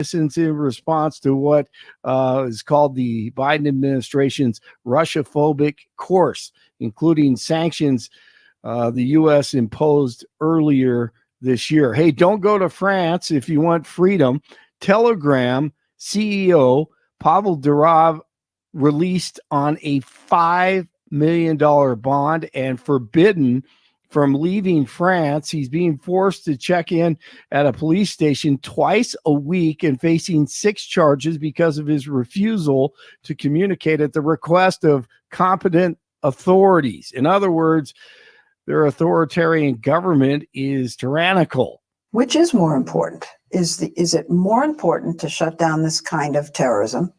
This is in response to what is called the Biden administration's Russia-phobic course, including sanctions the U.S. imposed earlier this year. Hey, don't go to France if you want freedom. Telegram CEO Pavel Durov released on a $5 million bond and forbidden from leaving France. He's being forced to check in at a police station twice a week and facing 6 charges because of his refusal to communicate at the request of competent authorities. In other words, their authoritarian government is tyrannical. Which is more important? Is it more important to shut down this kind of terrorism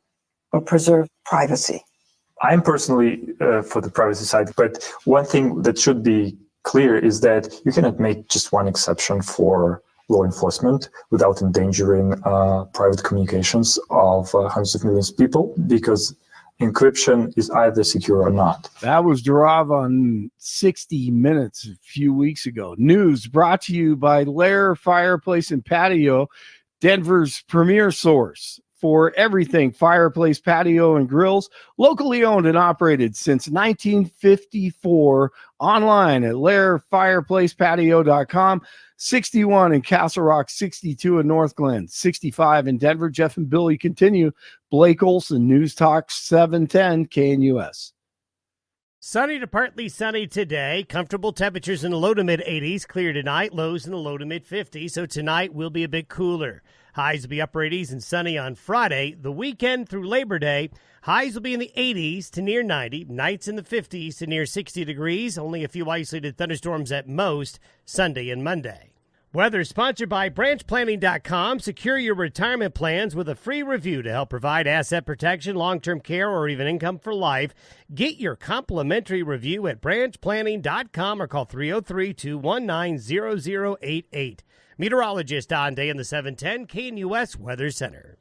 or preserve privacy? I'm personally for the privacy side, but one thing that should be clear is that you cannot make just one exception for law enforcement without endangering private communications of hundreds of millions of people, because encryption is either secure or not. That was Durov on 60 Minutes a few weeks ago. News brought to you by Lair Fireplace and Patio, Denver's premier source for everything fireplace, patio, and grills. Locally owned and operated since 1954. Online at lairfireplacepatio.com. 61 in Castle Rock, 62 in North Glen, 65 in Denver. Jeff and Billy continue. Blake Olson, News Talk 710 KNUS. Sunny to partly sunny today. Comfortable temperatures in the low to mid 80s. Clear tonight. Lows in the low to mid 50s. So tonight will be a bit cooler. Highs will be upper 80s and sunny on Friday. The weekend through Labor Day, highs will be in the 80s to near 90. Nights in the 50s to near 60 degrees. Only a few isolated thunderstorms at most Sunday and Monday. Weather sponsored by branchplanning.com. Secure your retirement plans with a free review to help provide asset protection, long-term care, or even income for life. Get your complimentary review at branchplanning.com or call 303-219-0088. Meteorologist Don Day in the 710 KNUS Weather Center.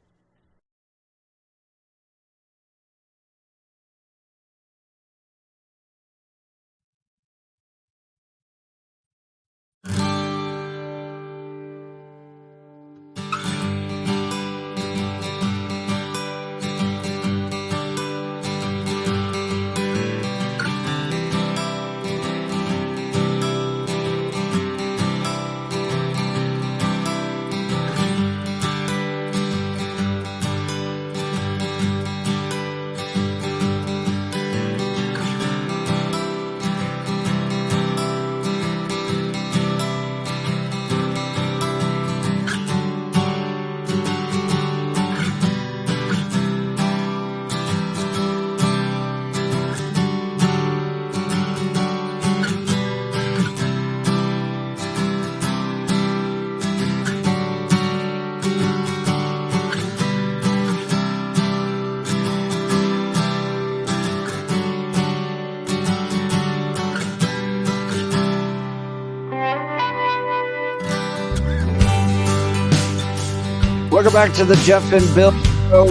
Welcome back to the Jeff and Bill show. A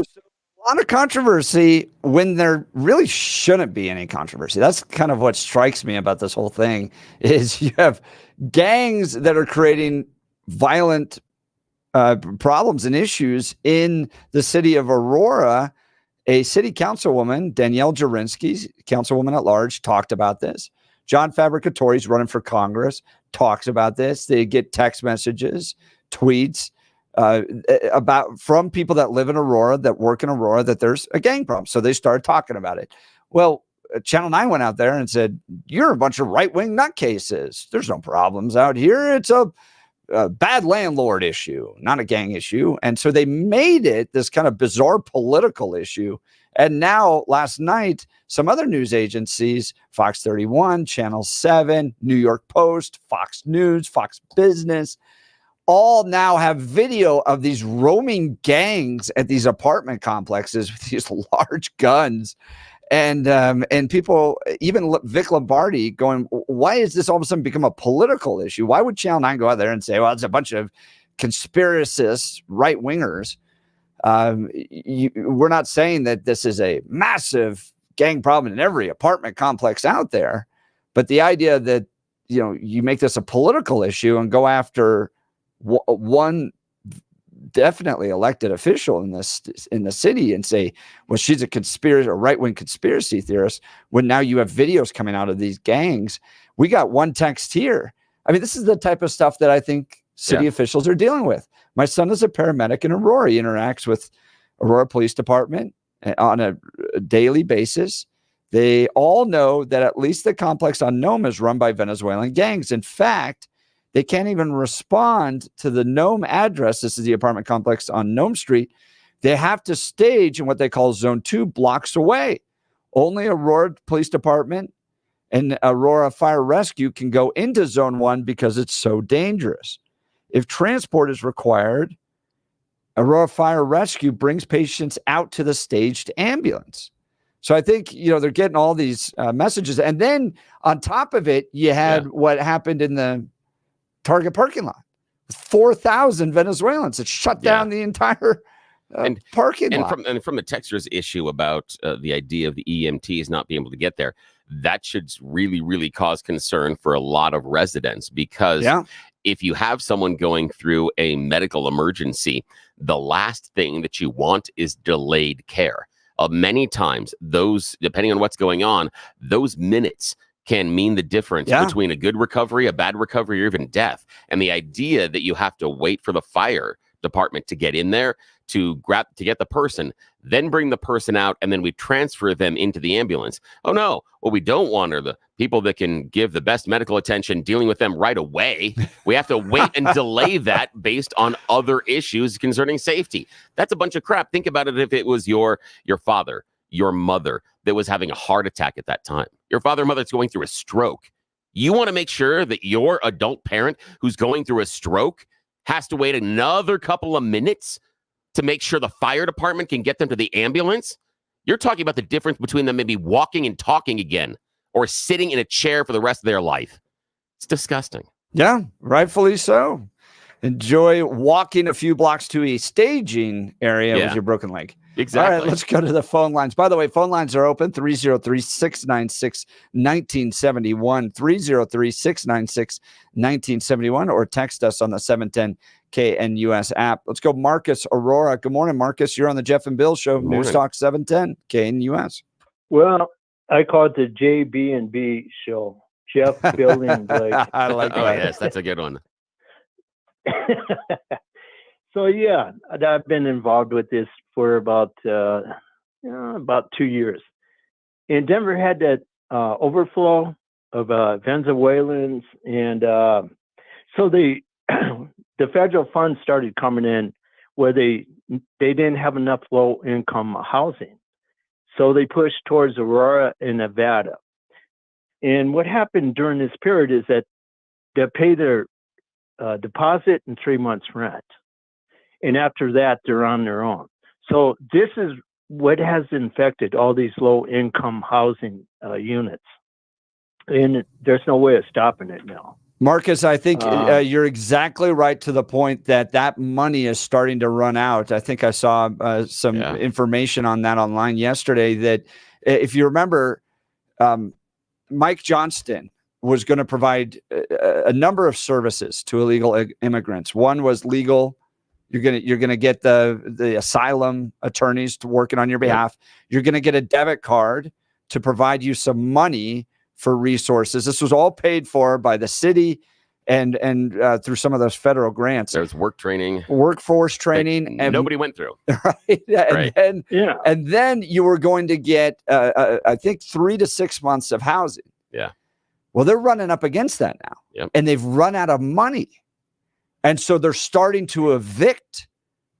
lot of controversy when there really shouldn't be any controversy. That's kind of what strikes me about this whole thing is you have gangs that are creating violent problems and issues in the city of Aurora. A city councilwoman, Danielle Jurinsky, councilwoman at large, talked about this. John Fabricatore's running for Congress, talks about this. They get text messages, tweets, about from people that live in Aurora, that work in Aurora, that there's a gang problem. So they started talking about it. Well, Channel 9 went out there and said, you're a bunch of right-wing nutcases. There's no problems out here. It's a bad landlord issue, not a gang issue. And so they made it this kind of bizarre political issue. And now last night, some other news agencies, Fox 31, Channel 7, New York Post, Fox News, Fox Business, all now have video of these roaming gangs at these apartment complexes with these large guns. And people, even Vic Lombardi, going, why is this all of a sudden become a political issue? Why would Channel 9 go out there and say, well, it's a bunch of conspiracists, right-wingers? We're not saying that this is a massive gang problem in every apartment complex out there. But the idea that, you make this a political issue and go after one definitely elected official in the city and say, well, she's a right-wing conspiracy theorist, when now you have videos coming out of these gangs. We got one text here. I mean, this is the type of stuff that I think city officials are dealing with. My son is a paramedic in Aurora. He interacts with Aurora Police Department on a daily basis. They all know that at least the complex on Nome is run by Venezuelan gangs. In fact, they can't even respond to the Nome address. This is the apartment complex on Nome Street. They have to stage in what they call Zone 2, blocks away. Only Aurora Police Department and Aurora Fire Rescue can go into Zone 1 because it's so dangerous. If transport is required, Aurora Fire Rescue brings patients out to the staged ambulance. So I think, they're getting all these messages. And then on top of it, you had what happened in the Target parking lot. 4,000 Venezuelans that shut down the entire parking lot. And from the texter's issue about the idea of the EMTs not being able to get there, that should really, really cause concern for a lot of residents, because if you have someone going through a medical emergency, the last thing that you want is delayed care. Many times, those, depending on what's going on, those minutes can mean the difference between a good recovery, a bad recovery, or even death. And the idea that you have to wait for the fire department to get in there to get the person, then bring the person out, and then we transfer them into the ambulance. Oh no, what we don't want are the people that can give the best medical attention, dealing with them right away. We have to wait and delay that based on other issues concerning safety. That's a bunch of crap. Think about it. If it was your father, your mother that was having a heart attack at that time, your father or mother that's going through a stroke, you want to make sure that your adult parent who's going through a stroke has to wait another couple of minutes to make sure the fire department can get them to the ambulance. You're talking about the difference between them maybe walking and talking again, or sitting in a chair for the rest of their life. It's disgusting. Yeah, rightfully so. Enjoy walking a few blocks to a staging area with your broken leg. Exactly. All right, let's go to the phone lines. By the way, phone lines are open, 303-696-1971, 303-696-1971, or text us on the 710 KNUS app. Let's go Marcus, Aurora. Good morning, Marcus. You're on the Jeff and Bill Show, News Talk 710 KNUS. Well, I call it the JB&B Show. Jeff, Bill, and Blake. I like that. Oh, yes, that's a good one. So, yeah, I've been involved with this for about 2 years. And Denver had that overflow of Venezuelans. And so the federal funds started coming in where they didn't have enough low-income housing. So they pushed towards Aurora and Nevada. And what happened during this period is that they pay their deposit and 3 months rent. And after that, they're on their own. So this is what has infected all these low-income housing units. And there's no way of stopping it now. Marcus, I think you're exactly right to the point that money is starting to run out. I think I saw some information on that online yesterday, that if you remember, Mike Johnston was going to provide a number of services to illegal immigrants. One was legal. You're gonna get the asylum attorneys to working on your behalf. You're gonna get a debit card to provide you some money for resources. This was all paid for by the city and through some of those federal grants. There's workforce training, and nobody went through. Right. And then you were going to get I think 3 to 6 months of housing. Yeah. Well, they're running up against that now. And they've run out of money. And so they're starting to evict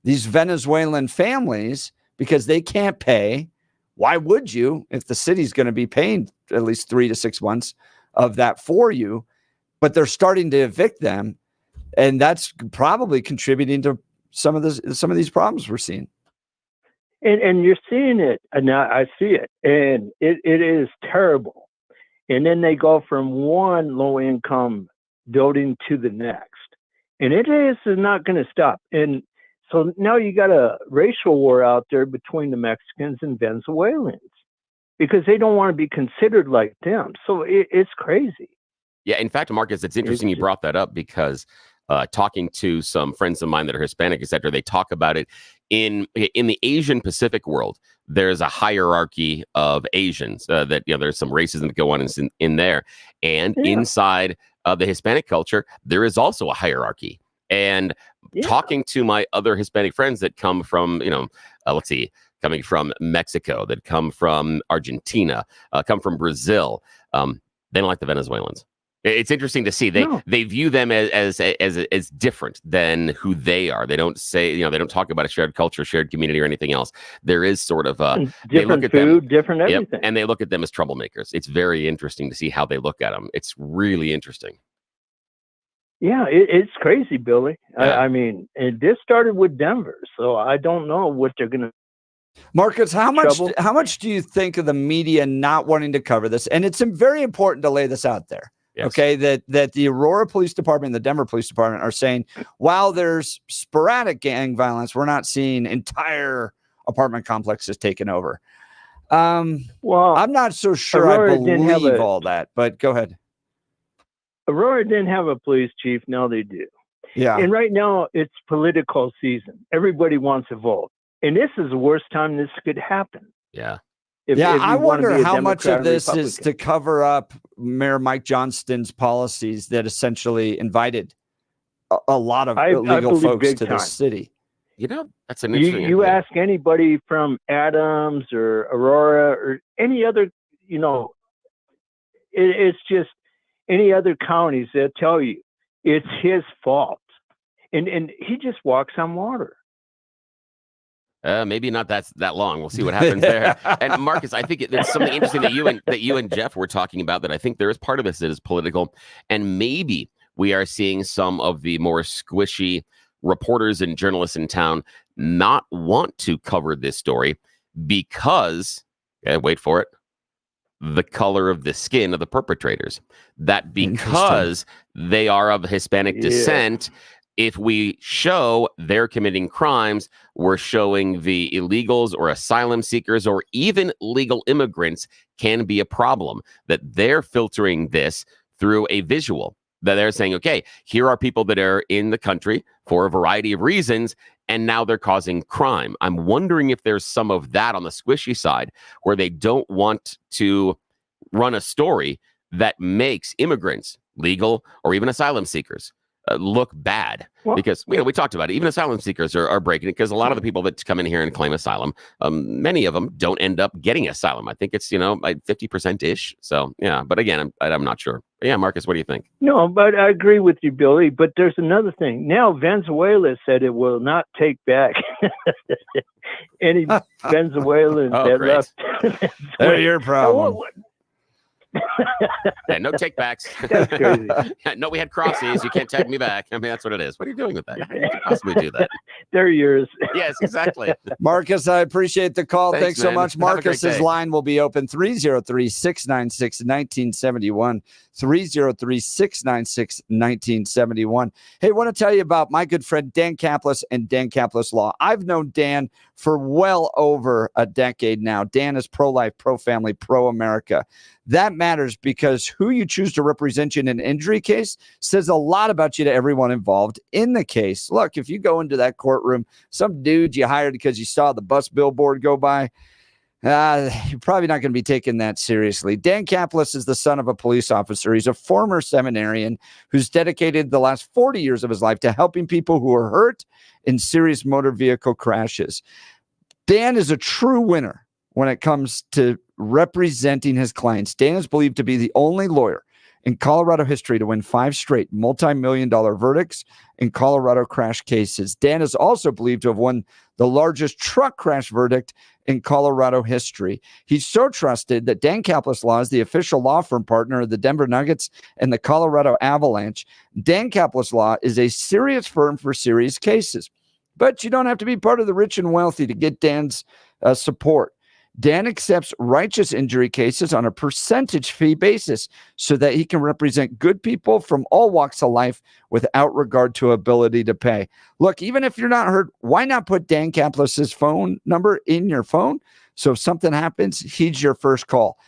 these Venezuelan families because they can't pay. Why would you, if the city's going to be paying at least 3 to 6 months of that for you? But they're starting to evict them, and that's probably contributing to some of these problems we're seeing. And you're seeing it, and now I see it, and it is terrible. And then they go from one low-income building to the next. And it is not going to stop. And so now you got a racial war out there between the Mexicans and Venezuelans because they don't want to be considered like them. So it's crazy. Yeah. In fact, Marcus, it's interesting you brought that up because talking to some friends of mine that are Hispanic, etc. They talk about it in the Asian Pacific world. There's a hierarchy of Asians that, there's some racism that go on in there, and inside the Hispanic culture, there is also a hierarchy. And talking to my other Hispanic friends that come from, coming from Mexico, that come from Argentina, come from Brazil, they don't like the Venezuelans. It's interesting to see they view them as different than who they are. They don't say, they don't talk about a shared culture, shared community, or anything else. There is sort of different food, different everything. Yep, and they look at them as troublemakers. It's very interesting to see how they look at them. It's really interesting. Yeah, it's crazy, Billy. Yeah. I mean, and this started with Denver, so I don't know what they're going to. Marcus, how much do you think of the media not wanting to cover this? And it's very important to lay this out there. Yes. Okay, that the Aurora Police Department and the Denver Police Department are saying, while there's sporadic gang violence, we're not seeing entire apartment complexes taken over. Well, I'm not so sure Aurora I believe all that, but go ahead. Aurora didn't have a police chief. Now they do. Yeah. And right now it's political season. Everybody wants to vote. And this is the worst time this could happen. Yeah. If I wonder how much of this is to cover up Mayor Mike Johnston's policies that essentially invited a lot of illegal folks to the city. That's an interesting You ask anybody from Adams or Aurora or any other, it's just any other counties, they'll tell you it's his fault. And he just walks on water. Maybe not that long. We'll see what happens there. And Marcus, I think it's something interesting that you and Jeff were talking about, that I think there is part of this that is political, and maybe we are seeing some of the more squishy reporters and journalists in town not want to cover this story because, wait for it, the color of the skin of the perpetrators. That because they are of Hispanic descent, if we show they're committing crimes, we're showing the illegals or asylum seekers or even legal immigrants can be a problem, that they're filtering this through a visual, that they're saying, okay, here are people that are in the country for a variety of reasons, and now they're causing crime. I'm wondering if there's some of that on the squishy side, where they don't want to run a story that makes immigrants, legal or even asylum seekers, look bad. Because we talked about it. Even asylum seekers are breaking it, because a lot of the people that come in here and claim asylum, many of them don't end up getting asylum. I think it's 50% ish. So yeah, but again, I'm not sure. But yeah, Marcus, what do you think? No, but I agree with you, Billy. But there's another thing. Now Venezuela said it will not take back any Venezuelans that left. They're your problem. Yeah, no take backs. That's crazy. No, we had crosses. You can't tag me back. I mean, that's what it is. What are you doing with that? How can you possibly do that? They're yours. Yes, exactly. Marcus, I appreciate the call. Thanks so much. Marcus's line will be open 303-696-1971. 303-696-1971. Hey, I want to tell you about my good friend Dan Kaplis and Dan Kaplis Law. I've known Dan for well over a decade now. Dan is pro-life, pro-family, pro-America. That matters because who you choose to represent you in an injury case says a lot about you to everyone involved in the case. Look, if you go into that courtroom, some dude you hired because you saw the bus billboard go by, you're probably not going to be taking that seriously. Dan Kaplis is the son of a police officer. He's a former seminarian who's dedicated the last 40 years of his life to helping people who are hurt in serious motor vehicle crashes. Dan is a true winner when it comes to representing his clients. Dan is believed to be the only lawyer in Colorado history to win 5 straight multi-million-dollar verdicts in Colorado crash cases. Dan is also believed to have won the largest truck crash verdict in Colorado history. He's so trusted that Dan Kaplis Law is the official law firm partner of the Denver Nuggets and the Colorado Avalanche. Dan Kaplis Law is a serious firm for serious cases. But you don't have to be part of the rich and wealthy to get Dan's support. Dan accepts righteous injury cases on a percentage fee basis so that he can represent good people from all walks of life without regard to ability to pay. Look, even if you're not hurt, why not put Dan Kaplis' phone number in your phone? So if something happens, he's your first call.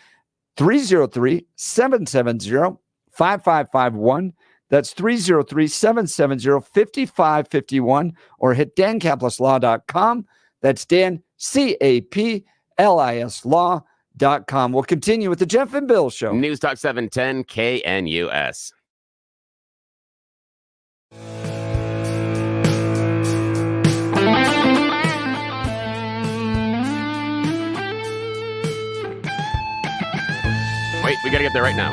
303-770-5551. That's 303-770-5551 or hit dancaplisLaw.com. That's Dan, CAPLIS Law.com. We'll continue with the Jeff and Bill Show. News Talk 710 KNUS. Wait, we got to get there right now.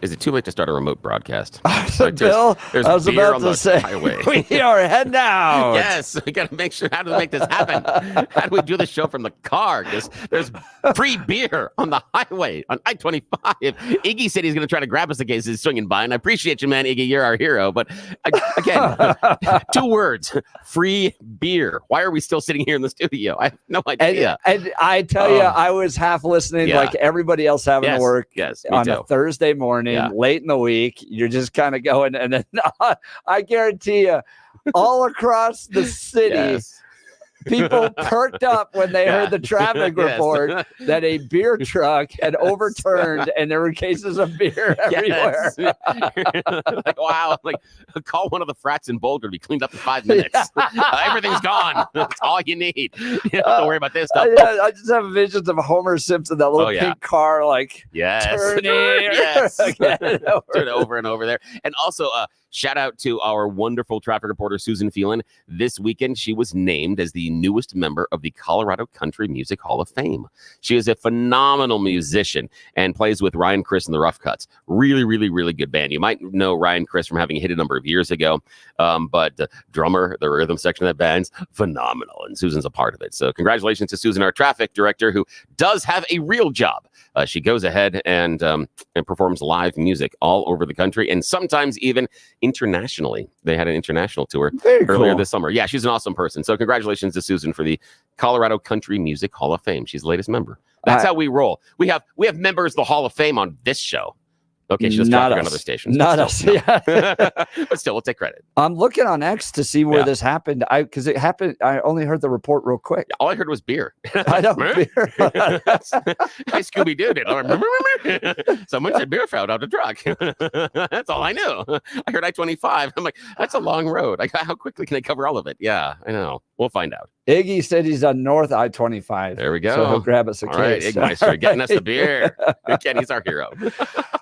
Is it too late to start a remote broadcast? Bill, there's I was beer about on to the say, highway. we are heading out. Yes, we got to make sure how to make this happen. How do we do the show from the car? Because there's free beer on the highway on I-25. Iggy said he's going to try to grab us in case he's swinging by, and I appreciate you, man, Iggy. You're our hero. But again, 2 words: free beer. Why are we still sitting here in the studio? I have no idea. And I tell you, I was half listening, like everybody else having to work on a Thursday morning, late in the week. You're just kind of going, and then I guarantee you, all across the city, people perked up when they heard the traffic report that a beer truck had overturned and there were cases of beer everywhere. Like, wow. Like, call one of the frats in Boulder to be cleaned up in 5 minutes. Everything's gone. That's all you need. You don't have to worry about this stuff. I just have visions of Homer Simpson, that little pink car, like turning. Turn over and over there. And also, shout out to our wonderful traffic reporter, Susan Phelan. This weekend, she was named as the newest member of the Colorado Country Music Hall of Fame. She is a phenomenal musician and plays with Ryan Criss and the Rough Cuts. Really, really, really good band. You might know Ryan Criss from having hit a number of years ago, but the drummer, the rhythm section of that band's phenomenal, and Susan's a part of it. So congratulations to Susan, our traffic director, who does have a real job. She goes ahead and performs live music all over the country, and sometimes even internationally. They had an international tour earlier this summer. Yeah, she's an awesome person. So congratulations to Susan for the Colorado Country Music Hall of Fame. She's the latest member. That's how we roll. We have members of the Hall of Fame on this show. Okay, she does traffic on other stations. Not us. No. Yeah. But still, we'll take credit. I'm looking on X to see where this happened. Because it happened. I only heard the report real quick. All I heard was beer. I know beer. Hey, Scooby-Doo did. Remember? Someone said beer found out the truck. That's all I knew. I heard I-25. I'm like, that's a long road. How quickly can I cover all of it? Yeah, I know. We'll find out. Iggy said he's on North I-25. There we go. So he'll grab us a all case. Right, Igmeister, getting us the beer. Again, he's our hero.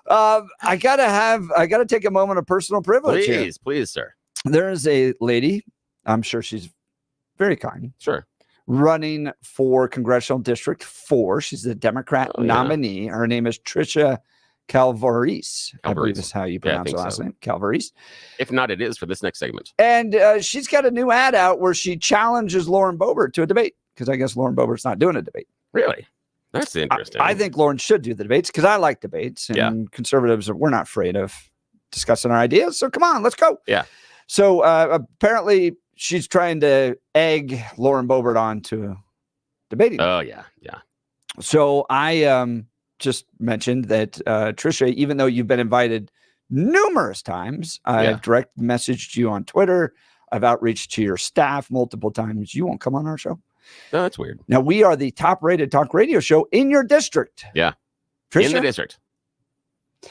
I gotta take a moment of personal privilege. Please, sir. There is a lady, I'm sure she's very kind. Sure. Running for Congressional District 4. She's the Democrat nominee. Her name is Tricia Calvarese. I believe is how you pronounce her last name. Calvarese. If not, it is for this next segment. And she's got a new ad out where she challenges Lauren Boebert to a debate, because I guess Lauren Boebert's not doing a debate. Really? That's interesting. I think Lauren should do the debates, because I like debates, and conservatives, we're not afraid of discussing our ideas. So come on, let's go. Yeah. So apparently she's trying to egg Lauren Boebert on to debating. Oh, yeah. Yeah. So I just mentioned that Tricia, even though you've been invited numerous times, I've direct messaged you on Twitter. I've outreached to your staff multiple times. You won't come on our show. No, that's weird. Now, we are the top-rated talk radio show in your district. Yeah. Tricia? In the district.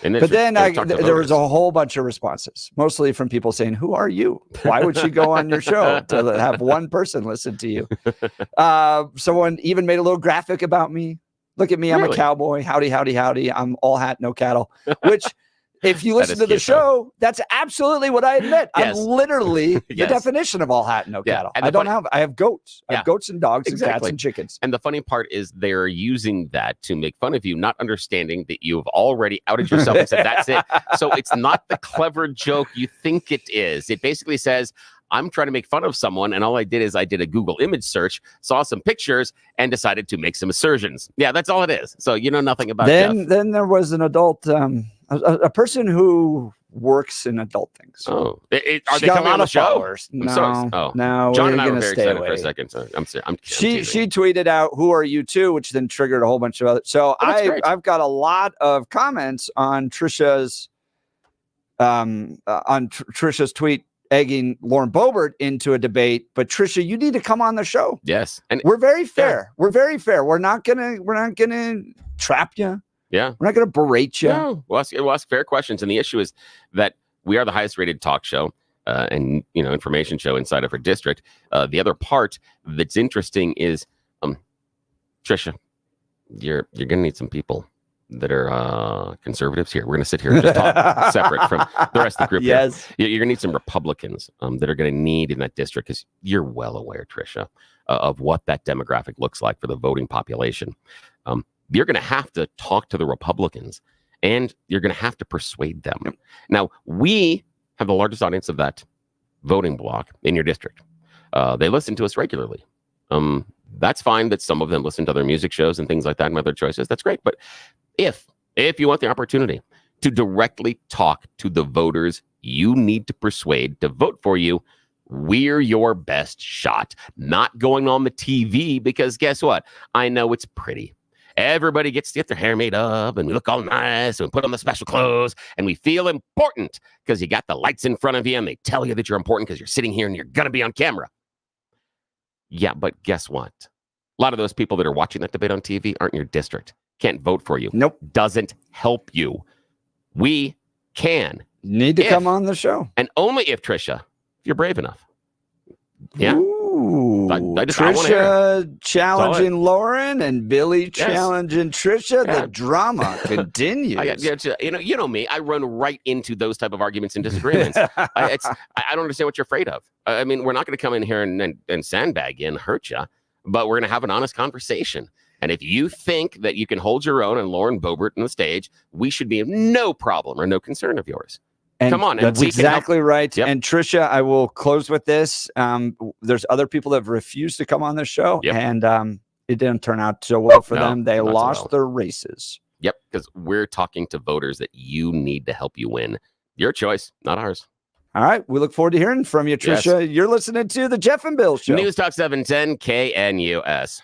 But then there was a whole bunch of responses, mostly from people saying, "Who are you? Why would she go on your show to have one person listen to you?" Someone even made a little graphic about me. Look at me. I'm a cowboy. Howdy, howdy, howdy. I'm all hat, no cattle, which if you listen to the show, that's absolutely what I admit. Yes. I'm literally the definition of all hat, no cattle. I have goats. I have goats and dogs and cats and chickens. And the funny part is they're using that to make fun of you, not understanding that you've already outed yourself and said, that's it. So it's not the clever joke you think it is. It basically says, I'm trying to make fun of someone, and all I did is I did a Google image search, saw some pictures, and decided to make some assertions. Yeah, that's all it is. So you know nothing about Jeff. Then there was an adult, a person who works in adult things. Oh, are they coming on the show? No, John and I were very excited for a second. So she tweeted out, "Who are you too?" which then triggered a whole bunch of other. So I've got a lot of comments on Tricia's Tricia's tweet, egging Lauren Boebert into a debate. But Tricia, you need to come on the show. Yes, and we're very fair. We're very fair. We're not gonna trap you. Yeah, we're not gonna berate you. No, we'll ask fair questions. And the issue is that we are the highest rated talk show and information show inside of her district. The other part that's interesting is, Tricia, you're gonna need some people that are conservatives here. We're going to sit here and just talk separate from the rest of the group. Yes. You're going to need some Republicans that are going to need in that district, because you're well aware, Tricia, of what that demographic looks like for the voting population. You're going to have to talk to the Republicans and you're going to have to persuade them. Yep. Now, we have the largest audience of that voting block in your district. They listen to us regularly. That's fine that some of them listen to other music shows and things like that and other choices. That's great. But if you want the opportunity to directly talk to the voters you need to persuade to vote for you, we're your best shot. Not going on the TV, because guess what? I know it's pretty. Everybody gets to get their hair made up and we look all nice and we put on the special clothes and we feel important because you got the lights in front of you and they tell you that you're important because you're sitting here and you're going to be on camera. Yeah, but guess what? A lot of those people that are watching that debate on TV aren't in your district. Can't vote for you. Nope. Doesn't help you. We can. Need to come on the show. And only if, Trisha, if you're brave enough. Yeah. Ooh, Trisha challenging Lauren and Billy challenging Trisha. Yeah. The drama continues. You know me. I run right into those type of arguments and disagreements. I don't understand what you're afraid of. I mean, we're not going to come in here and sandbag you and hurt you, but we're going to have an honest conversation. And if you think that you can hold your own and Lauren Boebert on the stage, we should be no problem or no concern of yours. And come on. That's exactly right. Yep. And Trisha, I will close with this. There's other people that have refused to come on the show, and it didn't turn out so well for them. They lost their races. Yep, because we're talking to voters that you need to help you win. Your choice, not ours. All right. We look forward to hearing from you, Trisha. Yes. You're listening to the Jeff and Bill Show. News Talk 710 KNUS.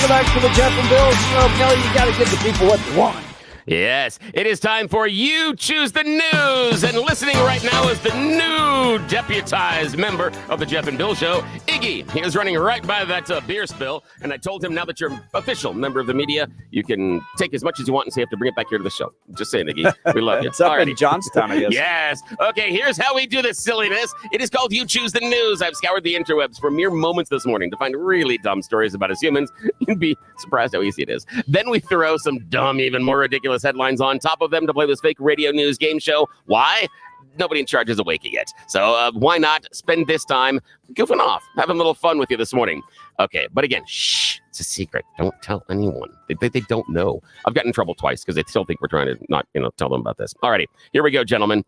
Back to the Jeff and Bill Show. Kelly, you got to give the people what they want. Yes, it is time for You Choose the News. And listening right now is the new deputized member of the Jeff and Bill Show, Iggy. He is running right by that beer spill. And I told him now that you're an official member of the media, you can take as much as you want and say you have to bring it back here to the show. Just saying, Iggy. We love you. It's up in Johnstown, I guess. Yes. Okay, here's how we do this silliness. It is called You Choose the News. I've scoured the interwebs for mere moments this morning to find really dumb stories about us humans. You'd be surprised how easy it is. Then we throw some dumb, even more ridiculous headlines on top of them to play this fake radio news game show. Why? Nobody in charge is awake yet. So why not spend this time goofing off, having a little fun with you this morning? Okay, but again, shh, it's a secret. Don't tell anyone. They don't know. I've gotten in trouble twice because they still think we're trying to not, tell them about this. Alrighty, here we go, gentlemen.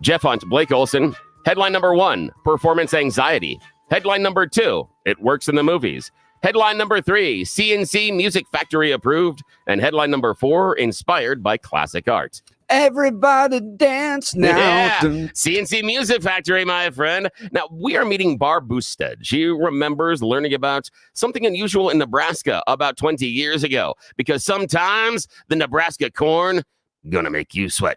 Jeff Hunt, Blake Olson. Headline number 1, performance anxiety. Headline number 2, it works in the movies. Headline number 3, CNC Music Factory approved. And headline number 4, inspired by classic art. Everybody dance now. Yeah. CNC Music Factory, my friend. Now, we are meeting Barb Boosted. She remembers learning about something unusual in Nebraska about 20 years ago. Because sometimes the Nebraska corn gonna make you sweat.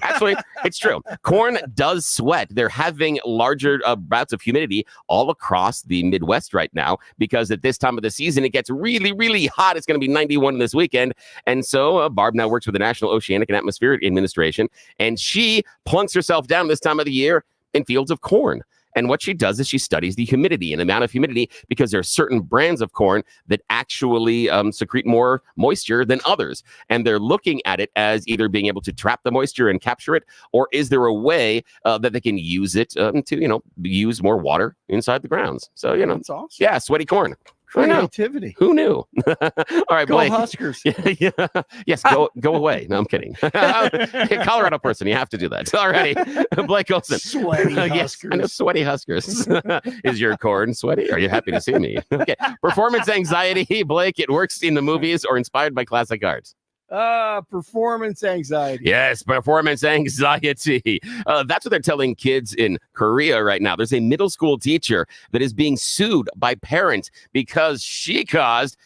Actually, it's true. Corn does sweat. They're having larger bouts of humidity all across the Midwest right now because at this time of the season, it gets really, really hot. It's going to be 91 this weekend. And so Barb now works with the National Oceanic and Atmospheric Administration, and she plunks herself down this time of the year in fields of corn. And what she does is she studies the humidity and amount of humidity because there are certain brands of corn that actually secrete more moisture than others. And they're looking at it as either being able to trap the moisture and capture it, or is there a way that they can use it to, use more water inside the grounds? So, That's awesome. Yeah, sweaty corn. Creativity. Who knew? All right, Go Blake. Huskers. Yeah. Yes, go away. No, I'm kidding. Colorado person, you have to do that. All righty. Blake Olson. Sweaty Huskers. Yes, I know, sweaty Huskers. Is your corn sweaty? Are you happy to see me? Okay. Performance anxiety, Blake. It works in the movies or inspired by classic art. Performance anxiety. Yes, performance anxiety. That's what they're telling kids in Korea right now. There's a middle school teacher that is being sued by parents because she caused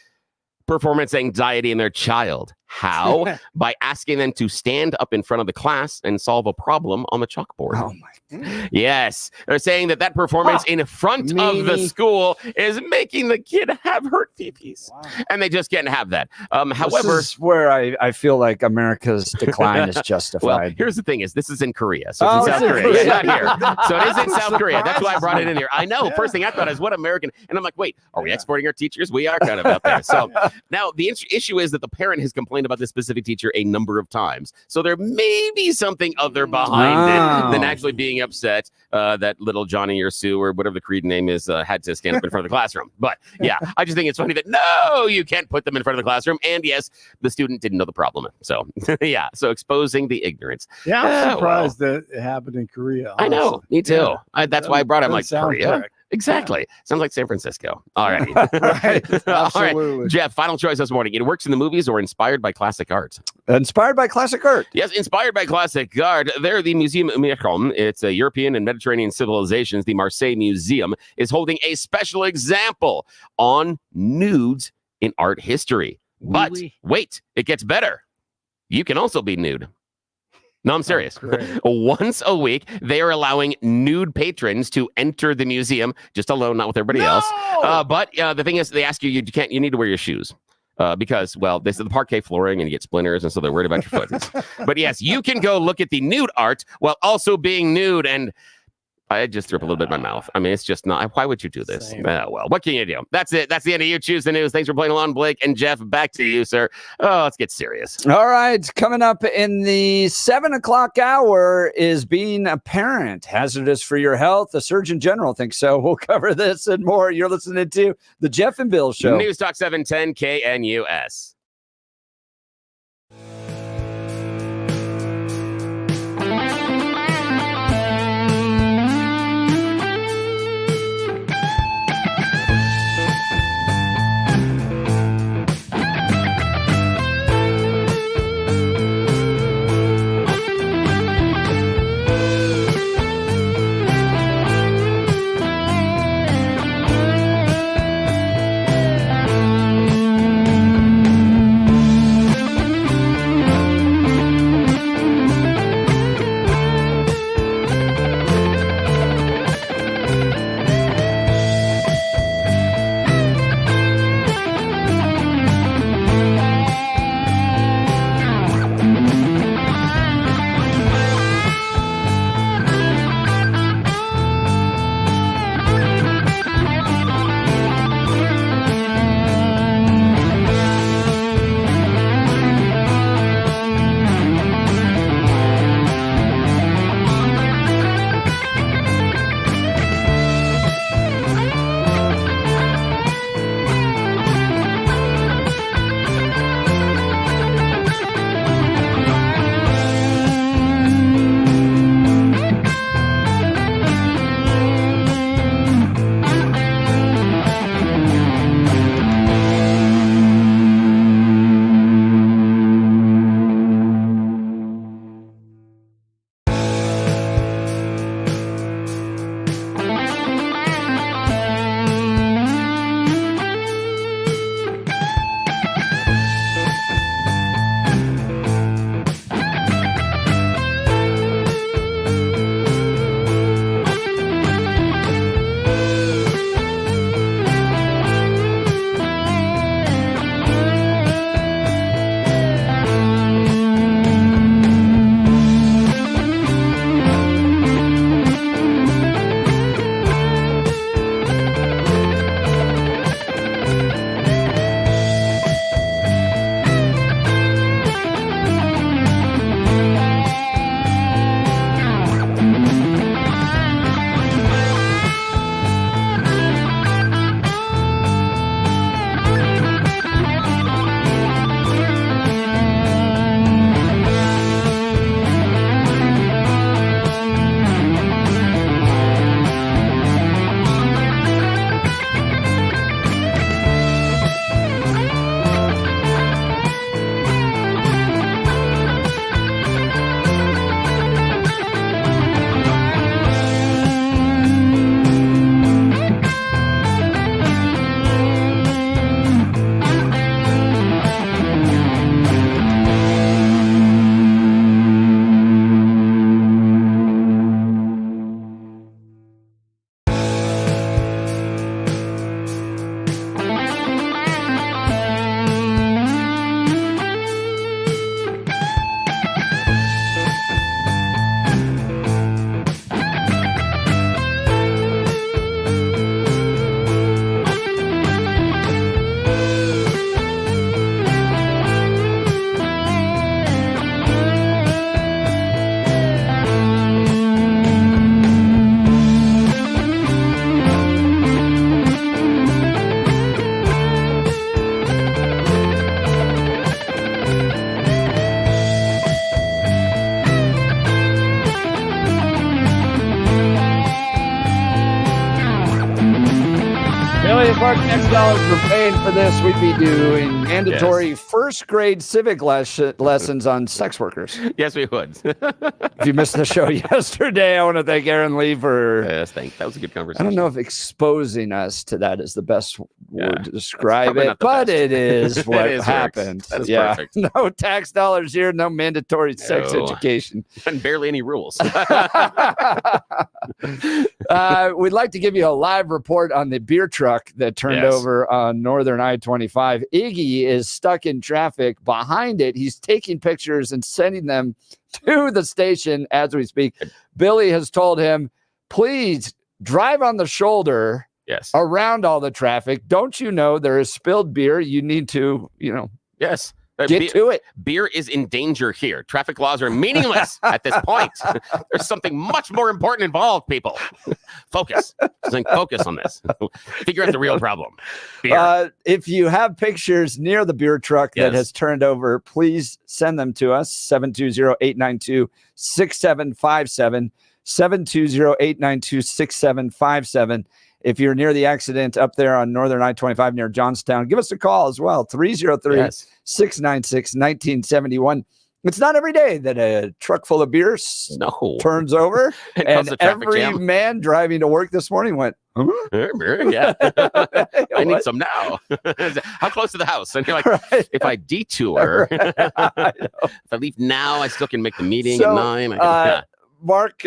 performance anxiety in their child. How? By asking them to stand up in front of the class and solve a problem on the chalkboard. Oh my. Yes, they're saying that performance in front of the school is making the kid have hurt feces. Wow. And they just can't have that. However, this is where I feel like America's decline is justified. Well, here's the thing: this is in Korea, so it's in South Korea, not here. So it is in South Korea. That's why I brought it in here. I know. Yeah. First thing I thought is, what American? And I'm like, wait, are we exporting our teachers? We are kind of out there. So now the issue is that the parent has complained about this specific teacher a number of times. So there may be something other behind it than actually being upset that little Johnny or Sue or whatever the Creed name is had to stand up in front of the classroom. But yeah, I just think it's funny that no, you can't put them in front of the classroom. And yes, the student didn't know the problem. So yeah, so exposing the ignorance. Yeah, I'm surprised that it happened in Korea. Honestly. I know, me too. Yeah. That's why I brought it. I'm like, Korea? Correct. Exactly. Yeah. Sounds like San Francisco. All righty. Right. All Absolutely. right. Jeff, final choice this morning. It works in the movies or inspired by classic art? Inspired by classic art. Yes, inspired by classic art. They're the Museum Mircom. It's a European and Mediterranean civilizations. The Marseille Museum is holding a special example on nudes in art history. But wait, it gets better. You can also be nude. No, I'm serious. Once a week, they are allowing nude patrons to enter the museum, just alone, not with everybody else. But the thing is, they ask you, you need to wear your shoes. Because, well, this is the parquet flooring and you get splinters, and so they're worried about your foot. But yes, you can go look at the nude art while also being nude. And I just threw up a little bit in my mouth. I mean, it's just not. Why would you do this? Well, what can you do? That's it. That's the end of You Choose the News. Thanks for playing along, Blake and Jeff. Back to you, sir. Oh, let's get serious. All right. Coming up in the 7 o'clock hour is being a parent hazardous for your health. The Surgeon General thinks so. We'll cover this and more. You're listening to the Jeff and Bill Show. News Talk 710 KNUS. of our tax dollars were paying for this, we'd be doing mandatory first grade civic lessons on sex workers. Yes, we would. If you missed the show yesterday, I want to thank Aaron Lee for. Yes, thanks. That was a good conversation. I don't know if exposing us to that is the best word to describe it, but best. It is what It is happened. That is perfect. No tax dollars here, no mandatory sex education. And barely any rules. We'd like to give you a live report on the beer truck that turned over on Northern I-25. Iggy is stuck in traffic behind it. He's taking pictures and sending them to the station as we speak. Billy has told him, please drive on the shoulder around all the traffic. Don't you know there is spilled beer? You need to, Yes. Get to it. Beer is in danger here. Traffic laws are meaningless at this point. There's something much more important involved, people. Focus. Focus on this. Figure out the real problem. Beer. If you have pictures near the beer truck that has turned over, please send them to us. 720-892-6757. 720-892-6757. If you're near the accident up there on Northern I-25 near Johnstown, give us a call as well. 303-696-1971. It's not every day that a truck full of beer turns over. And every man driving to work this morning went, yeah. I need some now. How close to the house? And you're like, if I detour, if I leave now, I still can make the meeting at 9. Mark,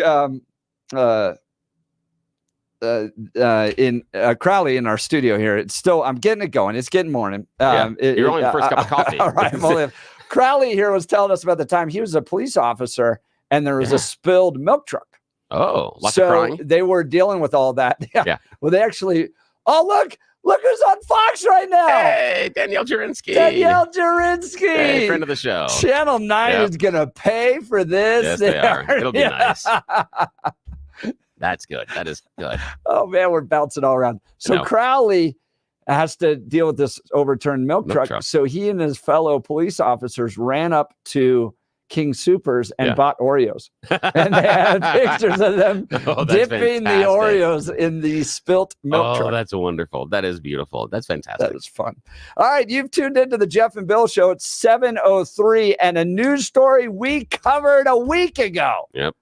in Crowley in our studio here, it's still, I'm getting it going. It's getting morning. You're only the first cup of coffee. All right, Crowley here was telling us about the time he was a police officer and there was a spilled milk truck. Oh, lots of crying. They were dealing with all that. Yeah. Well, they actually, look who's on Fox right now. Hey, Danielle Jurinsky. Hey, friend of the show. Channel 9 is going to pay for this. Yes, they are. It'll be nice. That's good. That is good. Oh, man, we're bouncing all around. So Crowley has to deal with this overturned milk truck. So he and his fellow police officers ran up to King Supers and bought Oreos. And they had pictures of them dipping the Oreos in the spilt milk truck. Oh, that's wonderful. That is beautiful. That's fantastic. That is fun. All right, you've tuned into the Jeff and Bill Show. It's 7:03 and a news story we covered a week ago. Yep.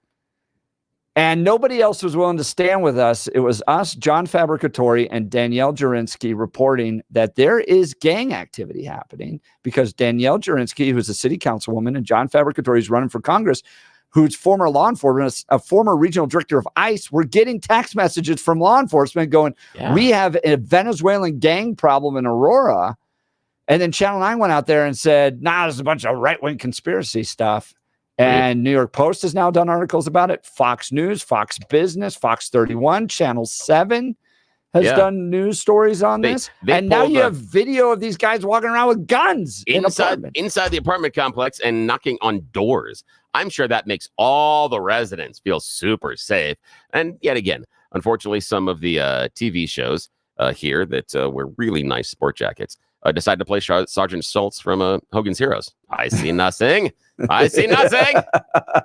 And nobody else was willing to stand with us. It was us, John Fabricatori, and Danielle Jurinsky reporting that there is gang activity happening because Danielle Jurinsky, who's a city councilwoman, and John Fabricatori is running for Congress, who's former law enforcement, a former regional director of ICE, were getting text messages from law enforcement going, we have a Venezuelan gang problem in Aurora. And then Channel 9 went out there and said, there's a bunch of right-wing conspiracy stuff. And New York Post has now done articles about it. Fox News, Fox Business, Fox 31, Channel 7 has done news stories on this. And now you have video of these guys walking around with guns inside the apartment complex and knocking on doors. I'm sure that makes all the residents feel super safe. And yet again, unfortunately, some of the TV shows here that wear really nice sport jackets decided to play Sergeant Schultz from Hogan's Heroes. I see nothing. I see nothing.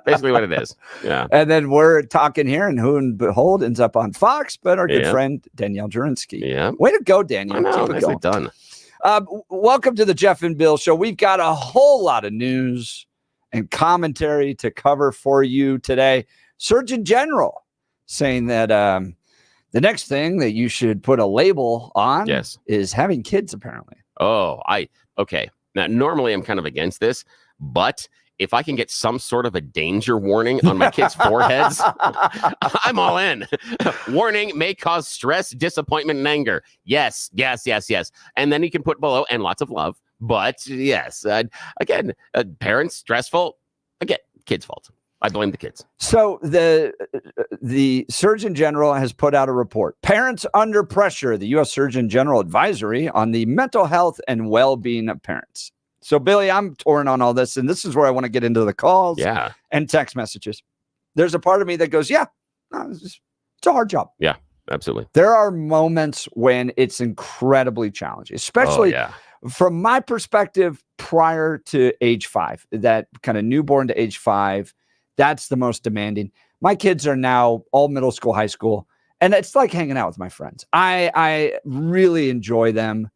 Basically what it is. Yeah. And then we're talking here, and who and behold ends up on Fox, but our good friend Danielle Jurinsky. Yeah. Way to go, Danielle. I know, nicely done. Welcome to the Jeff and Bill Show. We've got a whole lot of news and commentary to cover for you today. Surgeon General saying that the next thing that you should put a label on is having kids, apparently. Oh, okay. Now, normally I'm kind of against this, but if I can get some sort of a danger warning on my kids' foreheads, I'm all in. Warning may cause stress, disappointment, and anger. Yes. And then you can put below, and lots of love. But yes, again, parents, stressful. Again, kids' fault. I blame the kids. So the Surgeon General has put out a report. Parents Under Pressure, the U.S. Surgeon General advisory on the mental health and well-being of parents. So, Billy, I'm torn on all this, and this is where I want to get into the calls and text messages. There's a part of me that goes, it's a hard job. Yeah, absolutely. There are moments when it's incredibly challenging, especially from my perspective prior to age 5, that kind of newborn to age 5. That's the most demanding. My kids are now all middle school, high school, And it's like hanging out with my friends. I really enjoy them.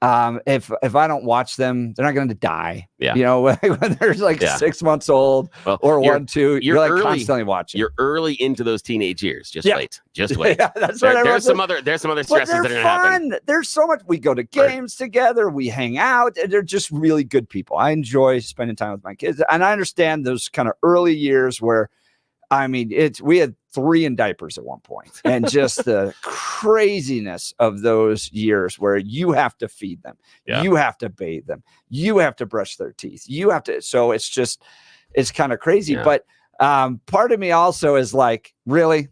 If I don't watch them, they're not going to die. Yeah. You know, when they're like 6 months old or 1, 2, you're like early, constantly watching. You're early into those teenage years. Just wait. Just wait. Yeah, that's what there's some other stresses that are going to happen. There's so much. We go to games together. We hang out. And they're just really good people. I enjoy spending time with my kids. And I understand those kind of early years where, I mean, we had 3 in diapers at one point, and just the craziness of those years where you have to feed them, you have to bathe them, you have to brush their teeth, you have to. So it's kind of crazy. Yeah. But part of me also is like, really?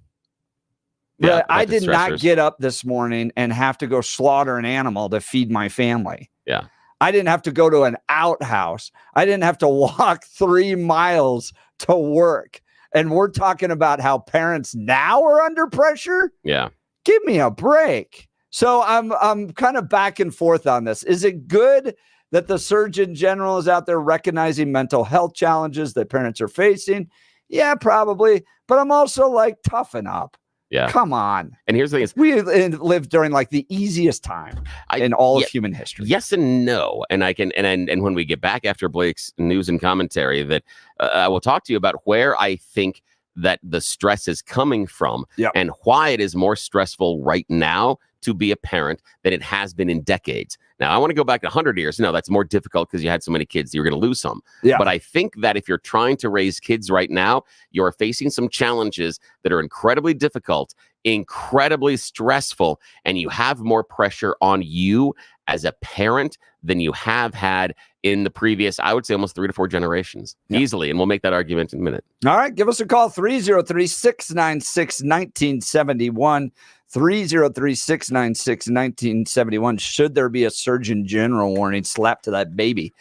Yeah, I did not get up this morning and have to go slaughter an animal to feed my family. Yeah. I didn't have to go to an outhouse. I didn't have to walk 3 miles to work. And we're talking about how parents now are under pressure. Yeah. Give me a break. So I'm kind of back and forth on this. Is it good that the Surgeon General is out there recognizing mental health challenges that parents are facing? Yeah, probably. But I'm also like, toughen up. Yeah. Come on. And here's the thing: we lived during like the easiest time in all of human history. Yes and no. And I can and when we get back after Blake's news and commentary, that I will talk to you about where I think that the stress is coming from and why it is more stressful right now to be a parent than it has been in decades. Now, I want to go back 100 years. No, that's more difficult because you had so many kids, you're going to lose some. Yeah. But I think that if you're trying to raise kids right now, you're facing some challenges that are incredibly difficult, incredibly stressful, and you have more pressure on you as a parent than you have had in the previous, I would say, almost 3 to 4 generations easily. And we'll make that argument in a minute. All right. Give us a call, 303-696-1971. 303-696-1971. Should there be a Surgeon General warning slapped to that baby?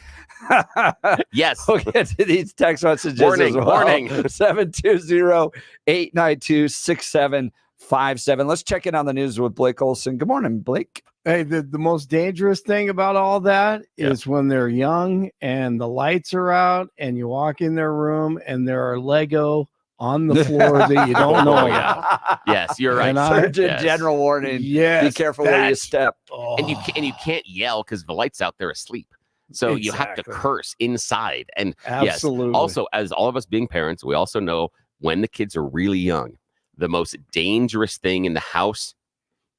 Yes. We'll get to these text messages. Warning. 720-892-6757. Let's check in on the news with Blake Olson. Good morning, Blake. Hey, the most dangerous thing about all that is when they're young and the lights are out and you walk in their room and there are Lego on the floor that you don't know. Yes, you're right. Surgeon General warning. Yes, be careful where you step. Oh. And you can't yell because the light's out, they're asleep. So you have to curse inside. And absolutely. Yes, also, as all of us being parents, we also know when the kids are really young, the most dangerous thing in the house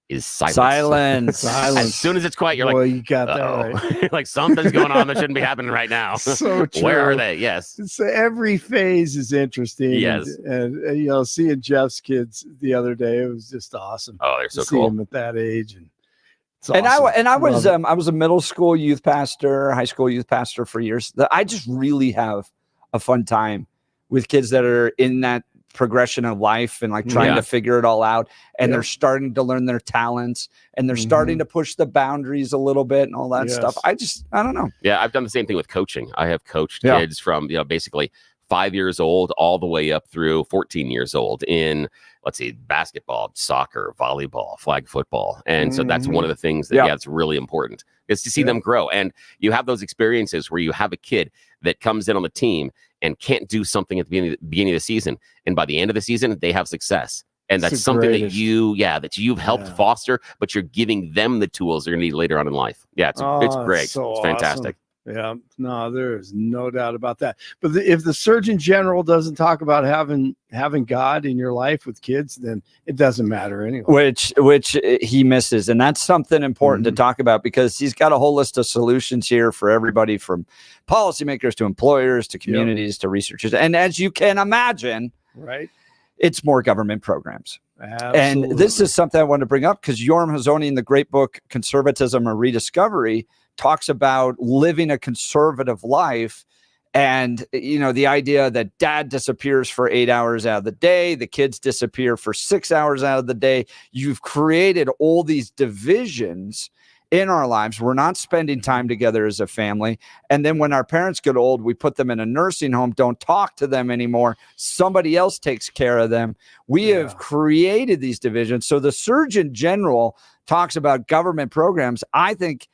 is silence. As soon as it's quiet, you're like, you got that right. Like something's going on that shouldn't be happening right now. So true. Where are they? Yes. So every phase is interesting. Yes. And you know, seeing Jeff's kids the other day, it was just awesome. Oh, they're so cool. See them at that age. And awesome. I was a middle school youth pastor, high school youth pastor for years. I just really have a fun time with kids that are in that progression of life and like trying to figure it all out, and they're starting to learn their talents and they're starting to push the boundaries a little bit and all that stuff. I don't know. Yeah, I've done the same thing with coaching. I have coached kids from basically 5 years old all the way up through 14 years old in, let's see, basketball, soccer, volleyball, flag football. And so that's one of the things that it's really important is to see them grow. And you have those experiences where you have a kid that comes in on the team and can't do something at the beginning of the season, and by the end of the season they have success. And that's something that you've helped foster, but you're giving them the tools they're gonna need later on in life. Yeah, it's great. So it's fantastic. Awesome. Yeah, no, there's no doubt about that. But if the Surgeon General doesn't talk about having God in your life with kids, then it doesn't matter anyway. Which he misses, and that's something important to talk about, because he's got a whole list of solutions here for everybody, from policymakers to employers to communities to researchers. And as you can imagine, it's more government programs. Absolutely. And this is something I want to bring up because Yoram Hazony in the great book Conservatism or Rediscovery talks about living a conservative life, and the idea that dad disappears for 8 hours out of the day, the kids disappear for 6 hours out of the day. You've created all these divisions in our lives. We're not spending time together as a family. And then when our parents get old, we put them in a nursing home, don't talk to them anymore. Somebody else takes care of them. We have created these divisions. So the Surgeon General talks about government programs. I think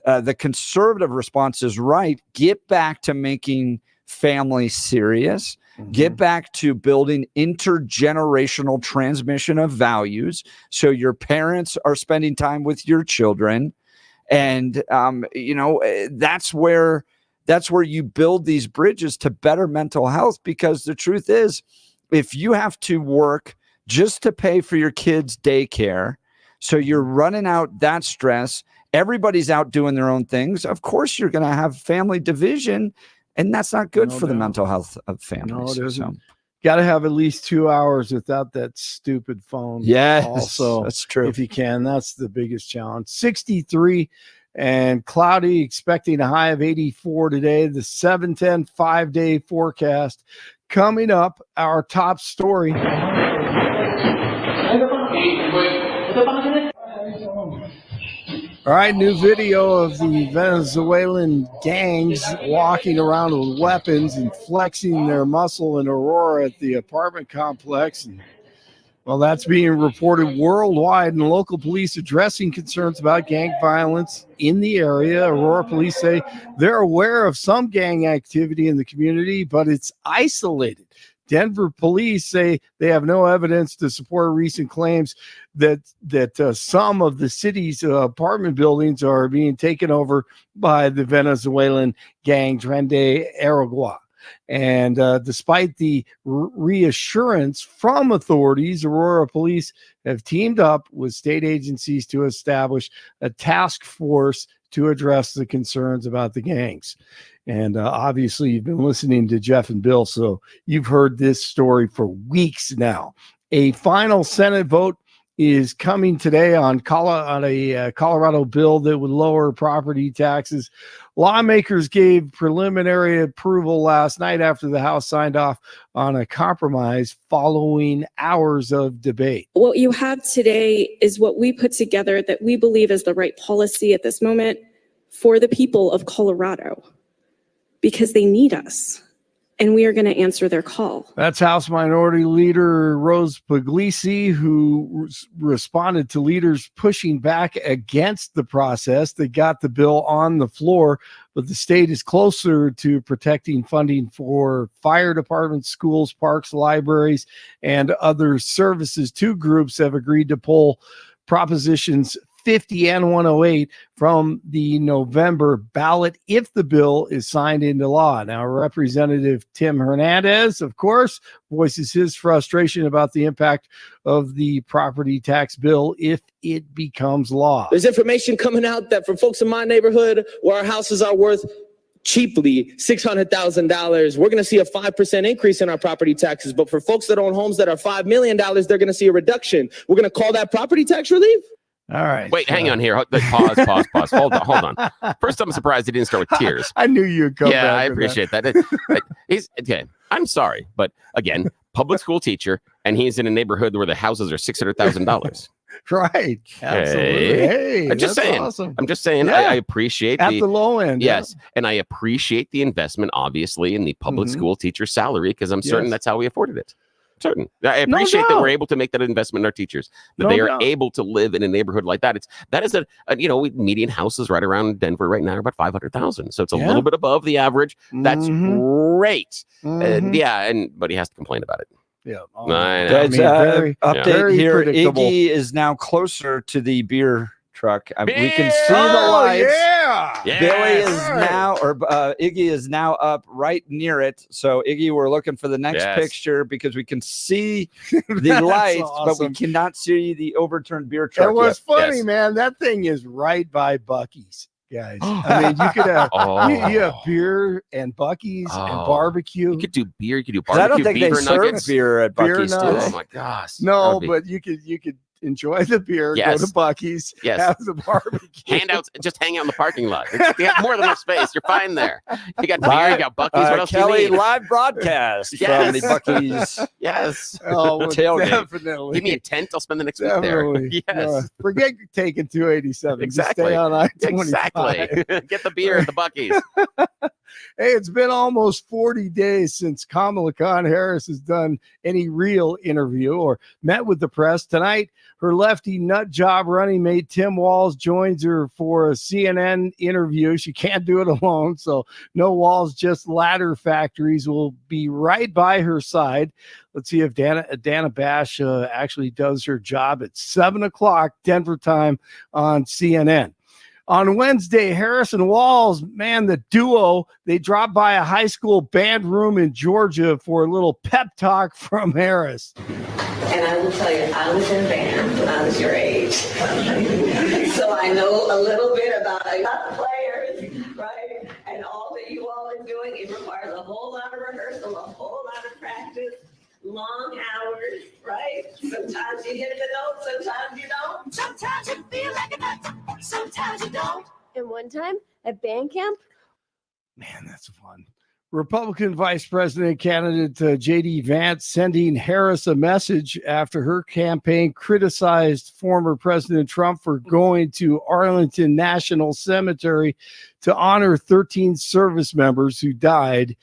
the conservative response is right. Get back to making family serious Get back to building intergenerational transmission of values. So your parents are spending time with your children. And, that's where you build these bridges to better mental health, because the truth is, if you have to work just to pay for your kids' daycare, so you're running out that stress, everybody's out doing their own things, of course you're going to have family division, and that's not good for the mental health of families. No, it isn't. Got to have at least 2 hours without that stupid phone. Yeah, also, that's true. If you can, that's the biggest challenge. 63 and cloudy, expecting a high of 84 today. The 7-10 5-day forecast coming up. Our top story. All right, new video of the Venezuelan gangs walking around with weapons and flexing their muscle in Aurora at the apartment complex. And, well, that's being reported worldwide, and local police addressing concerns about gang violence in the area. Aurora police say they're aware of some gang activity in the community, but it's isolated. Denver police say they have no evidence to support recent claims that some of the city's apartment buildings are being taken over by the Venezuelan gang Trende Aragua. And despite the reassurance from authorities, Aurora police have teamed up with state agencies to establish a task force to address the concerns about the gangs. And obviously, you've been listening to Jeff and Bill, so you've heard this story for weeks now. A final Senate vote is coming today on a Colorado bill that would lower property taxes. Lawmakers gave preliminary approval last night after the House signed off on a compromise following hours of debate. What you have today is what we put together that we believe is the right policy at this moment for the people of Colorado, because they need us, and we are going to answer their call. That's House Minority Leader Rose Puglisi, who responded to leaders pushing back against the process that got the bill on the floor. But the state is closer to protecting funding for fire departments, schools, parks, libraries, and other services. Two groups have agreed to pull propositions 50 and 108 from the November ballot if the bill is signed into law. Now, Representative Tim Hernandez, of course, voices his frustration about the impact of the property tax bill if it becomes law. There's information coming out that for folks in my neighborhood where our houses are worth cheaply $600,000, we're going to see a 5% increase in our property taxes. But for folks that own homes that are $5 million, they're going to see a reduction. We're going to call that property tax relief? All right. Wait, hang on here. Pause. Hold on. First, I'm surprised he didn't start with tears. I knew you'd come back. Yeah, I appreciate that. Okay, I'm sorry, but again, public school teacher, and he's in a neighborhood where the houses are $600,000. Right. Absolutely. Hey, I'm just saying. Awesome. I'm just saying. Yeah. I appreciate at the low end. Yes, and I appreciate the investment, obviously, in the public school teacher salary, because I'm certain that's how we afforded it. Certain. I appreciate that we're able to make that investment in our teachers, that they are able to live in a neighborhood like that. That is median houses right around Denver right now are about 500,000. So it's a little bit above the average. That's great. But he has to complain about it. Yeah. Update here. Predictable. Iggy is now closer to the beer truck. We can see the lights. Yeah. Billy is now, Iggy is now up right near it. So Iggy, we're looking for the next picture because we can see the lights, but we cannot see the overturned beer truck. It was funny, man. That thing is right by Buc-ee's, guys. I mean, you could have you have beer and Buc-ee's and barbecue. You could do beer. You could do barbecue. I don't think they serve nuggets. beer at Buc-ee's. Oh my gosh. No, but you could enjoy the beer, go to Buc-ee's, have the barbecue. Just hang out in the parking lot. You have more than enough space. You're fine there. You got beer, you got Buc-ee's. What else Kelly, do you need? live broadcast from the Buc-ee's. Yes. Oh, tailgate. Definitely. Give me a tent. I'll spend the next week there. Yes. No, forget taking 287. Exactly. Just stay on I-25. Exactly. Get the beer at the Buc-ee's. Hey, it's been almost 40 days since Kamala Khan Harris has done any real interview or met with the press. Tonight, her lefty nut job running mate Tim Walz joins her for a CNN interview. She can't do it alone, so no Walz, just ladder factories will be right by her side. Let's see if Dana Bash actually does her job at 7 o'clock Denver time on CNN. On Wednesday, Harris and Walz, man, the duo, they dropped by a high school band room in Georgia for a little pep talk from Harris. And I will tell you, I was in band when I was your age. So I know a little bit about the players, right? And all that you all are doing. It requires a whole lot of rehearsal, a whole lot of practice, long hours, right? Sometimes you hit the note, sometimes you don't. Sometimes you feel like a nut, sometimes you don't. And one time at band camp, man, that's fun. Republican Vice President candidate J.D. Vance sending Harris a message after her campaign criticized former President Trump for going to Arlington National Cemetery to honor 13 service members who died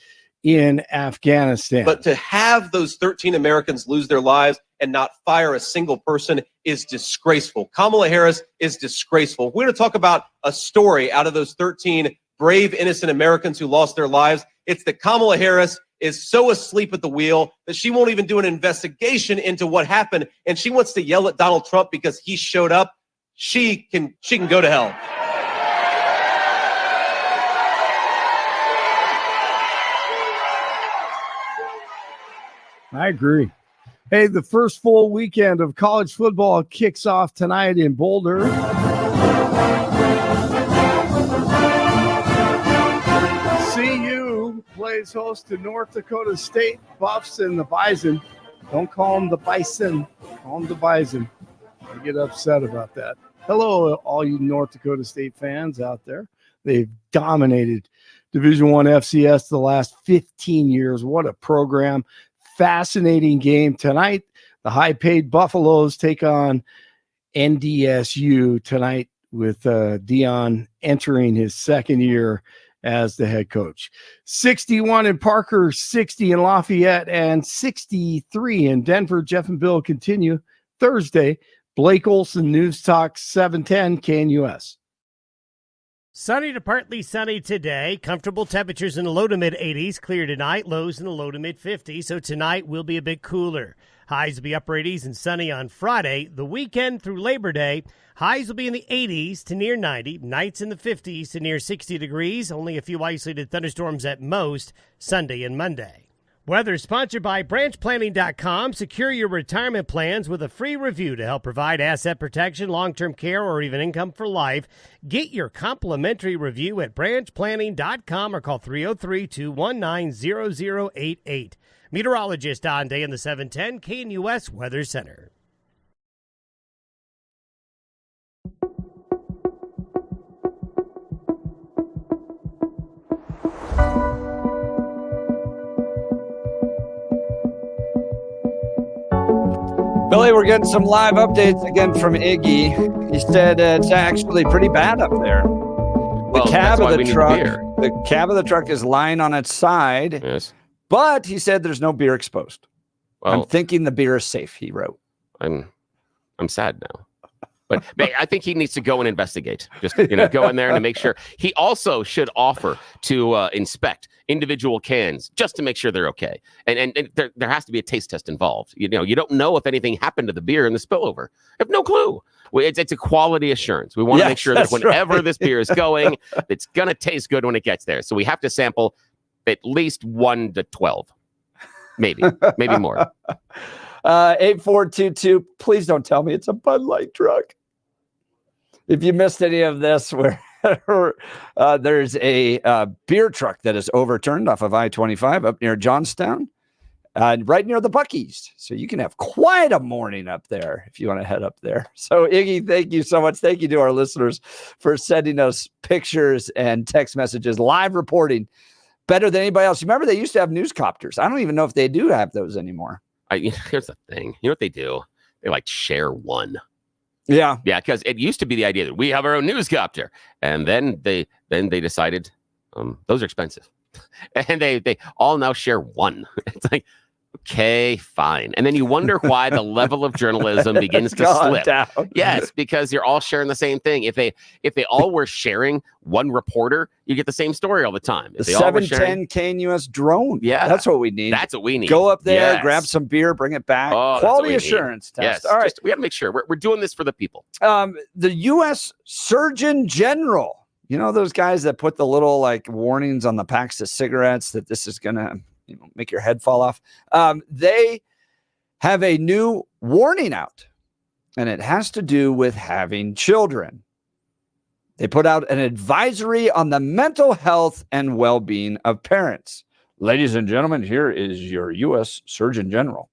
in Afghanistan. But to have those 13 Americans lose their lives and not fire a single person is disgraceful. Kamala Harris is disgraceful. We're going to talk about a story out of those 13 brave, innocent Americans who lost their lives. It's that Kamala Harris is so asleep at the wheel that she won't even do an investigation into what happened. And she wants to yell at Donald Trump because he showed up. She can go to hell. I agree. Hey, the first full weekend of college football kicks off tonight in Boulder. CU plays host to North Dakota State. Buffs and the Bison. Don't call them the Bison. Call them the Bison. I get upset about that. Hello, all you North Dakota State fans out there. They've dominated Division I FCS the last 15 years. What a program. Fascinating game tonight. The high-paid Buffaloes take on NDSU tonight with Dion entering his second year as the head coach. 61 in Parker, 60 in Lafayette, and 63 in Denver. Jeff and Bill continue Thursday. Blake Olson, News Talk 710 KNUS. Sunny to partly sunny today. Comfortable temperatures in the low to mid 80s. Clear tonight. Lows in the low to mid 50s. So tonight will be a bit cooler. Highs will be upper 80s and sunny on Friday. The weekend through Labor Day, highs will be in the 80s to near 90. Nights in the 50s to near 60 degrees. Only a few isolated thunderstorms at most Sunday and Monday. Weather sponsored by branchplanning.com. Secure your retirement plans with a free review to help provide asset protection, long-term care, or even income for life. Get your complimentary review at branchplanning.com or call 303-219-0088. Meteorologist Don Day in the 710 KNUS Weather Center. Billy, we're getting some live updates again from Iggy. He said it's actually pretty bad up there. The cab of the truck is lying on its side. Yes. But he said there's no beer exposed. Well, I'm thinking the beer is safe, he wrote. I'm sad now. But I think he needs to go and investigate. Just go in there and make sure. He also should offer to inspect individual cans just to make sure they're okay. And there has to be a taste test involved. You don't know if anything happened to the beer in the spillover. I have no clue. It's a quality assurance. We want to make sure that whenever this beer is going, it's going to taste good when it gets there. So we have to sample at least 1 to 12. Maybe more. 8422, please don't tell me it's a Bud Light truck. If you missed any of this, where there's a beer truck that is overturned off of I-25 up near Johnstown, right near the Buc-ee's. So you can have quite a morning up there if you want to head up there. So Iggy, thank you so much. Thank you to our listeners for sending us pictures and text messages, live reporting better than anybody else. Remember, they used to have newscopters. I don't even know if they do have those anymore. Here's the thing. You know what they do? They share one. Yeah, because it used to be the idea that we have our own newscopter, and then they decided those are expensive. and they all now share one. It's like, okay, fine. And then you wonder why the level of journalism begins to slip. Down. Yes, because you're all sharing the same thing. If they all were sharing one reporter, you get the same story all the time. The If they all were 710 KNUS drone. Yeah. That's what we need. That's what we need. Go up there, Yes. grab some beer, bring it back. Oh, that's what Quality we need. assurance test. Yes. All right. We got to make sure we're doing this for the people. The U.S. Surgeon General, you know, those guys that put the little like warnings on the packs of cigarettes that this is going to make your head fall off. They have a new warning out, and it has to do with having children. They put out an advisory on the mental health and well-being of parents. Ladies and gentlemen, here is your U.S. Surgeon General.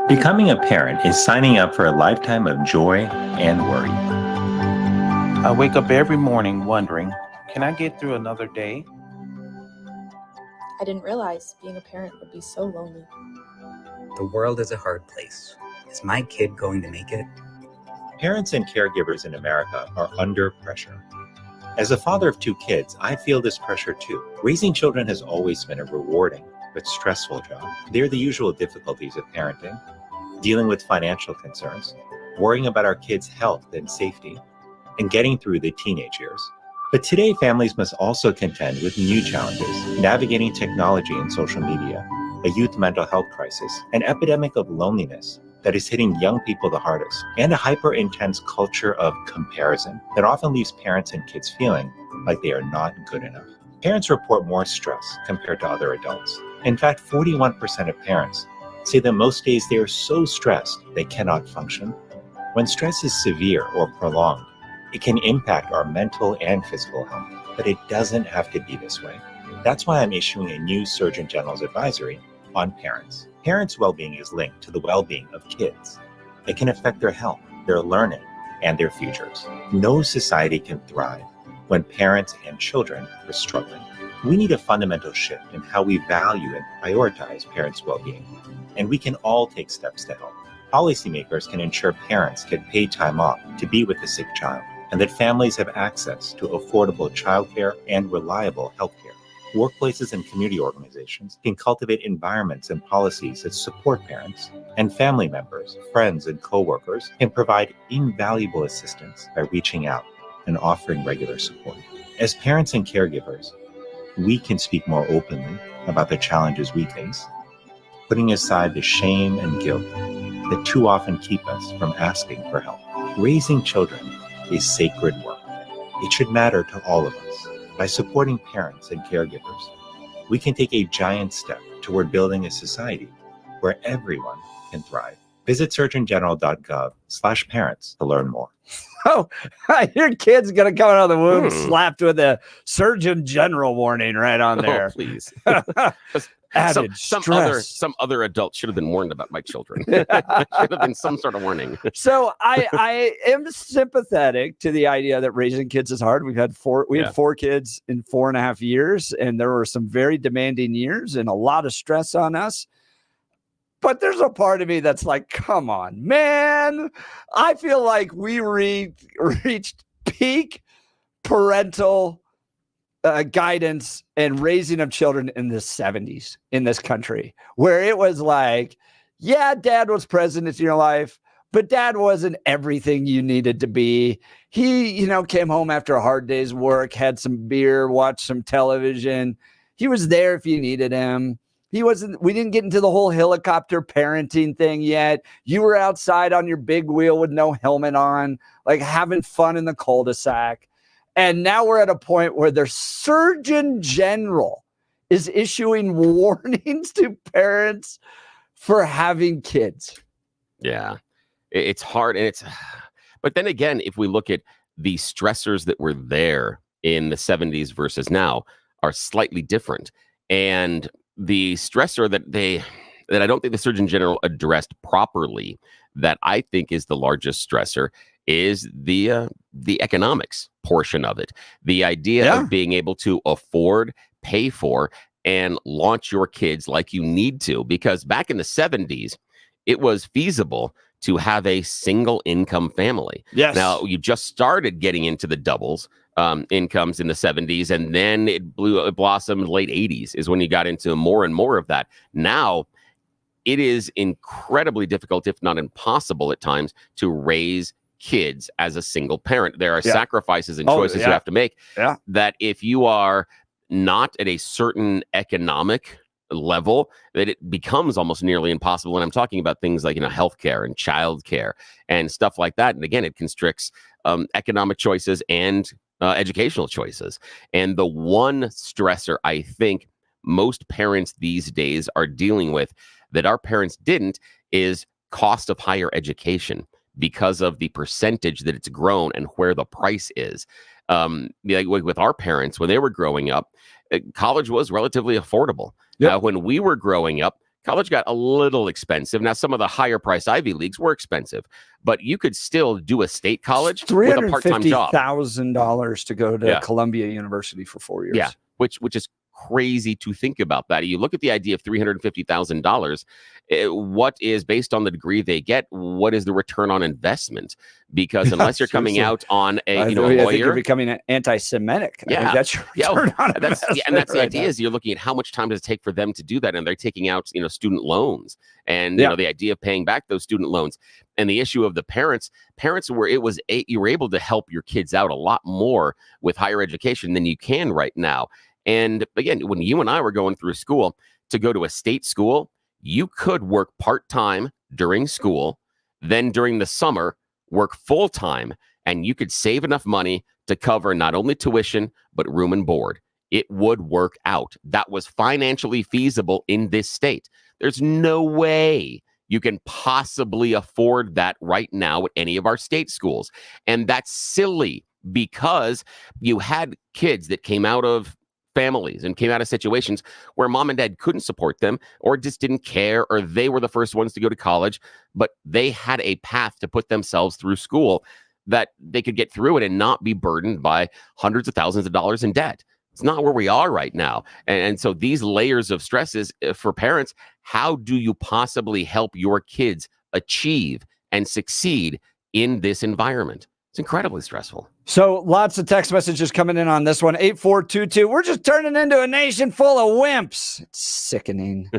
Becoming a parent is signing up for a lifetime of joy and worry. I wake up every morning wondering, can I get through another day? I didn't realize being a parent would be so lonely. The world is a hard place. Is my kid going to make it? Parents and caregivers in America are under pressure. As a father of 2 kids, I feel this pressure too. Raising children has always been a rewarding but stressful job. They're the usual difficulties of parenting, dealing with financial concerns, worrying about our kids' health and safety, and getting through the teenage years. But today, families must also contend with new challenges, navigating technology and social media, a youth mental health crisis, an epidemic of loneliness that is hitting young people the hardest, and a hyper-intense culture of comparison that often leaves parents and kids feeling like they are not good enough. Parents report more stress compared to other adults. In fact, 41% of parents say that most days they are so stressed they cannot function. When stress is severe or prolonged, it can impact our mental and physical health, but it doesn't have to be this way. That's why I'm issuing a new Surgeon General's advisory on parents. Parents' well-being is linked to the well-being of kids. It can affect their health, their learning, and their futures. No society can thrive when parents and children are struggling. We need a fundamental shift in how we value and prioritize parents' well-being, and we can all take steps to help. Policymakers can ensure parents get paid time off to be with a sick child, and that families have access to affordable childcare and reliable healthcare. Workplaces and community organizations can cultivate environments and policies that support parents, and family members, friends, and coworkers can provide invaluable assistance by reaching out and offering regular support. As parents and caregivers, we can speak more openly about the challenges we face, putting aside the shame and guilt that too often keep us from asking for help. Raising children is sacred work. It should matter to all of us. By supporting parents and caregivers, we can take a giant step toward building a society where everyone can thrive. Visit surgeongeneral.gov/parents to learn more. Oh, your kid's going to come out of the womb slapped with a Surgeon General warning right on there. Oh, please. Added some other adult should have been warned about my children. Should have been some sort of warning. So I am sympathetic to the idea that raising kids is hard. We had 4 kids in 4.5 years, and there were some very demanding years and a lot of stress on us. But there's a part of me that's like, come on, man. I feel like we reached peak parental guidance and raising of children in the 70s in this country, where it was like, yeah, dad was present in your life, but dad wasn't everything you needed to be. He, came home after a hard day's work, had some beer, watched some television. He was there if you needed him. We didn't get into the whole helicopter parenting thing yet. You were outside on your big wheel with no helmet on, like having fun in the cul-de-sac. And now we're at a point where the Surgeon General is issuing warnings to parents for having kids. Yeah, it's hard. But then again, if we look at the stressors that were there in the 70s versus now are slightly different. And the stressor that I don't think the Surgeon General addressed properly, that I think is the largest stressor, is the economics portion of it. The idea of being able to afford, pay for, and launch your kids like you need to. Because back in the 70s, it was feasible to have a single income family. Yes. Now, you just started getting into the doubles incomes in the 70s, and then it blossomed late 80s is when you got into more and more of that. Now, it is incredibly difficult, if not impossible at times, to raise kids as a single parent. There are sacrifices and choices you have to make that if you are not at a certain economic level, that it becomes almost nearly impossible. And I'm talking about things like, healthcare and childcare and stuff like that. And again, it constricts economic choices and educational choices. And the one stressor I think most parents these days are dealing with that our parents didn't is cost of higher education, because of the percentage that it's grown and where the price is. Like with our parents, when they were growing up, college was relatively affordable. When we were growing up, college got a little expensive. Now, some of the higher priced Ivy Leagues were expensive, but you could still do a state college with a part-time job. $350,000 to go to Columbia University for 4 years. Yeah, which is crazy to think about that. You look at the idea of $350,000, what is, based on the degree they get, what is the return on investment? Because unless you're coming out on a lawyer, I think you're becoming anti-Semitic. I think that's your return on investment. And that's the right idea now. is you're looking at how much time does it take for them to do that, and they're taking out student loans, and the idea of paying back those student loans, and the issue of the parents were you were able to help your kids out a lot more with higher education than you can right now. And again, when you and I were going through school, to go to a state school, you could work part-time during school, then during the summer, work full-time, and you could save enough money to cover not only tuition, but room and board. It would work out. That was financially feasible in this state. There's no way you can possibly afford that right now at any of our state schools. And that's silly, because you had kids that came out of families and came out of situations where mom and dad couldn't support them, or just didn't care, or they were the first ones to go to college, but they had a path to put themselves through school that they could get through it and not be burdened by hundreds of thousands of dollars in debt. It's not where we are right now. And so these layers of stresses for parents, how do you possibly help your kids achieve and succeed in this environment? It's incredibly stressful. So lots of text messages coming in on this one. 8422. We're just turning into a nation full of wimps. It's sickening.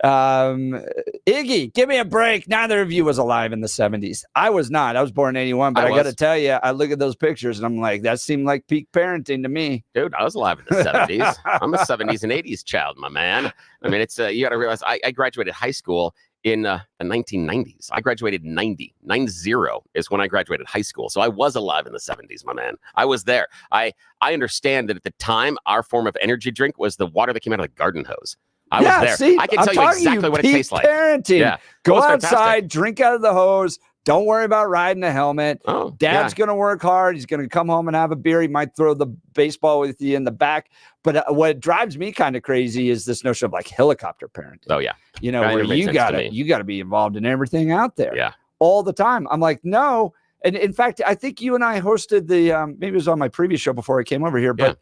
Iggy, give me a break. Neither of you was alive in the 70s. I was not. I was born in 81, but I got to tell you, I look at those pictures and I'm like, that seemed like peak parenting to me. Dude, I was alive in the 70s. I'm a 70s and 80s child, my man. I mean, it's you got to realize I graduated high school in the 1990s. I graduated 90 is when I graduated high school. So I was alive in the 70s, my man. I was there. I understand that at the time, our form of energy drink was the water that came out of the garden hose. I was there. See, I can tell you exactly what it tastes like. Parenting. Yeah. Go outside, drink out of the hose. Don't worry about riding a helmet. Dad's going to work hard. He's going to come home and have a beer. He might throw the baseball with you in the back. But what drives me kind of crazy is this notion of like helicopter parenting. Oh, yeah. Where you got to be involved in everything out there. Yeah. All the time. I'm like, no. And in fact, I think you and I hosted maybe it was on my previous show before I came over here, but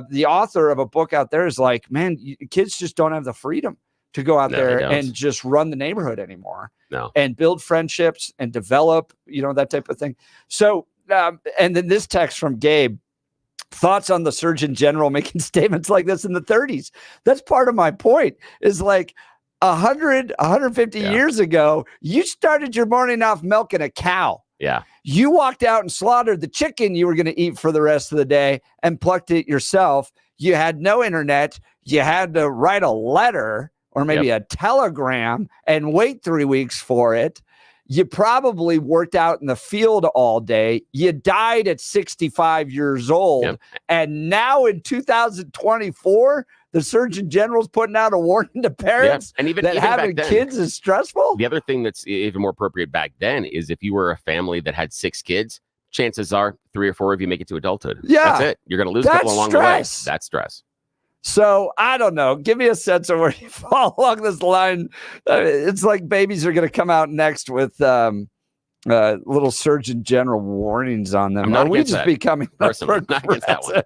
the author of a book out there is like, man, kids just don't have the freedom to go out there and just run the neighborhood anymore. And build friendships and develop, that type of thing. So, and then this text from Gabe, thoughts on the Surgeon General making statements like this in the 30s. That's part of my point, is like 150 years ago, you started your morning off milking a cow. Yeah. You walked out and slaughtered the chicken you were going to eat for the rest of the day and plucked it yourself. You had no internet. You had to write a letter or maybe a telegram and wait 3 weeks for it. You probably worked out in the field all day. You died at 65 years old. And now in 2024, the Surgeon General's putting out a warning to parents and even having back then, kids is stressful. The other thing that's even more appropriate back then is if you were a family that had 6 kids, chances are 3 or 4 of you make it to adulthood. Yeah. That's it. You're going to lose a couple along the way. That's stress. So I don't know. Give me a sense of where you fall along this line. It's like babies are going to come out next with little Surgeon General warnings on them. Are we just becoming personally not against that one?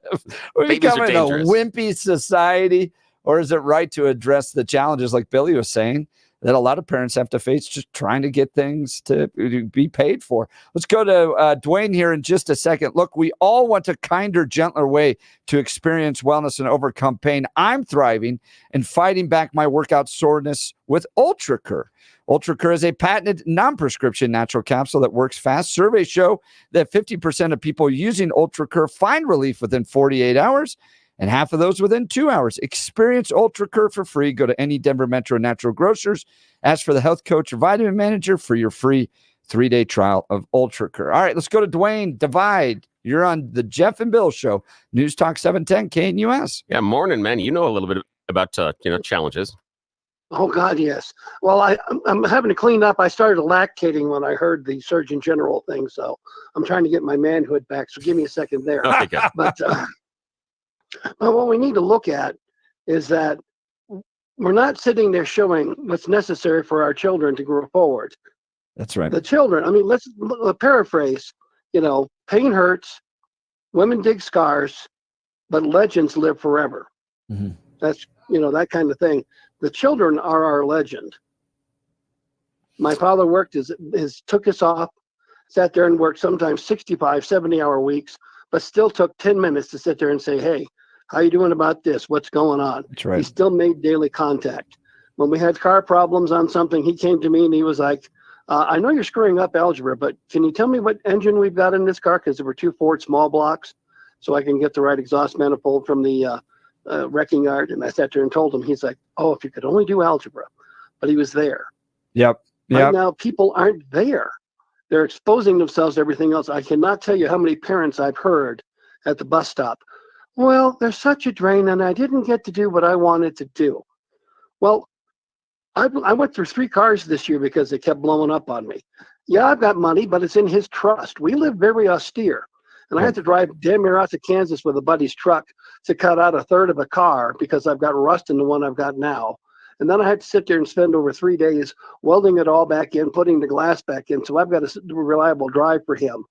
We're becoming a wimpy society, or is it right to address the challenges like Billy was saying? that a lot of parents have to face just trying to get things to be paid for. Let's go to Dwayne here in just a second. Look, we all want a kinder, gentler way to experience wellness and overcome pain. I'm thriving and fighting back my workout soreness with UltraCur. UltraCur is a patented non-prescription natural capsule that works fast. Surveys show that 50% of people using UltraCur find relief within 48 hours, and half of those within 2 hours. Experience UltraCur for free. Go to any Denver Metro Natural Grocers. Ask for the health coach or vitamin manager for your free 3-day trial of UltraCur. All right, let's go to Dwayne. Divide. You're on the Jeff and Bill Show. News Talk 710 KNUS. Yeah, morning, man. You know a little bit about challenges. Oh, God, yes. Well, I'm having to clean up. I started lactating when I heard the Surgeon General thing, so I'm trying to get my manhood back. So give me a second there. Okay, good. But what we need to look at is that we're not sitting there showing what's necessary for our children to grow forward. That's right. The children, I mean, let's paraphrase, pain hurts, women dig scars, but legends live forever. Mm-hmm. That's, that kind of thing. The children are our legend. My father worked took us off, sat there and worked sometimes 65, 70-hour weeks, but still took 10 minutes to sit there and say, hey, how you doing about this? What's going on? That's right. He still made daily contact. When we had car problems on something, he came to me and he was like, I know you're screwing up algebra, but can you tell me what engine we've got in this car? Because there were 2 Ford small blocks, so I can get the right exhaust manifold from the wrecking yard. And I sat there and told him, he's like, oh, if you could only do algebra. But he was there. Yep. Right now, people aren't there. They're exposing themselves to everything else. I cannot tell you how many parents I've heard at the bus stop. Well, they're such a drain, and I didn't get to do what I wanted to do. Well, I went through 3 cars this year because they kept blowing up on me. Yeah, I've got money, but it's in his trust. We live very austere. And I had to drive damn near out to Kansas with a buddy's truck to cut out a third of a car because I've got rust in the one I've got now. And then I had to sit there and spend over 3 days welding it all back in, putting the glass back in. So I've got a reliable drive for him.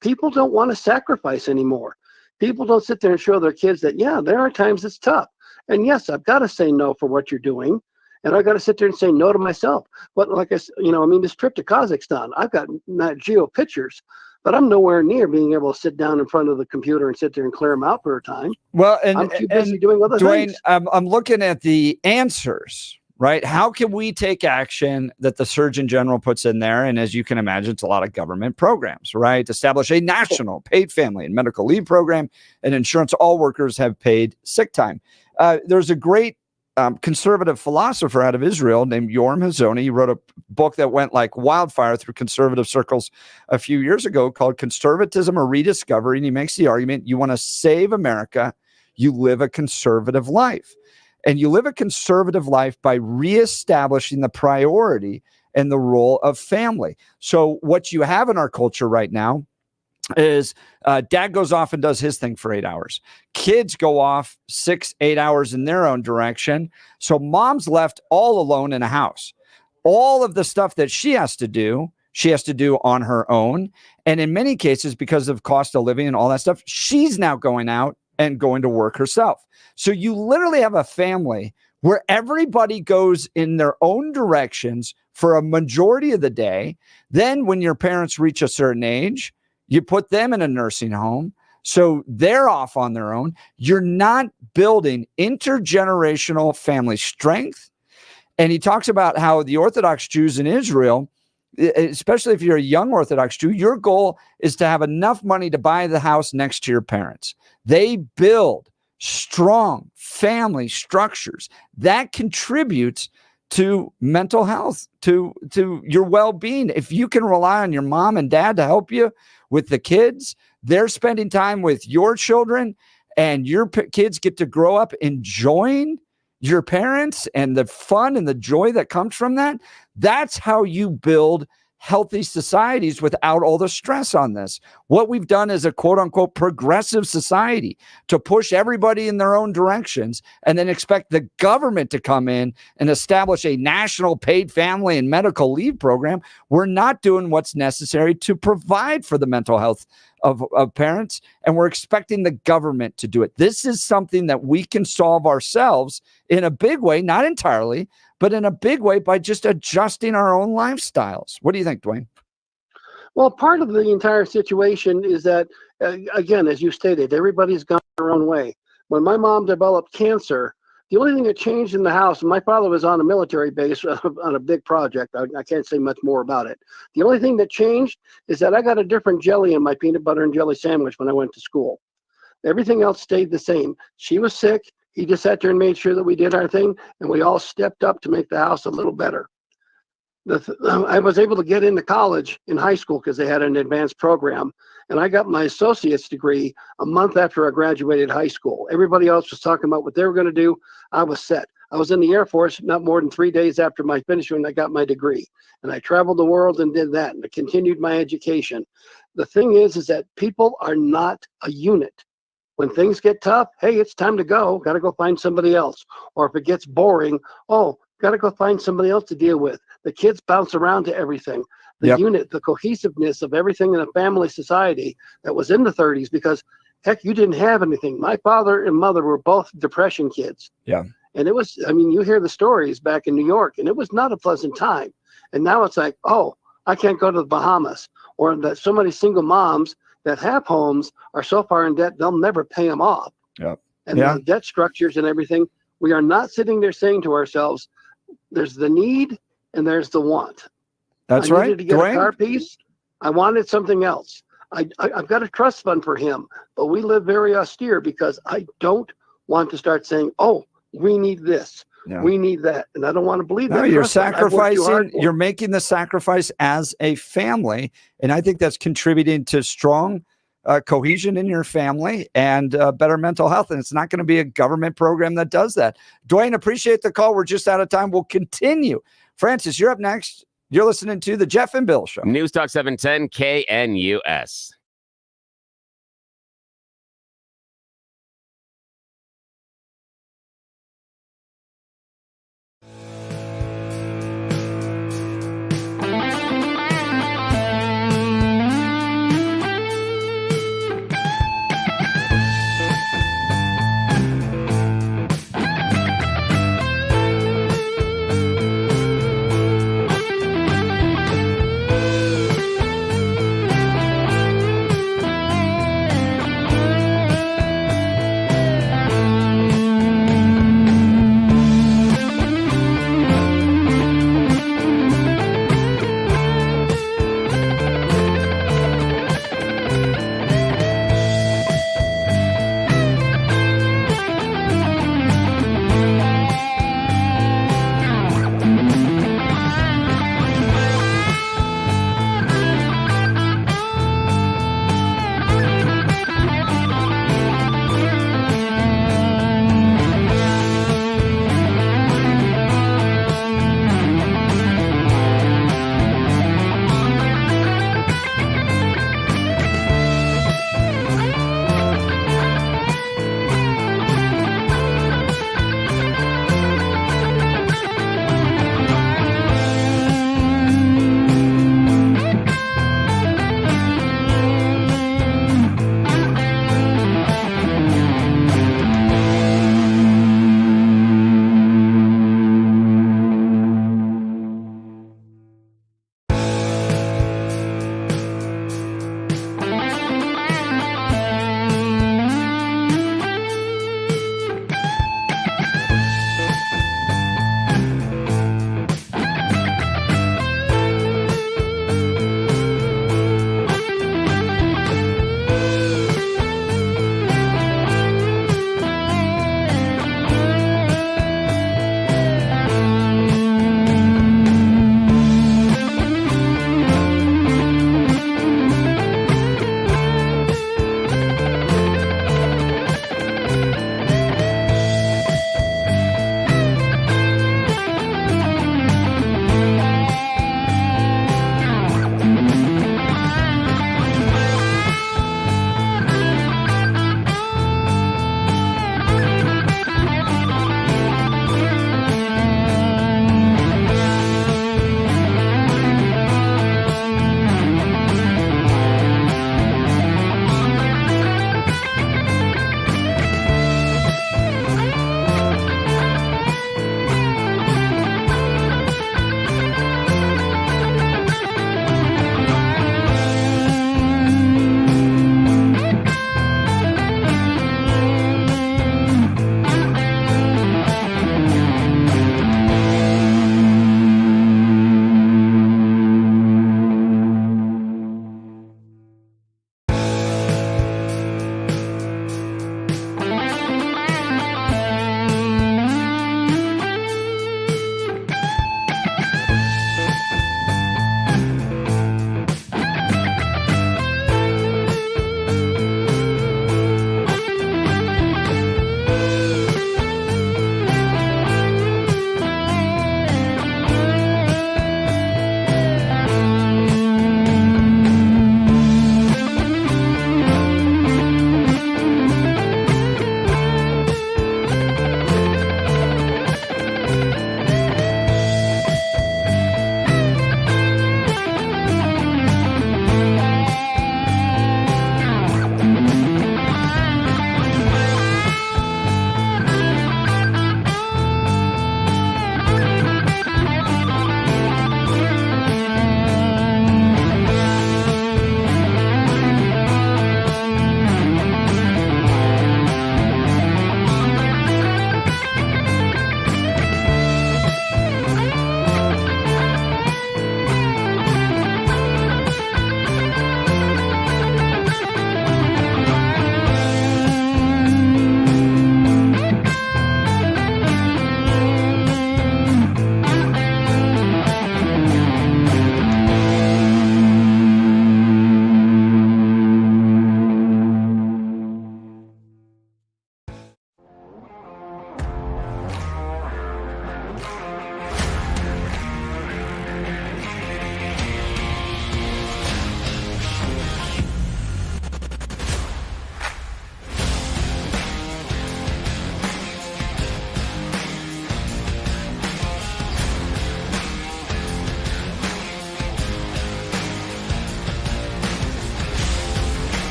People don't want to sacrifice anymore. People don't sit there and show their kids that, yeah, there are times it's tough. And yes, I've got to say no for what you're doing. And I've got to sit there and say no to myself. But like I said, this trip to Kazakhstan, I've got Nat Geo pictures, but I'm nowhere near being able to sit down in front of the computer and sit there and clear them out for a time. Well, and I'm too busy doing other Dwayne, things. I'm looking at the answers, right? How can we take action that the Surgeon General puts in there? And as you can imagine, it's a lot of government programs, right? Establish a national paid family and medical leave program and insurance all workers have paid sick time. There's a great conservative philosopher out of Israel named Yoram Hazony. He wrote a book that went like wildfire through conservative circles a few years ago called Conservatism or Rediscovery. And he makes the argument, you want to save America, you live a conservative life. And you live a conservative life by reestablishing the priority and the role of family. So what you have in our culture right now is dad goes off and does his thing for 8 hours. Kids go off 6-8 hours in their own direction. So mom's left all alone in a house. All of the stuff that she has to do on her own. And in many cases, because of cost of living and all that stuff, she's now going out and going to work herself. So you literally have a family where everybody goes in their own directions for a majority of the day. Then when your parents reach a certain age, you put them in a nursing home, so they're off on their own. You're not building intergenerational family strength. And he talks about how the Orthodox Jews in Israel, especially if you're a young Orthodox Jew, your goal is to have enough money to buy the house next to your parents. They build strong family structures that contributes to mental health, to your well-being. If you can rely on your mom and dad to help you with the kids, they're spending time with your children, and your kids get to grow up enjoying your parents and the fun and the joy that comes from that. That's how you build healthy societies without all the stress on this. What we've done is a quote unquote progressive society to push everybody in their own directions and then expect the government to come in and establish a national paid family and medical leave program. We're not doing what's necessary to provide for the mental health of parents, and we're expecting the government to do it. This is something that we can solve ourselves in a big way, not entirely, but in a big way by just adjusting our own lifestyles. What do you think, Dwayne? Well, part of the entire situation is that, again, as you stated, everybody's gone their own way. When my mom developed cancer, the only thing that changed in the house, and my father was on a military base on a big project. I can't say much more about it. The only thing that changed is that I got a different jelly in my peanut butter and jelly sandwich when I went to school. Everything else stayed the same. She was sick. He just sat there and made sure that we did our thing, and we all stepped up to make the house a little better. I was able to get into college in high school because they had an advanced program, and I got my associate's degree a month after I graduated high school. Everybody else was talking about what they were going to do. I was set. I was in the Air Force not more than 3 days after my finish when I got my degree, and I traveled the world and did that, and I continued my education. The thing is that people are not a unit. When things get tough, hey, it's time to go. Got to go find somebody else. Or if it gets boring, oh, got to go find somebody else to deal with. The kids bounce around to everything. The unit, the cohesiveness of everything in a family society that was in the 30s, because heck, you didn't have anything. My father and mother were both depression kids. Yeah. And it was, I mean, you hear the stories back in New York, and it was not a pleasant time. And now it's like, oh, I can't go to the Bahamas. Or that so many single moms that have homes are so far in debt, they'll never pay them off. Yeah. And the debt structures and everything, we are not sitting there saying to ourselves, there's the need and there's the want. That's I right. needed to get Dwayne? a car piece. I wanted something else. I've got a trust fund for him, but we live very austere because I don't want to start saying, oh, we need this. Yeah. We need that. And I don't want to believe No, that. you're trust fund. I've worked too hard sacrificing, for it. you're making the sacrifice as a family. And I think that's contributing to strong cohesion in your family and better mental health. And it's not going to be a government program that does that. Dwayne, appreciate the call. We're just out of time. We'll continue. Francis, you're up next. You're listening to the Jeff and Bill Show. News Talk 710 KNUS.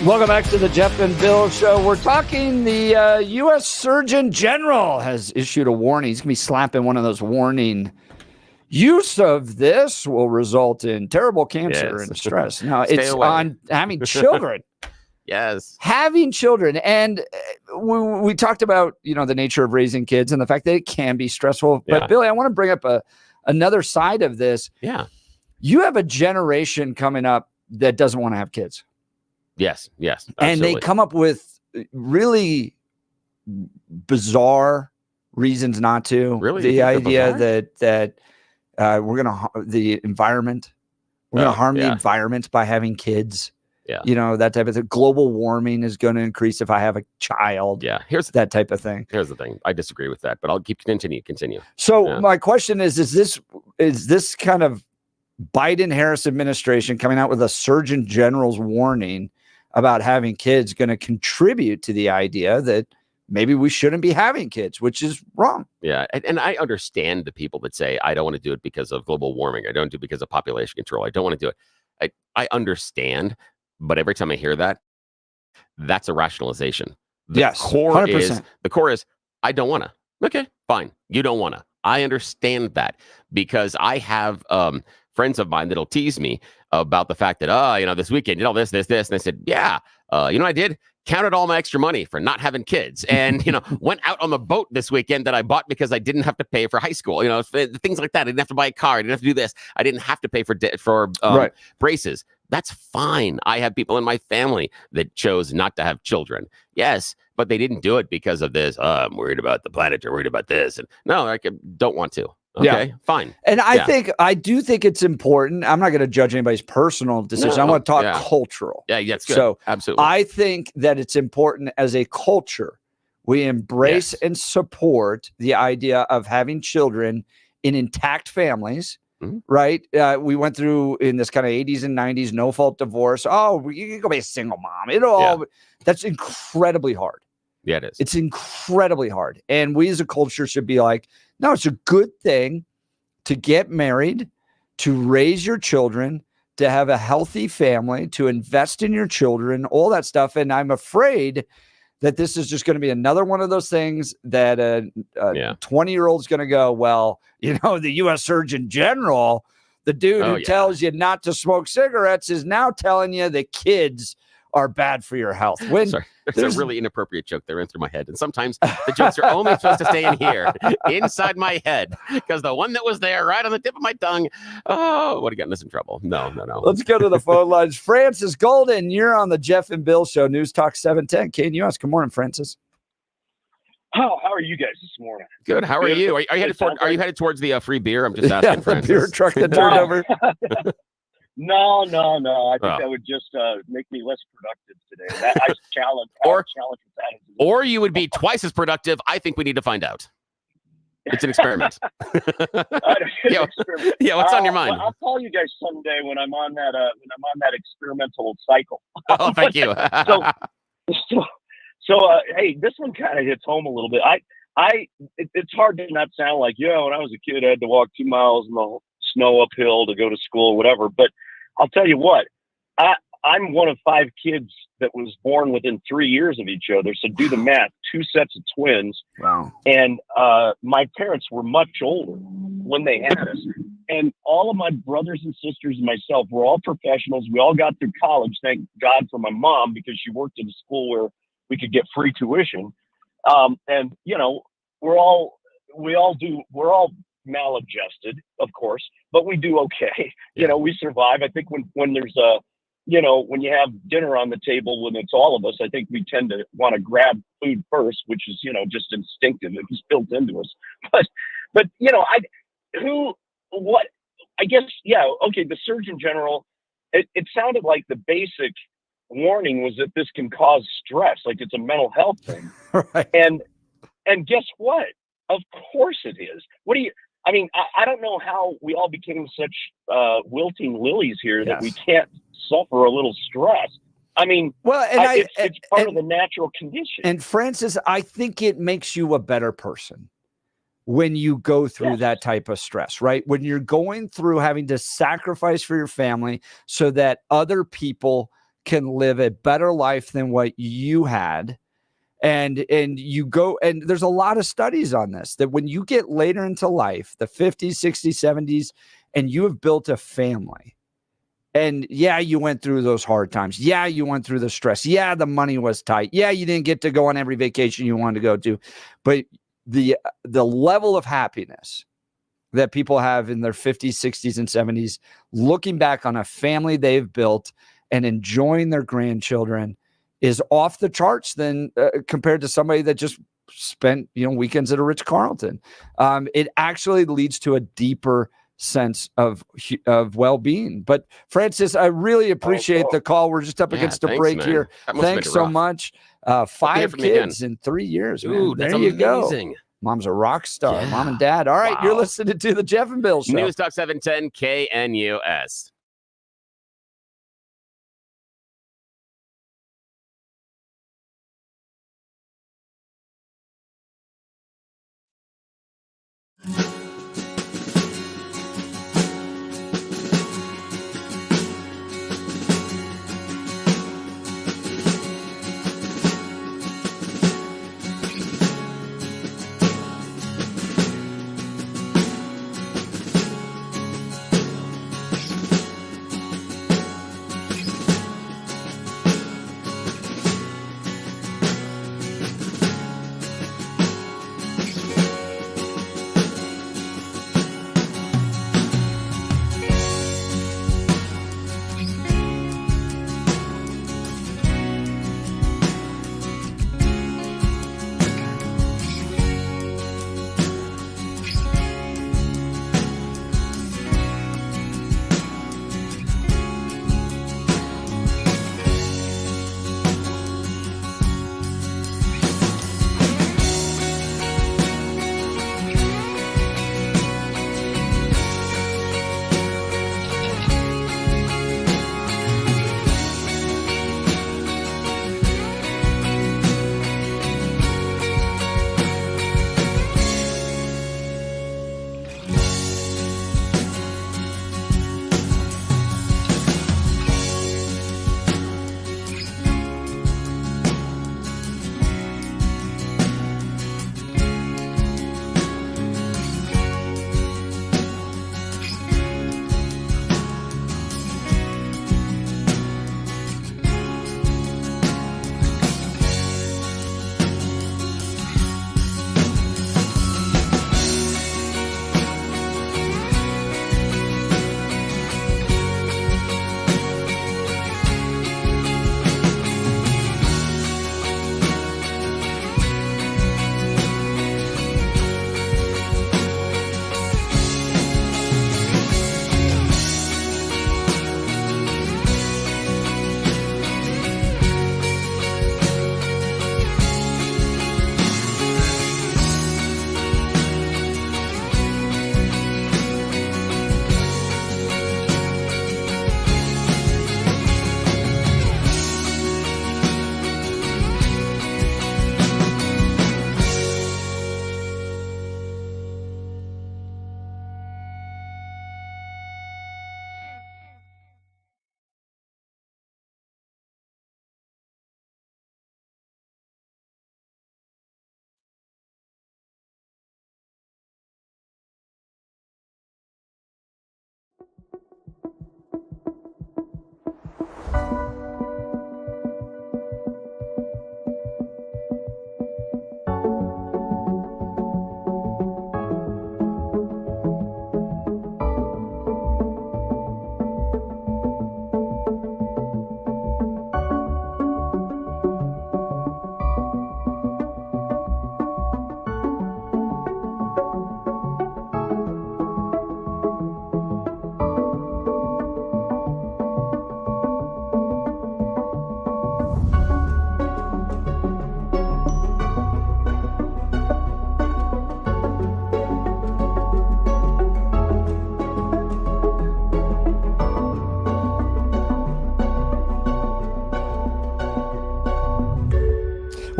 Welcome back to the Jeff and Bill Show. We're talking the U.S. Surgeon General has issued a warning. He's going to be slapping one of those warning. Use of this will result in terrible cancer and stress. Now, it's on having children. Yes. Having children. And we talked about, the nature of raising kids and the fact that it can be stressful. But, Billy, I want to bring up another side of this. Yeah. You have a generation coming up that doesn't want to have kids. Yes. And they come up with really bizarre reasons not to. Really? The idea that we're going to the environment. We're going to harm the environment by having kids. Yeah. That type of thing. Global warming is going to increase if I have a child. Yeah. Here's that type of thing. Here's the thing. I disagree with that, but I'll continue. So my question is this kind of Biden-Harris administration coming out with a Surgeon General's warning about having kids going to contribute to the idea that maybe we shouldn't be having kids, which is wrong. Yeah. And I understand the people that say, I don't want to do it because of global warming. I don't do it because of population control. I don't want to do it. I understand. But every time I hear that, that's a rationalization. The core 100%. is, I don't want to. Okay, fine. You don't want to. I understand that because I have friends of mine that'll tease me about the fact that, this weekend, you did all this. And I said, yeah, what I did? Counted all my extra money for not having kids and, went out on the boat this weekend that I bought because I didn't have to pay for high school, things like that. I didn't have to buy a car. I didn't have to do this. I didn't have to pay for braces. That's fine. I have people in my family that chose not to have children. Yes, but they didn't do it because of this. I'm worried about the planet. You're worried about this. And no, I don't want to. Okay, fine. And I do think it's important. I'm not going to judge anybody's personal decision. I want to talk cultural. Yeah, that's good. So absolutely. I think that it's important as a culture, we embrace and support the idea of having children in intact families. Mm-hmm. Right. We went through in this kind of 80s and 90s, no fault divorce. Oh, you can go be a single mom. That's incredibly hard. Yeah, it is. It's incredibly hard. And we as a culture should be like, no, it's a good thing to get married, to raise your children, to have a healthy family, to invest in your children, all that stuff. And I'm afraid that this is just going to be another one of those things that a 20-year-old is going to go, well, the U.S. Surgeon General, the dude who tells you not to smoke cigarettes is now telling you that kids are bad for your health. Sorry, there's a really inappropriate joke that ran through my head. And sometimes the jokes are only supposed to stay in here, inside my head, because the one that was there right on the tip of my tongue, would have gotten us in trouble. No. Let's go to the phone lines. Francis Golden, you're on the Jeff and Bill Show, News Talk 710 KNUS. Good morning, Francis. How are you guys this morning? Good. How are you? Are you headed towards the free beer? I'm just asking, Francis. The beer truck that turned over. No. I think that would just make me less productive today. I challenge that. Or you would be twice as productive. I think we need to find out. It's an experiment. What's on your mind? Well, I'll call you guys someday when I'm on that experimental cycle. Oh, thank you. So, hey, this one kind of hits home a little bit. It's hard to not sound like, when I was a kid, I had to walk 2 miles in the snow uphill to go to school or whatever. But I'll tell you what, I'm one of 5 kids that was born within 3 years of each other. So do the math, 2 sets of twins. Wow. And my parents were much older when they had us. And all of my brothers and sisters and myself were all professionals. We all got through college. Thank God for my mom, because she worked at a school where we could get free tuition. And, we're all maladjusted, of course, but we do okay. We survive. I think when there's when you have dinner on the table, when it's all of us, I think we tend to want to grab food first, which is, just instinctive. It was built into us. But the Surgeon General, it sounded like the basic warning was that this can cause stress, like it's a mental health thing. Right. And guess what? Of course it is. I don't know how we all became such wilting lilies here that we can't suffer a little stress. It's part of the natural condition. And Francis, I think it makes you a better person when you go through that type of stress, right? When you're going through having to sacrifice for your family so that other people can live a better life than what you had. And you go, and there's a lot of studies on this, that when you get later into life, the 50s, 60s, 70s, and you have built a family, and yeah, you went through those hard times. Yeah, you went through the stress. Yeah, the money was tight. Yeah, you didn't get to go on every vacation you wanted to go to. But the level of happiness that people have in their 50s, 60s, and 70s, looking back on a family they've built and enjoying their grandchildren, is off the charts than compared to somebody that just spent, weekends at a Ritz-Carlton. It actually leads to a deeper sense of well-being. But Francis, I really appreciate the call. We're just up against a break here. Thanks so much. 5 kids in 3 years. Ooh, Man. There that's you amazing. go. Mom's a rock star. Mom and Dad. All right, you're listening to the Jeff and Bill Show. News Talk 710 KNUS.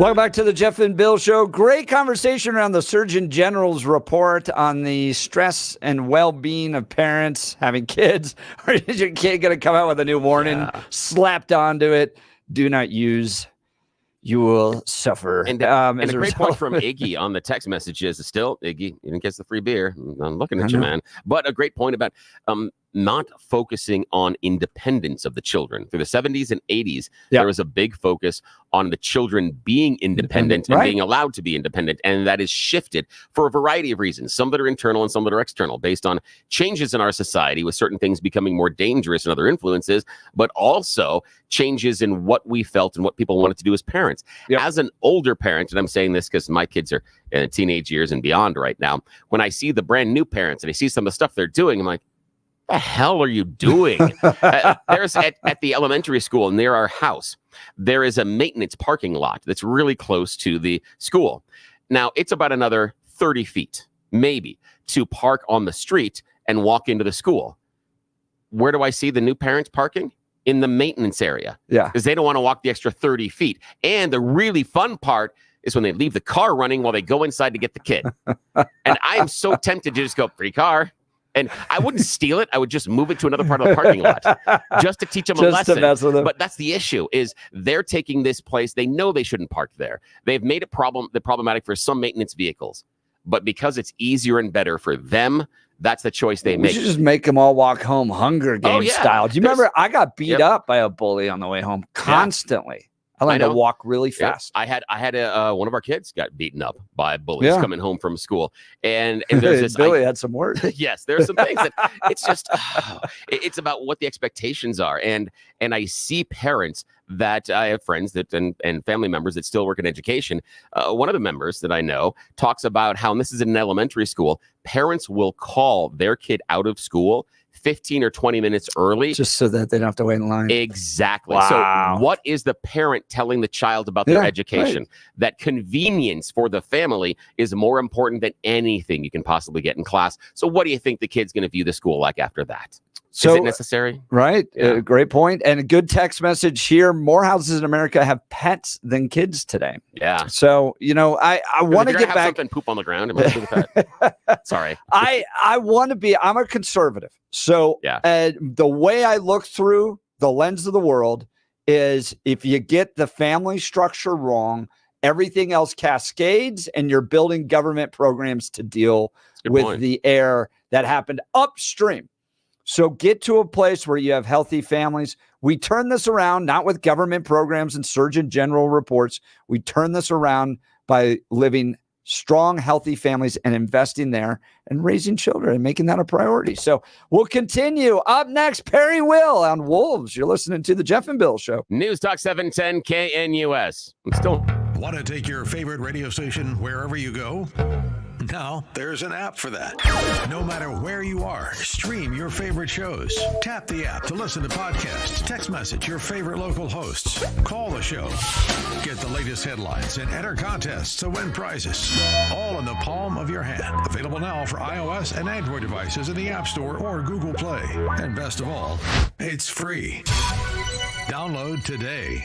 Welcome back to the Jeff and Bill Show. Great conversation around the Surgeon General's report on the stress and well-being of parents having kids. Or is your kid going to come out with a new warning slapped onto it? Do not use. You will suffer. And a great point from Iggy on the text messages is still, Iggy, you didn't get the free beer. I'm looking at you, man. But a great point about not focusing on independence of the children. Through the 70s and 80s, there was a big focus on the children being independent and being allowed to be independent. And that is shifted for a variety of reasons, some that are internal and some that are external, based on changes in our society with certain things becoming more dangerous and other influences, but also changes in what we felt and what people wanted to do as parents. As an older parent, and I'm saying this because my kids are in teenage years and beyond right now, when I see the brand new parents and I see some of the stuff they're doing, I'm like, the hell are you doing? There's at the elementary school near our house, there is a maintenance parking lot that's really close to the school. Now, it's about another 30 feet, maybe, to park on the street and walk into the school. Where do I see the new parents parking? In the maintenance area. Yeah. Because they don't want to walk the extra 30 feet. And the really fun part is when they leave the car running while they go inside to get the kid. And I am so tempted to just go, free car. And I wouldn't steal it. I would just move it to another part of the parking lot just to teach them a lesson. To mess with them. But that's the issue is they're taking this place. They know they shouldn't park there. They've made it problematic for some maintenance vehicles. But because it's easier and better for them, that's the choice they make. We should just make them all walk home Hunger Games style. Do you remember I got beat up by a bully on the way home constantly? I learned to walk really fast. I had one of our kids got beaten up by bullies coming home from school, and there's this. Billy had some words. Yes, there's some things that it's just it's about what the expectations are, and I see parents that I have friends that and family members that still work in education. One of the members that I know talks about how, and this is in an elementary school, parents will call their kid out of school 15 or 20 minutes early. Just so that they don't have to wait in line. Exactly. Wow. So what is the parent telling the child about their education? Right. That convenience for the family is more important than anything you can possibly get in class. So what do you think the kid's going to view the school like after that? So, is it necessary? Right. Great point. And a good text message here. More houses in America have pets than kids today. Yeah. So, I want to get back. Something poop on the ground. Am I with that? Sorry. I want to be, I'm a conservative. So the way I look through the lens of the world is if you get the family structure wrong, everything else cascades and you're building government programs to deal with the error that happened upstream. So get to a place where you have healthy families. We turn this around, not with government programs and Surgeon General reports. We turn this around by living strong, healthy families and investing there and raising children and making that a priority. So we'll continue. Up next, Perry Will on Wolves. You're listening to the Jeff and Bill Show. News Talk 710 KNUS. I'm still... Want to take your favorite radio station wherever you go? Now, there's an app for that. No matter where you are, stream your favorite shows. Tap the app to listen to podcasts. Text message your favorite local hosts. Call the show. Get the latest headlines and enter contests to win prizes. All in the palm of your hand. Available now for iOS and Android devices in the App Store or Google Play. And best of all, it's free. Download today.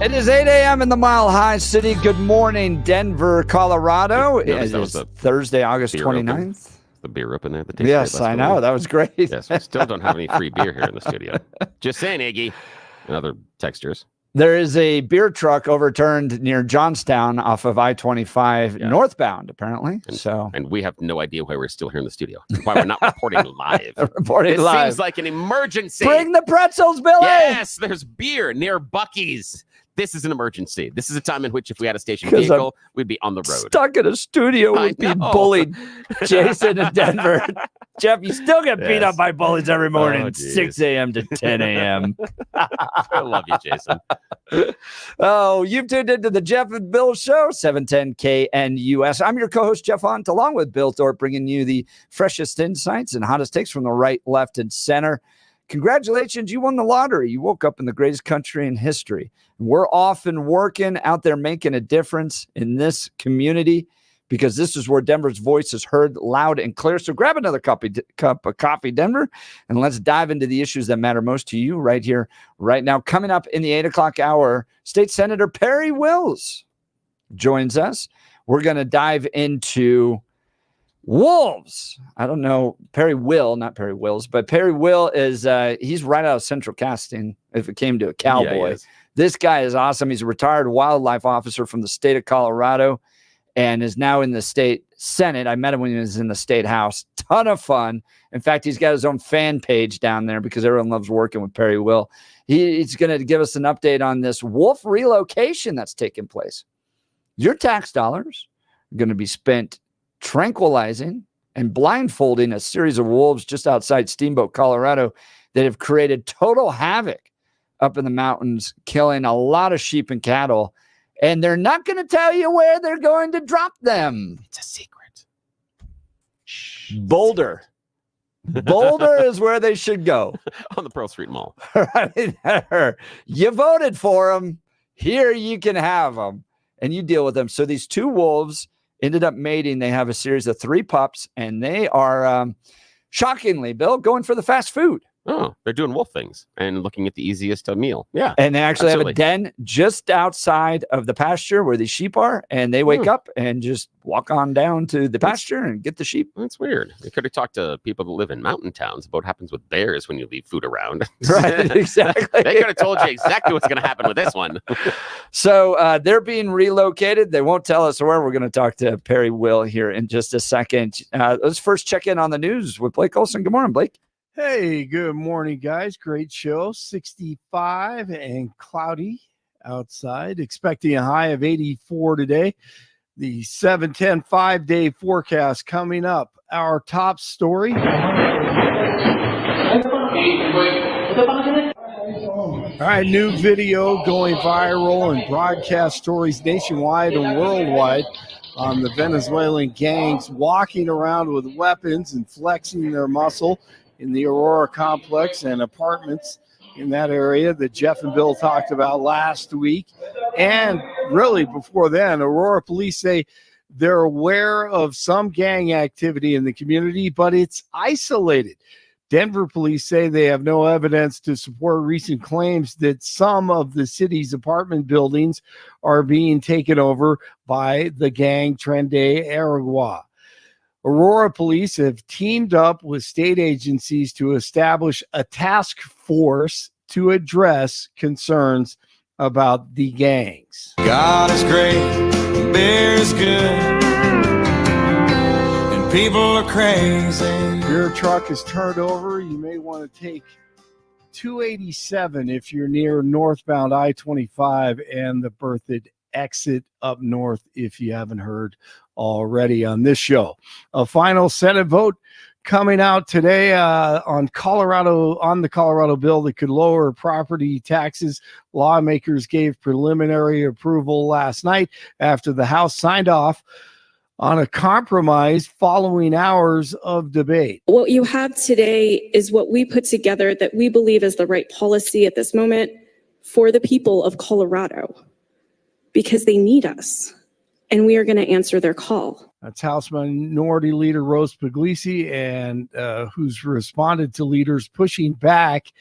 It is 8 a.m. in the Mile High City. Good morning, Denver, Colorado. It is Thursday, August 29th. The beer up in there. Yes, I know. That was great. Yes, we still don't have any free beer here in the studio. Just saying, Iggy, and other textures. There is a beer truck overturned near Johnstown off of I-25 northbound, apparently. And we have no idea why we're still here in the studio. Why we're not reporting live. It seems like an emergency. Bring the pretzels, Billy. Yes, there's beer near Buc-ee's. This is an emergency. This is a time in which if we had a station vehicle, we'd be on the road. Stuck in a studio with being bullied. Jason in Denver. Jeff, you still get beat up by bullies every morning, 6 a.m. to 10 a.m. I love you, Jason. Oh, you've tuned into the Jeff and Bill Show, 710 KNUS. I'm your co-host, Jeff Hunt, along with Bill Thorpe, bringing you the freshest insights and hottest takes from the right, left, and center. Congratulations, you won the lottery. You woke up in the greatest country in history. We're often working out there making a difference in this community because this is where Denver's voice is heard loud and clear. So grab another cup of coffee, Denver, and let's dive into the issues that matter most to you right here, right now. Coming up in the 8 o'clock hour, State Senator Perry Wills joins us. We're going to dive into wolves. I don't know. Perry Will, not Perry Wills, but Perry Will is, he's right out of Central Casting if it came to a cowboy. Yeah, this guy is awesome. He's a retired wildlife officer from the state of Colorado and is now in the state Senate. I met him when he was in the state house. Ton of fun. In fact, he's got his own fan page down there because everyone loves working with Perry Will. He's going to give us an update on this wolf relocation that's taking place. Your tax dollars are going to be spent tranquilizing and blindfolding a series of wolves just outside Steamboat, Colorado, that have created total havoc up in the mountains, killing a lot of sheep and cattle. And they're not going to tell you where they're going to drop them. It's a secret. Boulder. Boulder is where they should go. On the Pearl Street Mall. You voted for them. Here you can have them. And you deal with them. So these two wolves ended up mating. They have a series of 3 pups, and they are, shockingly, Bill, going for the fast food. Oh, they're doing wolf things and looking at the easiest meal. Yeah. And they actually have a den just outside of the pasture where the sheep are, and they wake up and just walk on down to the pasture and get the sheep. That's weird. They could have talked to people that live in mountain towns about what happens with bears when you leave food around. Right, exactly. They could have told you exactly what's going to happen with this one. So they're being relocated. They won't tell us where. We're going to talk to Perry Will here in just a second. Let's first check in on the news with Blake Olson. Good morning, Blake. Hey, good morning, guys. Great show. 65 and cloudy outside. Expecting a high of 84 today. The 7-10 5-day forecast coming up. Our top story. All right, new video going viral and broadcast stories nationwide and worldwide on the Venezuelan gangs walking around with weapons and flexing their muscle in the Aurora complex and apartments in that area that Jeff and Bill talked about last week. And really before then, Aurora police say they're aware of some gang activity in the community, but it's isolated. Denver police say they have no evidence to support recent claims that some of the city's apartment buildings are being taken over by the gang Trende Aragua. Aurora police have teamed up with state agencies to establish a task force to address concerns about the gangs. God is great, beer is good, and people are crazy. Your truck is turned over. You may want to take 287 if you're near northbound I-25 and the Berthoud exit up north if you haven't heard already on this show. A final Senate vote coming out today on the Colorado bill that could lower property taxes. Lawmakers gave preliminary approval last night after the House signed off on a compromise following hours of debate. What you have today is what we put together that we believe is the right policy at this moment for the people of Colorado, because they need us, and we are going to answer their call. That's House Minority Leader Rose Puglisi, and who's responded to leaders pushing back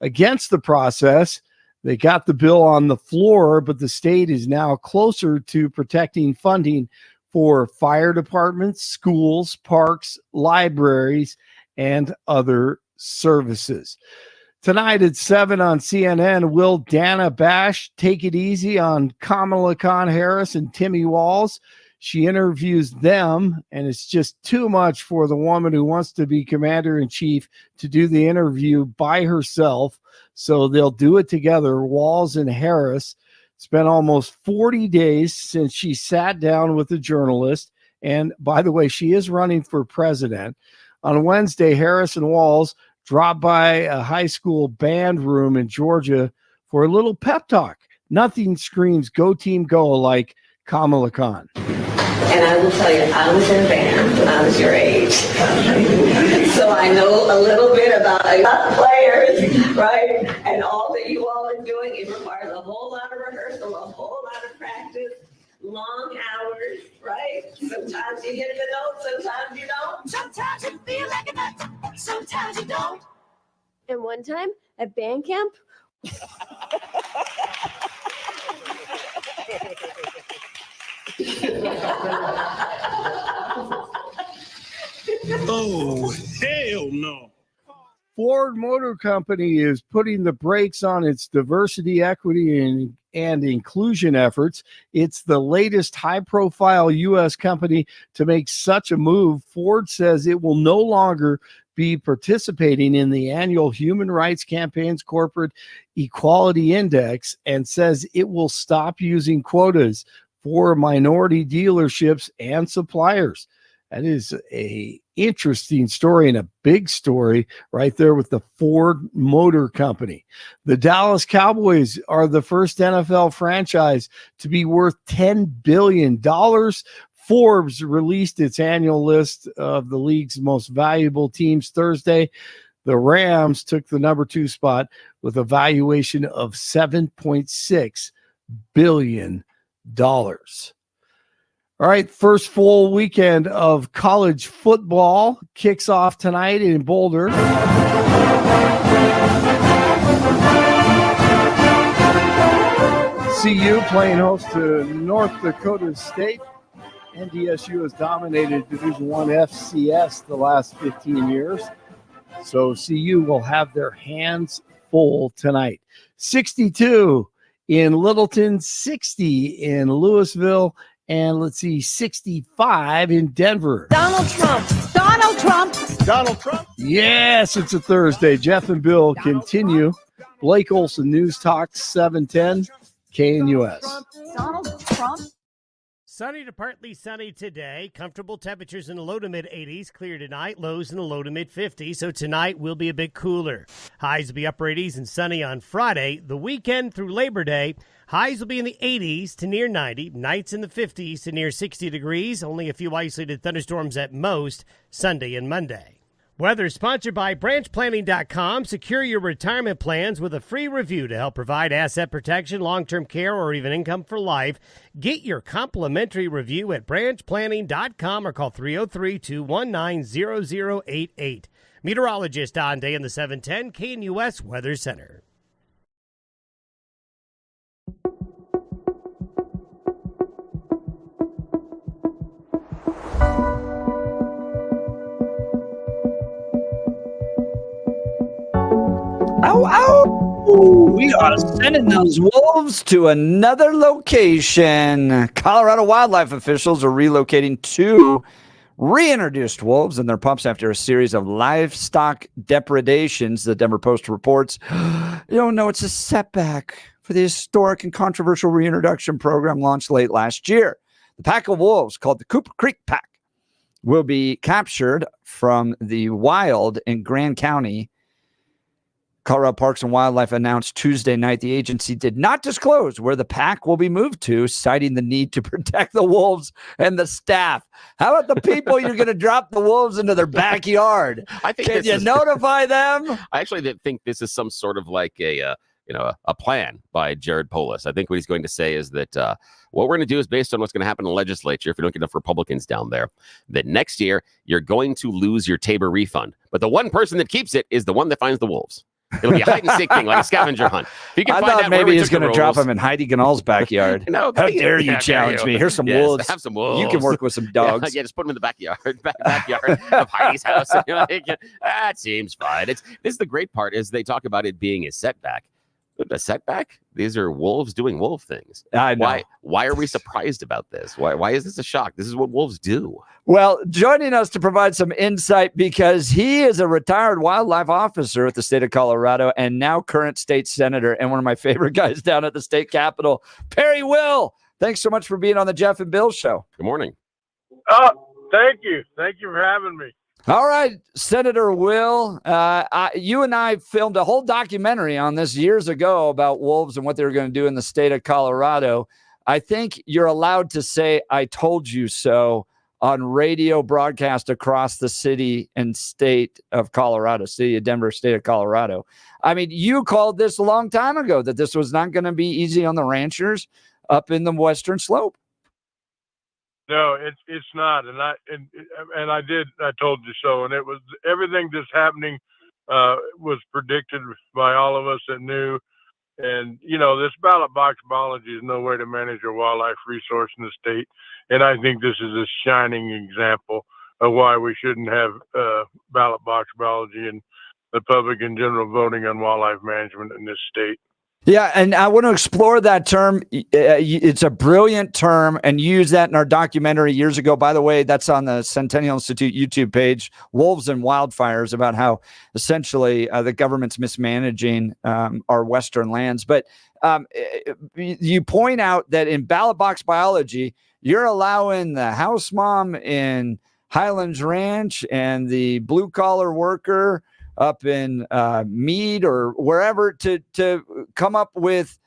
against the process They got the bill on the floor, but the state is now closer to protecting funding for fire departments, schools, parks, libraries, and other services. Tonight at 7 on CNN, will Dana Bash take it easy on Kamala Khan Harris and Timmy Walz? She interviews them, and it's just too much for the woman who wants to be commander-in-chief to do the interview by herself. So they'll do it together. Walz and Harris. It's been almost 40 days since she sat down with a journalist. And by the way, she is running for president. On Wednesday, Harris and Walz dropped by a high school band room in Georgia for a little pep talk. Nothing screams "Go Team Go" like Kamala Khan. And I will tell you, I was in band when I was your age. So I know a little bit about players, right? And all that you all are doing, it requires a whole lot of rehearsal, a whole lot of practice, long hours, right? Sometimes you hit the note, sometimes you don't. Sometimes you feel like a nut, sometimes you don't. And one time at band camp, Oh, hell no. Ford Motor Company is putting the brakes on its diversity, equity, and inclusion efforts. It's the latest high-profile U.S. company to make such a move. Ford says it will no longer be participating in the annual Human Rights Campaign's Corporate Equality Index and says it will stop using quotas for minority dealerships and suppliers. That is a interesting story and a big story right there with the Ford Motor Company. The Dallas Cowboys are the first NFL franchise to be worth $10 billion. Forbes released its annual list of the league's most valuable teams Thursday. The Rams took the number 2 spot with a valuation of $7.6 billion. All right, first full weekend of college football kicks off tonight in Boulder. CU playing host to North Dakota State. NDSU has dominated Division I FCS the last 15 years. So CU will have their hands full tonight. 62 in Littleton, 60 in Louisville, and let's see, 65 in Denver. Donald Trump. Donald Trump. Donald Trump. Yes, it's a Thursday. Jeff and Bill continue. Blake Olson, News Talk 710 KNUS. Donald Trump. Sunny to partly sunny today. Comfortable temperatures in the low to mid 80s. Clear tonight. Lows in the low to mid 50s. So tonight will be a bit cooler. Highs will be upper 80s and sunny on Friday. The weekend through Labor Day, highs will be in the 80s to near 90. Nights in the 50s to near 60 degrees. Only a few isolated thunderstorms at most Sunday and Monday. Weather sponsored by branchplanning.com. Secure your retirement plans with a free review to help provide asset protection, long-term care, or even income for life. Get your complimentary review at branchplanning.com or call 303-219-0088. Meteorologist on day in the 710 KNUS Weather Center. Ow, ow! We are sending those wolves to another location. Colorado wildlife officials are relocating 2 reintroduced wolves and their pups after a series of livestock depredations, the Denver Post reports. No, it's a setback for the historic and controversial reintroduction program launched late last year. The pack of wolves, called the Cooper Creek Pack, will be captured from the wild in Grand County. Colorado Parks and Wildlife announced Tuesday night the agency did not disclose where the pack will be moved to, citing the need to protect the wolves and the staff. How about the people you're going to drop the wolves into their backyard? I think Can you notify them? I actually think this is some sort of like a plan by Jared Polis. I think what he's going to say is that what we're going to do is based on what's going to happen in the legislature if you don't get enough Republicans down there, that next year you're going to lose your Tabor refund. But the one person that keeps it is the one that finds the wolves. It'll be a hide and seek thing, like a scavenger hunt. If you can I find thought out where maybe we he's took the going to drop rolls- him in Heidi Ganal's backyard. No, How dare you challenge me? Here's some Yes, wolves. Have some wolves. You can work with some dogs. Yeah, just put them in the backyard of Heidi's house. That seems fine. This is the great part is they talk about it being a setback. A setback? These are wolves doing wolf things. I know. Why are we surprised about this? Why is this a shock? This is what wolves do. Well, joining us to provide some insight because he is a retired wildlife officer at the state of Colorado and now current state senator and one of my favorite guys down at the state capitol, Perry Will. Thanks so much for being on the Jeff and Bill show. Good morning. Oh, thank you. Thank you for having me. All right, Senator Will, you and I filmed a whole documentary on this years ago about wolves and what they were going to do in the state of Colorado. I think you're allowed to say, I told you so on radio broadcast across the city and state of Colorado, city of Denver, state of Colorado. I mean, you called this a long time ago that this was not going to be easy on the ranchers up in the Western Slope. No, it's not, and I told you so, and it was everything that's happening was predicted by all of us that knew, and this ballot box biology is no way to manage a wildlife resource in the state, and I think this is a shining example of why we shouldn't have ballot box biology and the public in general voting on wildlife management in this state. Yeah, and I want to explore that term. It's a brilliant term, and you used that in our documentary years ago. By the way, that's on the Centennial Institute YouTube page, Wolves and Wildfires, about how essentially the government's mismanaging our Western lands. But you point out that in ballot box biology, you're allowing the house mom in Highlands Ranch and the blue-collar worker up in Meade or wherever to come up with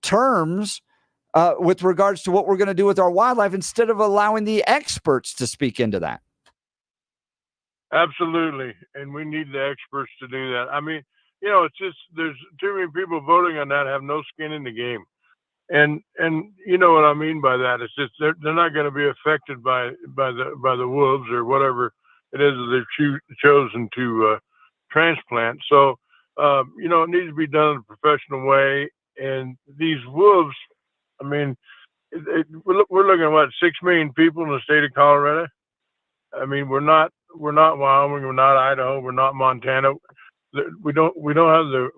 terms with regards to what we're going to do with our wildlife instead of allowing the experts to speak into that. Absolutely. And we need the experts to do that. I mean, it's just, there's too many people voting on that have no skin in the game. And you know what I mean by that? It's just, they're not going to be affected by the wolves or whatever it is that they've chosen to transplant. So, it needs to be done in a professional way. And these wolves, I mean, we're looking at what, 6 million people in the state of Colorado. I mean, we're not Wyoming, we're not Idaho, we're not Montana. We don't have the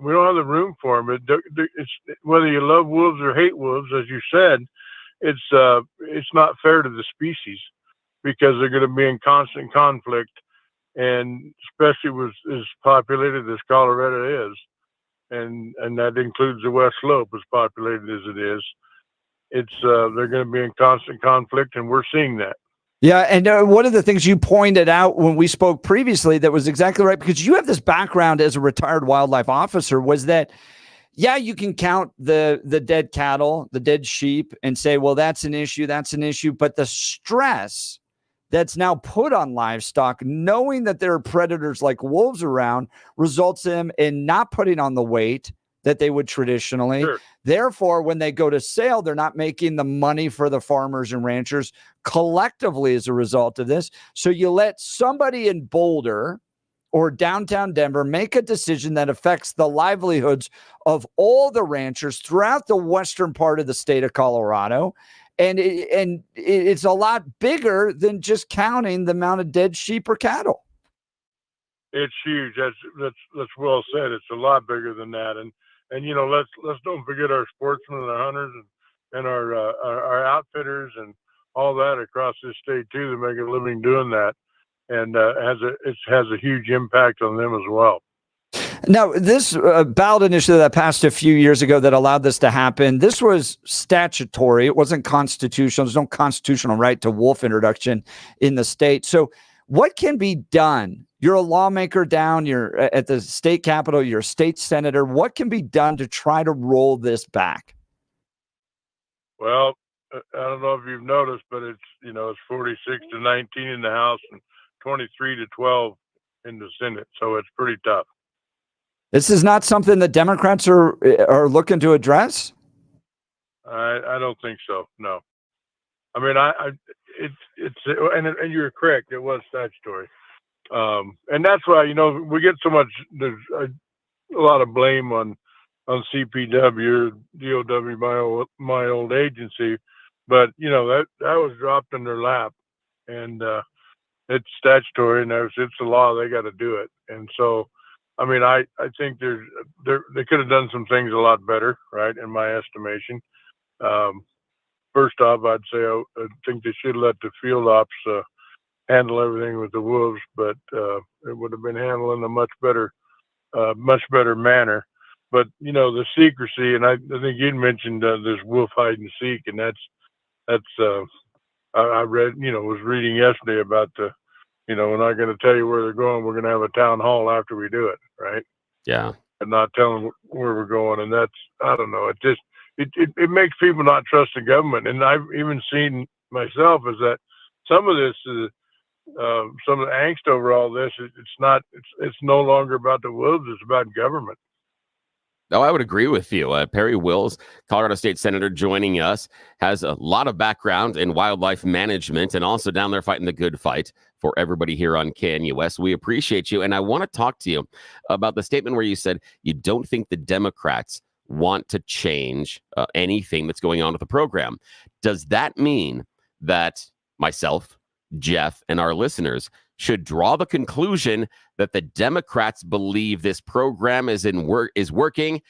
room for them. It's whether you love wolves or hate wolves, as you said, it's not fair to the species because they're going to be in constant conflict. And especially with as populated as Colorado is, and that includes the West Slope, as populated as it is, they're going to be in constant conflict, and we're seeing that. Yeah, and one of the things you pointed out when we spoke previously that was exactly right, because you have this background as a retired wildlife officer, was that, yeah, you can count the dead cattle, the dead sheep, and say, well, that's an issue, but the stress that's now put on livestock, knowing that there are predators like wolves around, results in not putting on the weight that they would traditionally. Sure. Therefore, when they go to sale, they're not making the money for the farmers and ranchers collectively as a result of this. So you let somebody in Boulder or downtown Denver make a decision that affects the livelihoods of all the ranchers throughout the western part of the state of Colorado. And it's a lot bigger than just counting the amount of dead sheep or cattle. It's huge. That's well said. It's a lot bigger than that. And let's don't forget our sportsmen and our hunters and our outfitters and all that across this state too that make a living doing that, and it has a huge impact on them as well. Now, this ballot initiative that passed a few years ago that allowed this to happen, this was statutory. It wasn't constitutional. There's no constitutional right to wolf introduction in the state. So what can be done? You're a lawmaker down, you're at the state capitol, you're a state senator. What can be done to try to roll this back? Well, I don't know if you've noticed, but it's 46-19 in the House and 23-12 in the Senate. So it's pretty tough. This is not something that Democrats are looking to address? I don't think so. No. I mean, and you're correct. It was statutory. And that's why, we get so much a lot of blame on CPW or DOW, my old agency, but that was dropped in their lap, and it's statutory and it's the law. They got to do it, and so. I mean, I think they could have done some things a lot better, right? In my estimation. First off, I'd say I think they should let the field ops handle everything with the wolves, but it would have been handled in a much better manner. But the secrecy, and I think you mentioned this wolf hide and seek, and that's I read, was reading yesterday about we're not going to tell you where they're going. We're going to have a town hall after we do it, right? Yeah. And not telling where we're going, and that's I don't know. It just it makes people not trust the government, and I've even seen myself is that some of this is some of the angst over all this. It's no longer about the wolves. It's about government. Oh, I would agree with you. Perry Wills, Colorado State Senator, joining us, has a lot of background in wildlife management and also down there fighting the good fight for everybody here on KNUS. We appreciate you. And I want to talk to you about the statement where you said you don't think the Democrats want to change anything that's going on with the program. Does that mean that myself, Jeff, and our listeners should draw the conclusion that the Democrats believe this program is working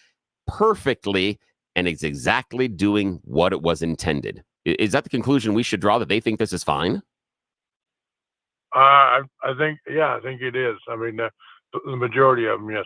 perfectly and is exactly doing what it was intended? Is that the conclusion we should draw, that they think this is fine? I think it is. I mean, the majority of them, yes.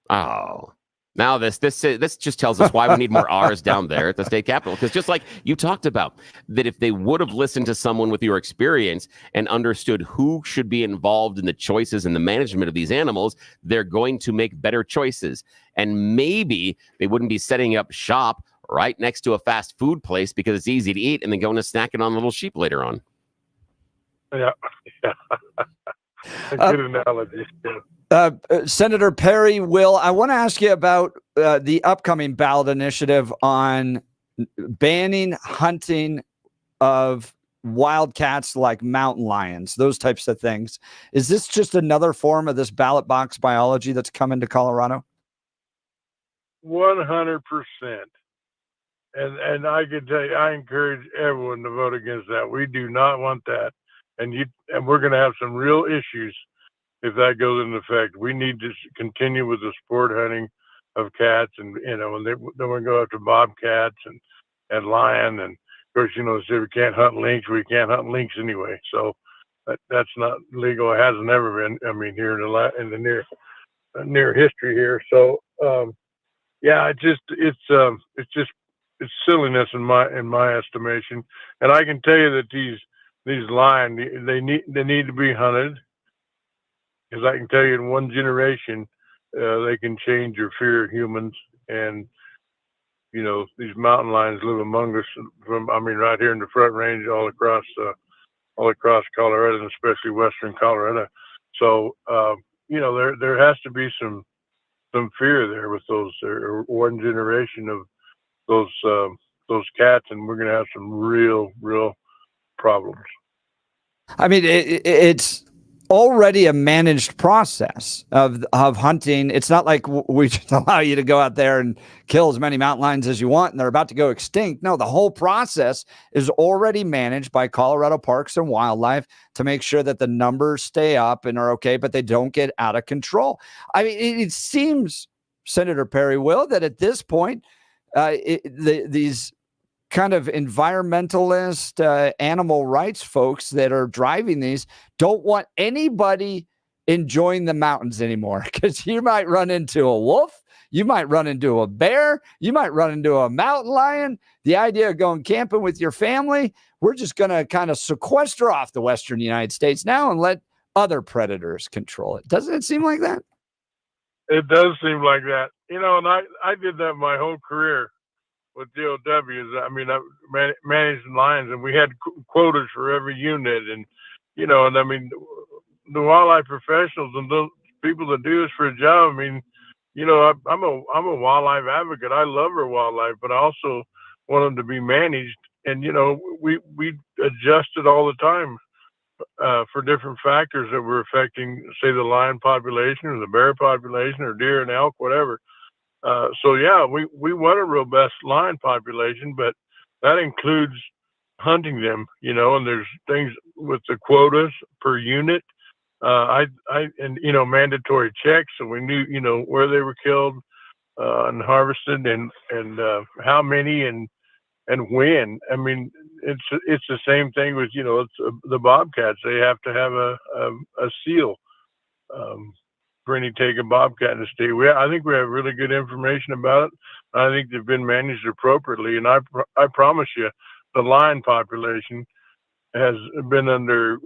Oh. Now this just tells us why we need more R's down there at the state capitol. Because just like you talked about, that if they would have listened to someone with your experience and understood who should be involved in the choices and the management of these animals, they're going to make better choices. And maybe they wouldn't be setting up shop right next to a fast food place because it's easy to eat and then going to snacking on little sheep later on. Yeah. A good analogy. Senator Perry, Will, I want to ask you about the upcoming ballot initiative on banning hunting of wildcats like mountain lions, those types of things. Is this just another form of this ballot box biology that's coming to Colorado? 100%. And I can tell you, I encourage everyone to vote against that. We do not want that. And we're going to have some real issues if that goes into effect. We need to continue with the sport hunting of cats, and when then we go after bobcats and lion, and of course they say we can't hunt lynx. We can't hunt lynx anyway, so that's not legal. It hasn't ever been. I mean, here in the near history here. So yeah, it's silliness in my estimation. And I can tell you that these lion, they need to be hunted. Because I can tell you, in one generation, they can change your fear of humans. And these mountain lions live among us right here in the Front Range, all across Colorado, and especially western Colorado. So there has to be some fear there with those, or one generation of those cats, and we're going to have some real problems. I mean, it's already a managed process of hunting. It's not like we just allow you to go out there and kill as many mountain lions as you want and they're about to go extinct. No, the whole process is already managed by Colorado Parks and Wildlife to make sure that the numbers stay up and are okay, but they don't get out of control. I mean, it seems, Senator Perry, Will, that at this point, these kind of environmentalist, animal rights folks that are driving these don't want anybody enjoying the mountains anymore, because you might run into a wolf, you might run into a bear, you might run into a mountain lion. The idea of going camping with your family, we're just going to kind of sequester off the Western United States now and let other predators control it. Doesn't it seem like that? It does seem like that. And I did that my whole career with DOWs. I mean, I managed lions, and we had quotas for every unit, and and I mean, the wildlife professionals and those people that do this for a job. I mean, I'm a wildlife advocate. I love our wildlife, but I also want them to be managed. And we adjust it all the time. for different factors that were affecting, say, the lion population or the bear population or deer and elk, whatever. So yeah, we want a robust lion population, but that includes hunting them, and there's things with the quotas per unit. And mandatory checks, so we knew, where they were killed, and harvested and how many and when. I mean, it's the same thing with, it's the bobcats. They have to have a seal, for any take a bobcat in the state. I think we have really good information about it. I think they've been managed appropriately, and I promise you, the lion population has been under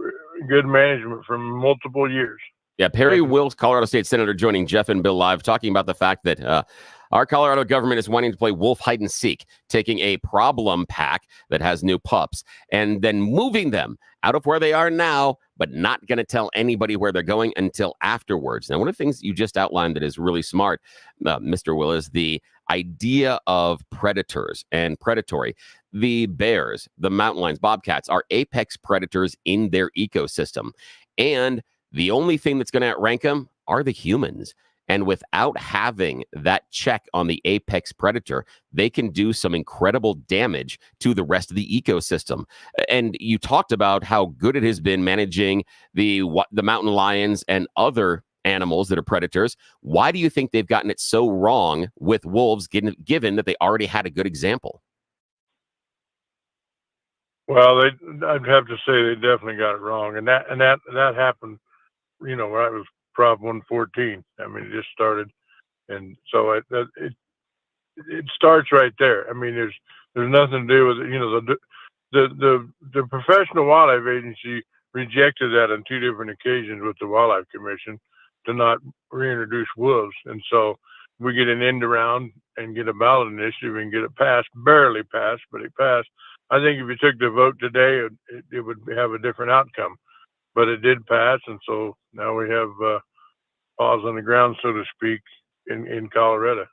good management for multiple years. Yeah, Perry Wills, Colorado State Senator, joining Jeff and Bill live, talking about the fact that our Colorado government is wanting to play wolf hide and seek, taking a problem pack that has new pups and then moving them out of where they are now, but not going to tell anybody where they're going until afterwards. Now, one of the things you just outlined that is really smart, Mr. Will, is the idea of predators and predatory. The bears, the mountain lions, bobcats are apex predators in their ecosystem. And the only thing that's going to outrank them are the humans. And without having that check on the apex predator, they can do some incredible damage to the rest of the ecosystem. And you talked about how good it has been managing the mountain lions and other animals that are predators. Why do you think they've gotten it so wrong with wolves, given that they already had a good example? Well, I'd have to say they definitely got it wrong, and that happened, when I was Prop 114. I mean, it just started, and so it starts right there. I mean, there's nothing to do with it. The Professional Wildlife Agency rejected that on 2 different occasions with the Wildlife Commission to not reintroduce wolves, and so we get an end around and get a ballot initiative and get it passed, barely passed, but it passed. I think if you took the vote today, it would have a different outcome, but it did pass, and so now we have paws on the ground, so to speak, in Colorado.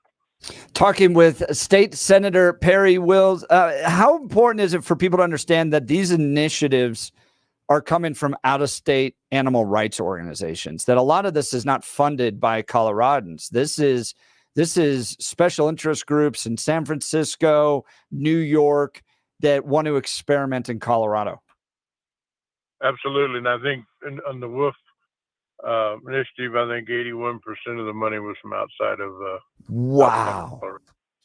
Talking with State Senator Perry Wills, how important is it for people to understand that these initiatives are coming from out-of-state animal rights organizations, that a lot of this is not funded by Coloradans? This is special interest groups in San Francisco, New York, that want to experiment in Colorado. Absolutely. And I think on the wolf initiative, I think 81% of the money was from outside of wow.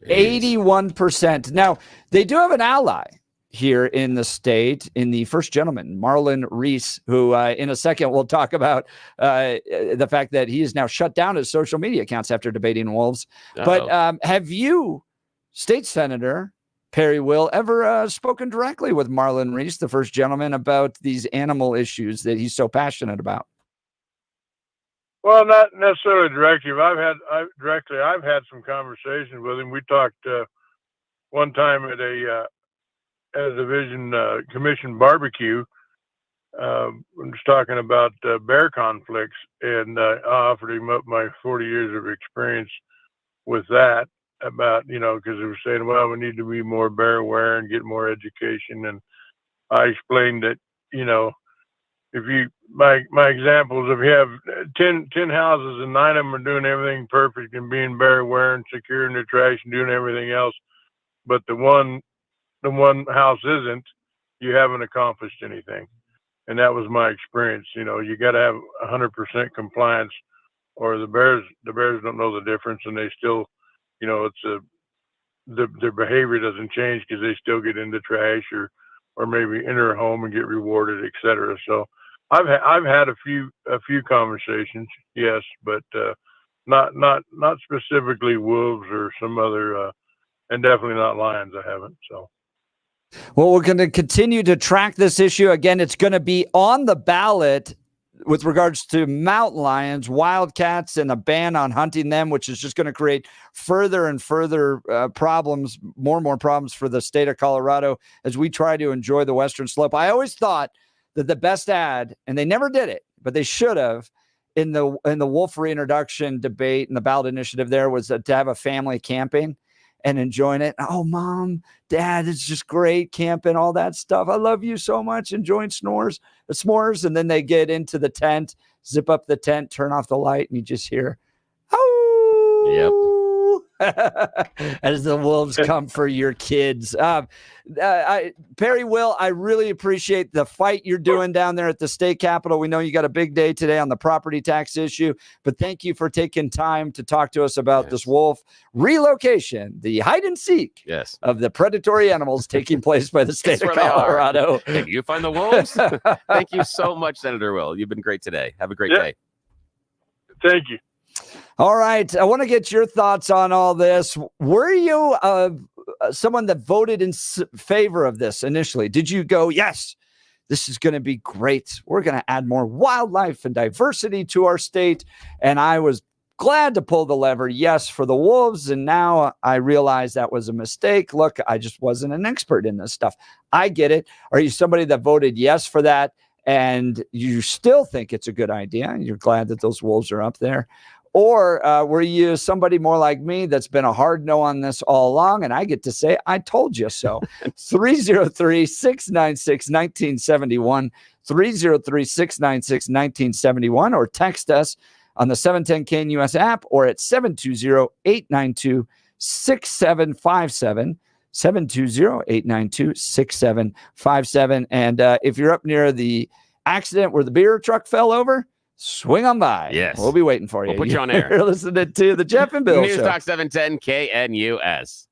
81%. Now, they do have an ally here in the state, in the first gentleman, Marlon Reese, who in a second we'll talk about the fact that he has now shut down his social media accounts after debating wolves. Uh-oh. But have you, State Senator Perry Will, ever spoken directly with Marlon Reese, the first gentleman, about these animal issues that he's so passionate about? Well, not necessarily directly. I've had some conversations with him. We talked one time at a division commission barbecue. I was talking about bear conflicts, and I offered him up my 40 years of experience with that, about, because they were saying, well, we need to be more bear aware and get more education. And I explained that, if my examples, if you have 10 houses and 9 of them are doing everything perfect and being bear aware and securing their trash and doing everything else, but the one house isn't, you haven't accomplished anything. And that was my experience. You got to have 100% compliance, or the bears don't know the difference, and they still, their behavior doesn't change because they still get into trash or maybe enter a home and get rewarded, etc. So I've had a few conversations, yes, but not specifically wolves or some other, and definitely not lions. I haven't. So. Well, we're going to continue to track this issue. Again, it's going to be on the ballot with regards to mountain lions, wildcats, and a ban on hunting them, which is just going to create further and further problems, more and more problems for the state of Colorado as we try to enjoy the Western Slope. I always thought that the best ad, and they never did it, but they should have, in the wolf reintroduction debate and the ballot initiative there, was to have a family camping. and enjoying it. Oh, Mom, Dad, it's just great camping, all that stuff. I love you so much. Enjoying s'mores. And then they get into the tent, zip up the tent, turn off the light, and you just hear, oh, yep. As the wolves come for your kids. Perry, Will, I really appreciate the fight you're doing down there at the state capitol. We know you got a big day today on the property tax issue, but thank you for taking time to talk to us about this wolf relocation, the hide and seek of the predatory animals taking place by the state of Colorado. Can you find the wolves? Thank you so much, Senator Will. You've been great today. Have a great day. Thank you. All right. I want to get your thoughts on all this. Were you someone that voted in favor of this initially? Did you go, yes, this is going to be great. We're going to add more wildlife and diversity to our state. And I was glad to pull the lever, yes, for the wolves. And now I realize that was a mistake. Look, I just wasn't an expert in this stuff. I get it. Are you somebody that voted yes for that and you still think it's a good idea and you're glad that those wolves are up there? Or were you somebody more like me that's been a hard no on this all along? And I get to say, I told you so. 303-696-1971, 303-696-1971, or text us on the 710 KNUS app or at 720-892-6757. 720-892-6757. And if you're up near the accident where the beer truck fell over, swing on by. Yes. We'll be waiting for you. We'll put you on air. You're listening to the Jeff and Bill News Show. Talk 710 KNUS.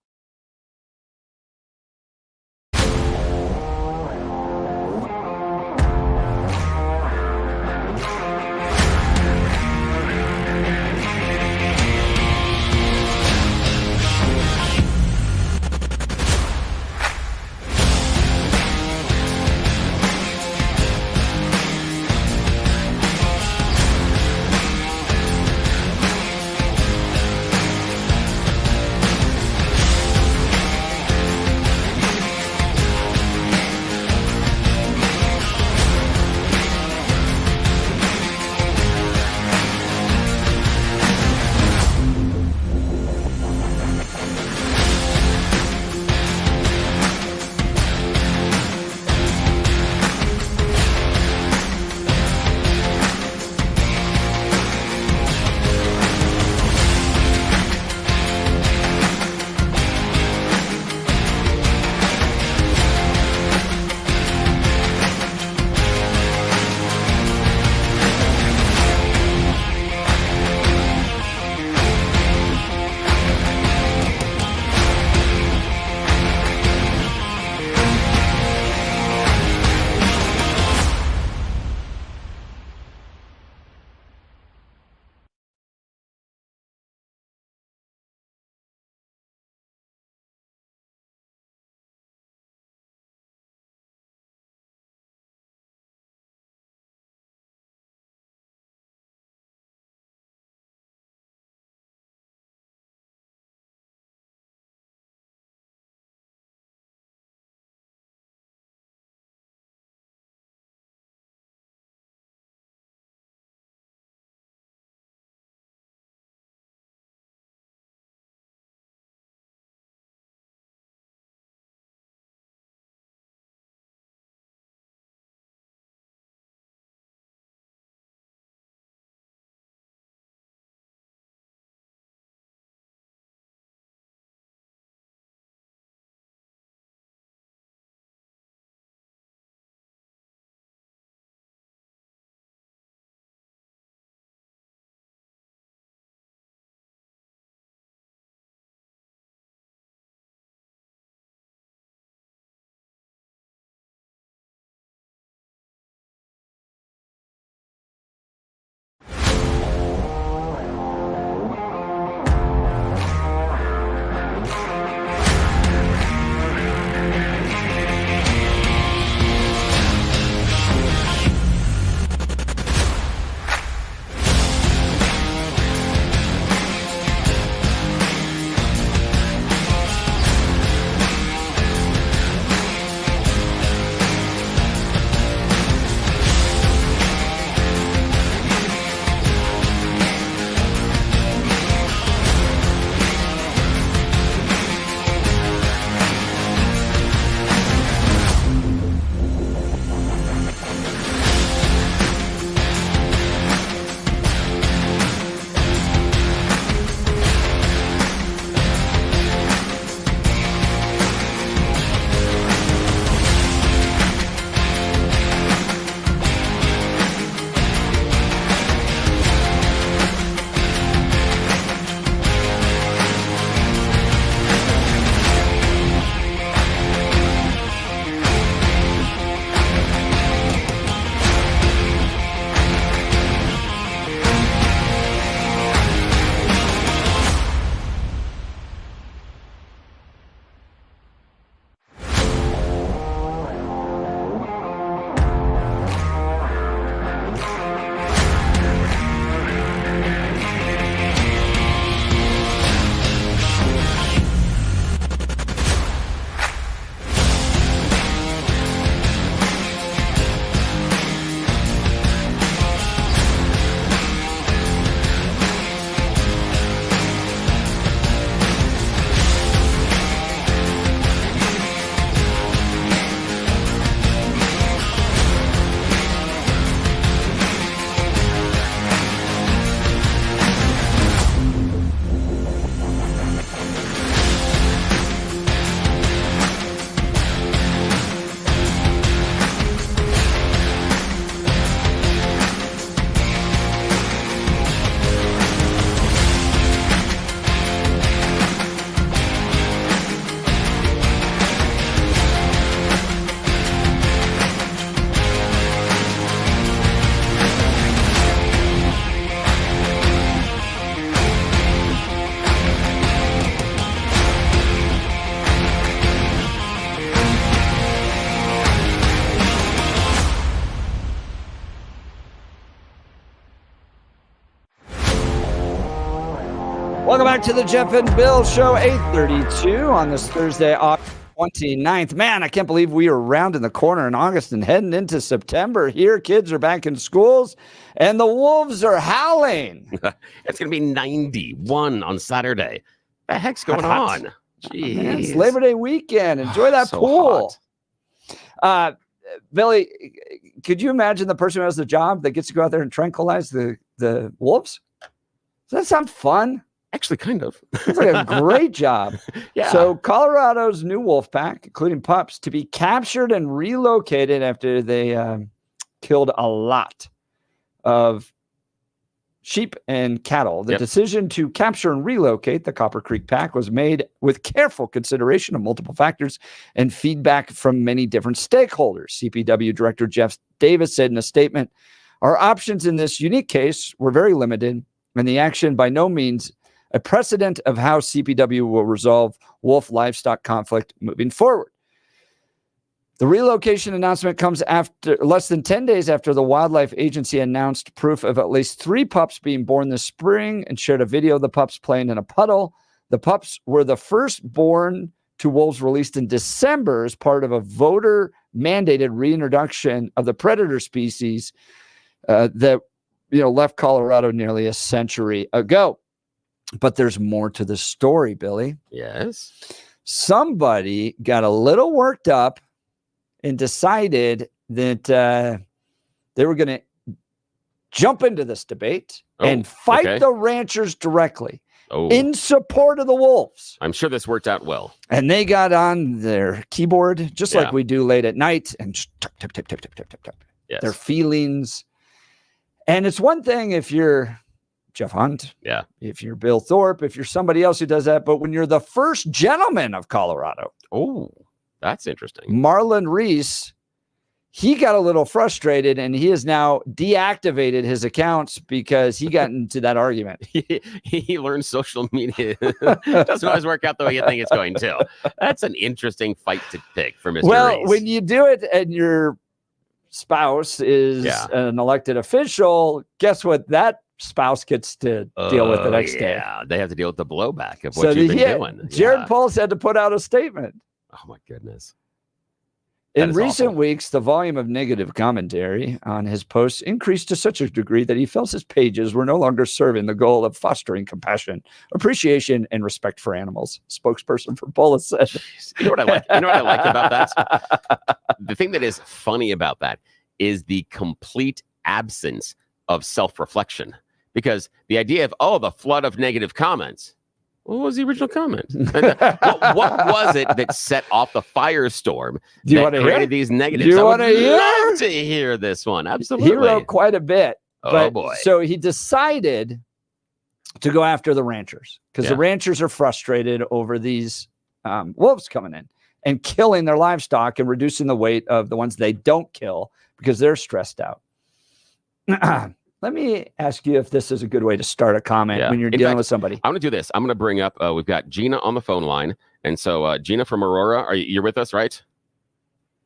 back to the Jeff and Bill Show, 8:32 on this Thursday, August 29th. Man, I can't believe we are rounding the corner in August and heading into September here. Kids are back in schools, and the wolves are howling. It's going to be 91 on Saturday. What the heck's going on? Jeez. Man, it's Labor Day weekend. Enjoy that So pool. Billy, could you imagine the person who has the job that gets to go out there and tranquilize the wolves? Does that sound fun? Actually, kind of. It's like a great job. Yeah. So Colorado's new wolf pack, including pups, to be captured and relocated after they killed a lot of sheep and cattle. The decision to capture and relocate the Copper Creek pack was made with careful consideration of multiple factors and feedback from many different stakeholders. CPW Director Jeff Davis said in a statement, "Our options in this unique case were very limited, and the action by no means a precedent of how CPW will resolve wolf livestock conflict moving forward." The relocation announcement comes after less than 10 days after the Wildlife Agency announced proof of at least 3 pups being born this spring and shared a video of the pups playing in a puddle. The pups were the first born to wolves released in December as part of a voter-mandated reintroduction of the predator species that left Colorado nearly a century ago. But there's more to the story, Billy. Yes. Somebody got a little worked up and decided that they were going to jump into this debate and fight the ranchers directly in support of the wolves. I'm sure this worked out well. And they got on their keyboard, just like we do late at night, and tap, tap, tap, tap, tap, tap, tap, Yes. their feelings. And it's one thing if you're Jeff Hunt, if you're Bill Thorpe, if you're somebody else who does that, but when you're the first gentleman of Colorado, that's interesting. Marlon Reese, he got a little frustrated and he has now deactivated his accounts because he got into that argument. He learned social media doesn't always work out the way you think it's going to. That's an interesting fight to pick for Mr. Well, Reese. when you do it and your spouse is an elected official, guess what that spouse gets to deal with the next day? Yeah, they have to deal with the blowback of what you've been doing. Jared Pulse had to put out a statement. Oh, my goodness. In recent weeks, the volume of negative commentary on his posts increased to such a degree that he felt his pages were no longer serving the goal of fostering compassion, appreciation, and respect for animals. Spokesperson for Polis said. You know what I like? You know what I like about that? The thing that is funny about that is the complete absence of self-reflection. Because the idea of, the flood of negative comments. What was the original comment? what was it that set off the firestorm that created these negatives? Do you want to love to hear this one. Absolutely. He wrote quite a bit. Oh, boy. So he decided to go after the ranchers because the ranchers are frustrated over these wolves coming in and killing their livestock and reducing the weight of the ones they don't kill because they're stressed out. Let me ask you if this is a good way to start a comment when you're dealing with somebody. I'm going to do this. I'm going to bring up, we've got Gina on the phone line. And so Gina from Aurora, you're with us, right?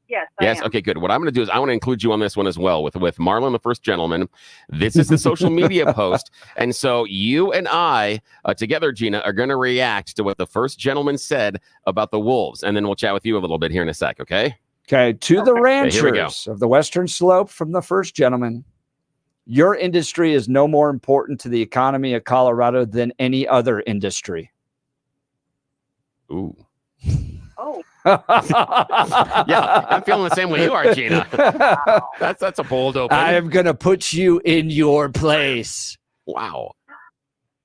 Yes. Yes. Okay, good. What I'm going to do is I want to include you on this one as well with Marlon, the first gentleman. This is the social media post. And so you and I together, Gina, are going to react to what the first gentleman said about the wolves. And then we'll chat with you a little bit here in a sec. Okay. Okay. To the here we go. ranchers of the Western Slope from the first gentleman. Your industry is no more important to the economy of Colorado than any other industry. Ooh. Oh. Yeah, I'm feeling the same way you are, Gina. That's a bold open. I am going to put you in your place. Wow.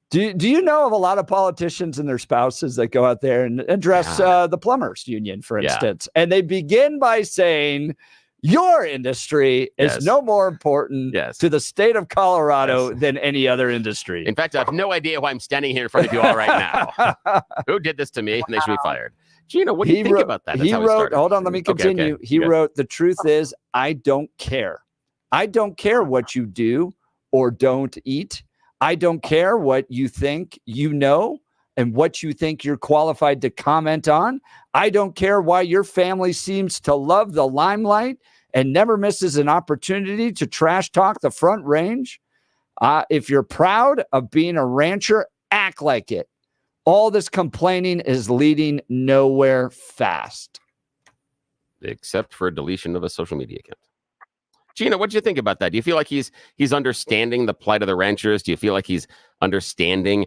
Do you know of a lot of politicians and their spouses that go out there and address the plumbers union, for instance, and they begin by saying, your industry is no more important to the state of Colorado than any other industry. In fact, I have no idea why I'm standing here in front of you all right now. Who did this to me? And they should be fired. Gina, what do you think about that? He wrote, hold on, let me continue. Okay. He wrote, the truth is, I don't care. I don't care what you do or don't eat. I don't care what you think you know and what you think you're qualified to comment on. I don't care why your family seems to love the limelight and never misses an opportunity to trash talk the Front Range. If you're proud of being a rancher, act like it. All this complaining is leading nowhere fast. Except for deletion of a social media account. Gina, what do you think about that? Do you feel like he's understanding the plight of the ranchers? Do you feel like he's understanding,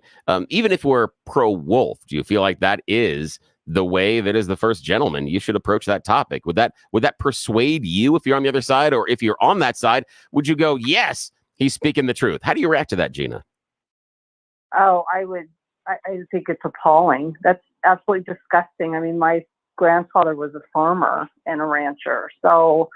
even if we're pro-wolf, do you feel like that is the way that, as the first gentleman, you should approach that topic? Would that persuade you if you're on the other side? Or if you're on that side, would you go, yes, he's speaking the truth? How do you react to that, Gina? Oh, I would. I think it's appalling. That's absolutely disgusting. I mean, my grandfather was a farmer and a rancher. So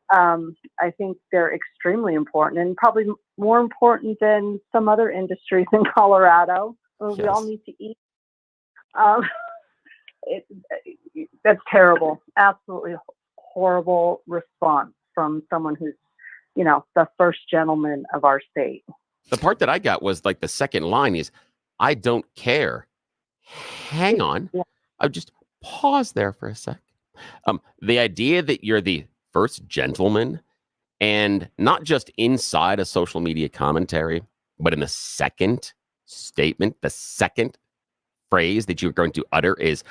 I think they're extremely important, and probably more important than some other industries in Colorado. Yes. We all need to eat. That's terrible. Absolutely horrible response from someone who's, the first gentleman of our state. The part that I got was like the second line is, I don't care. Hang on. Yeah. I'll just pause there for a sec. The idea that you're the first gentleman, and not just inside a social media commentary, but in the second statement, the second phrase that you're going to utter is,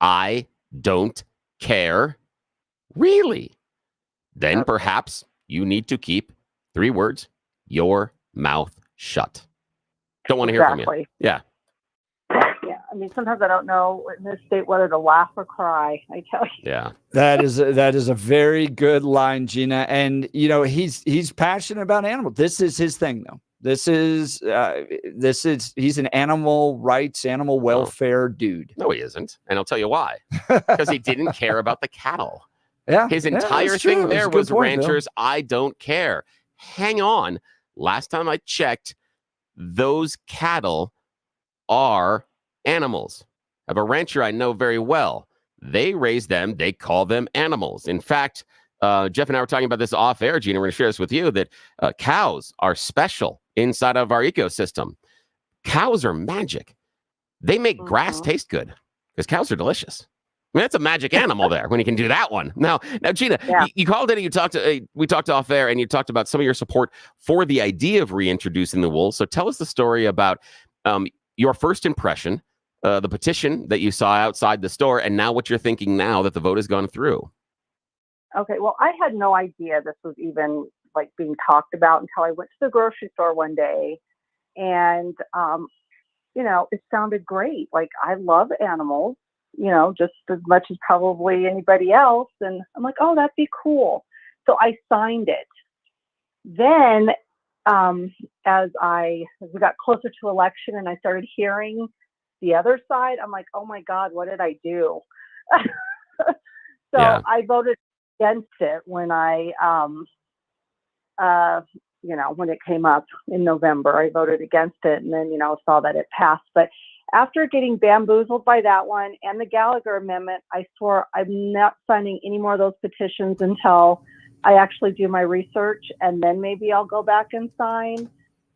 I don't care. Really? Then perhaps you need to keep 3 words, your mouth shut. Don't want to hear from you. Yeah. Yeah. I mean, sometimes I don't know in this state whether to laugh or cry. I tell you. Yeah. That is a very good line, Gina. And he's passionate about animals. This is his thing, though. He's an animal rights, animal welfare dude. No, he isn't. And I'll tell you why. Because he didn't care about the cattle. Yeah. His entire thing there was ranchers. I don't care. Hang on. Last time I checked, those cattle are animals. I have a rancher I know very well. They raise them. They call them animals. In fact, Jeff and I were talking about this off air, Gina. We're going to share this with you, that cows are special inside of our ecosystem. Cows are magic. They make grass taste good because cows are delicious. I mean, that's a magic animal there when you can do that one. Now, Gina, you called in and we talked off air, and you talked about some of your support for the idea of reintroducing the wolves. So tell us the story about your first impression, the petition that you saw outside the store, and now what you're thinking now that the vote has gone through. Okay, well, I had no idea this was even like being talked about until I went to the grocery store one day, and it sounded great. Like, I love animals, just as much as probably anybody else. And I'm like, oh, that'd be cool. So I signed it. Then as we got closer to election and I started hearing the other side, I'm like, oh my God, what did I do? I voted against it when when it came up in November. I voted against it, and then, saw that it passed. But after getting bamboozled by that one and the Gallagher Amendment, I swore I'm not signing any more of those petitions until I actually do my research, and then maybe I'll go back and sign.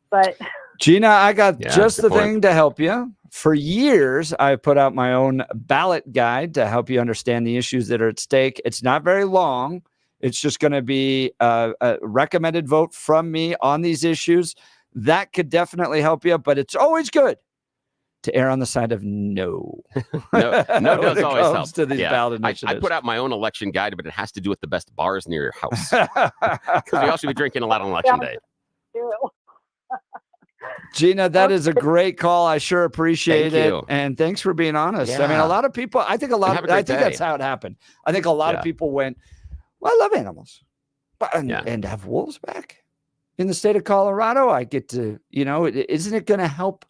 But Gina, I got just the thing to help you. For years, I've put out my own ballot guide to help you understand the issues that are at stake. It's not very long. It's just going to be a recommended vote from me on these issues. That could definitely help you, but it's always good to err on the side of no. No does always help. To these ballot initiatives. I put out my own election guide, but it has to do with the best bars near your house. Because we all should be drinking a lot on election day. Gina, that is a great call. I sure appreciate it. And thanks for being honest. Yeah. I mean, a lot of people, I think that's how it happened. I think a lot of people went, well, I love animals, and have wolves back in the state of Colorado. I get to, isn't it going to help,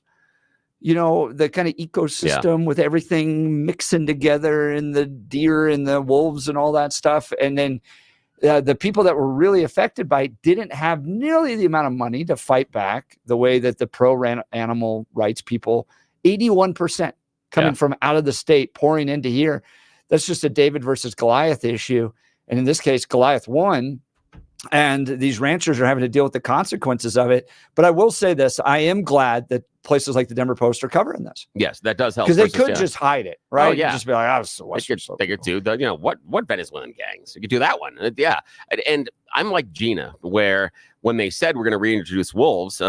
the kind of ecosystem with everything mixing together, and the deer and the wolves and all that stuff. And then the people that were really affected by it didn't have nearly the amount of money to fight back the way that the pro-animal rights people, 81% coming from out of the state, pouring into here. That's just a David versus Goliath issue. And in this case, Goliath won, and these ranchers are having to deal with the consequences of it. But I will say this, I am glad that places like the Denver Post are covering this. Yes, that does help. Because they could just hide it, right? Oh, yeah. Just be like, they could do the, what Venezuelan gangs? You could do that one. Yeah. And I'm like Gina, where when they said we're going to reintroduce wolves,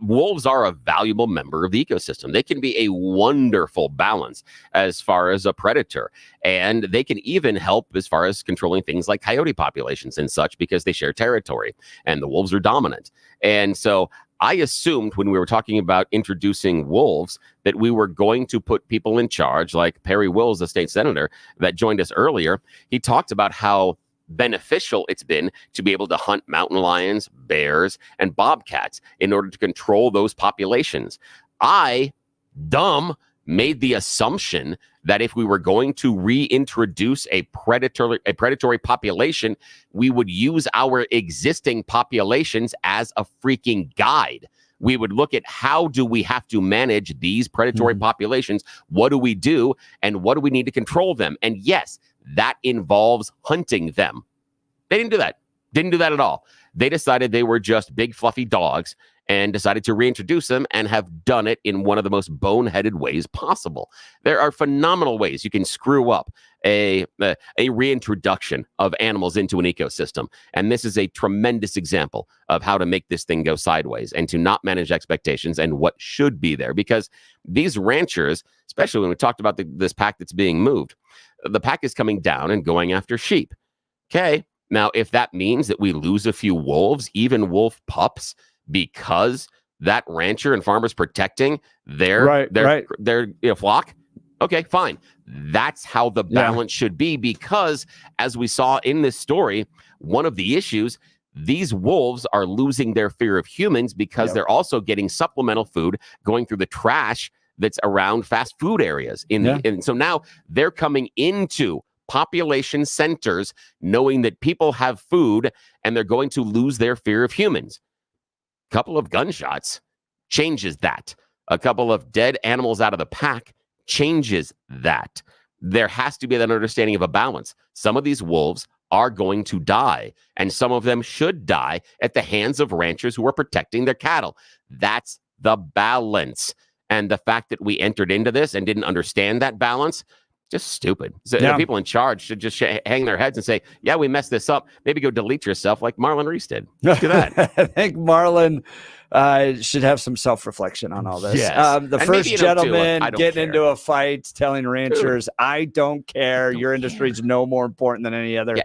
wolves are a valuable member of the ecosystem. They can be a wonderful balance as far as a predator, and they can even help as far as controlling things like coyote populations and such, because they share territory and the wolves are dominant. And so I assumed when we were talking about introducing wolves that we were going to put people in charge, like Perry Wills, the state senator that joined us earlier. He talked about how beneficial it's been to be able to hunt mountain lions, bears, and bobcats in order to control those populations. I, dumb, made the assumption that if we were going to reintroduce a predatory population, we would use our existing populations as a freaking guide. We would look at how do we have to manage these predatory populations? What do we do? And what do we need to control them? And yes, that involves hunting them. They didn't do that. Didn't do that at all. They decided they were just big fluffy dogs and decided to reintroduce them, and have done it in one of the most boneheaded ways possible. There are phenomenal ways you can screw up a reintroduction of animals into an ecosystem. And this is a tremendous example of how to make this thing go sideways and to not manage expectations and what should be there. Because these ranchers, especially when we talked about this pack that's being moved, the pack is coming down and going after sheep. Okay. Now, if that means that we lose a few wolves, even wolf pups, because that rancher and farmer's protecting their flock, okay, fine. That's how the balance should be, because as we saw in this story, one of the issues, these wolves are losing their fear of humans because they're also getting supplemental food going through the trash that's around fast food areas. And so now they're coming into population centers knowing that people have food, and they're going to lose their fear of humans. Couple of gunshots changes that. A couple of dead animals out of the pack changes that. There has to be that understanding of a balance. Some of these wolves are going to die, and some of them should die at the hands of ranchers who are protecting their cattle. That's the balance. And the fact that we entered into this and didn't understand that balance, just stupid. So the people in charge should just hang their heads and say, yeah, we messed this up. Maybe go delete yourself like Marlon Reese did. Let's do that. I think Marlon should have some self-reflection on all this. Yes. The And first maybe you don't gentleman do it. I don't getting care. into a fight, telling ranchers, I don't care. Your industry is no more important than any other. Yeah.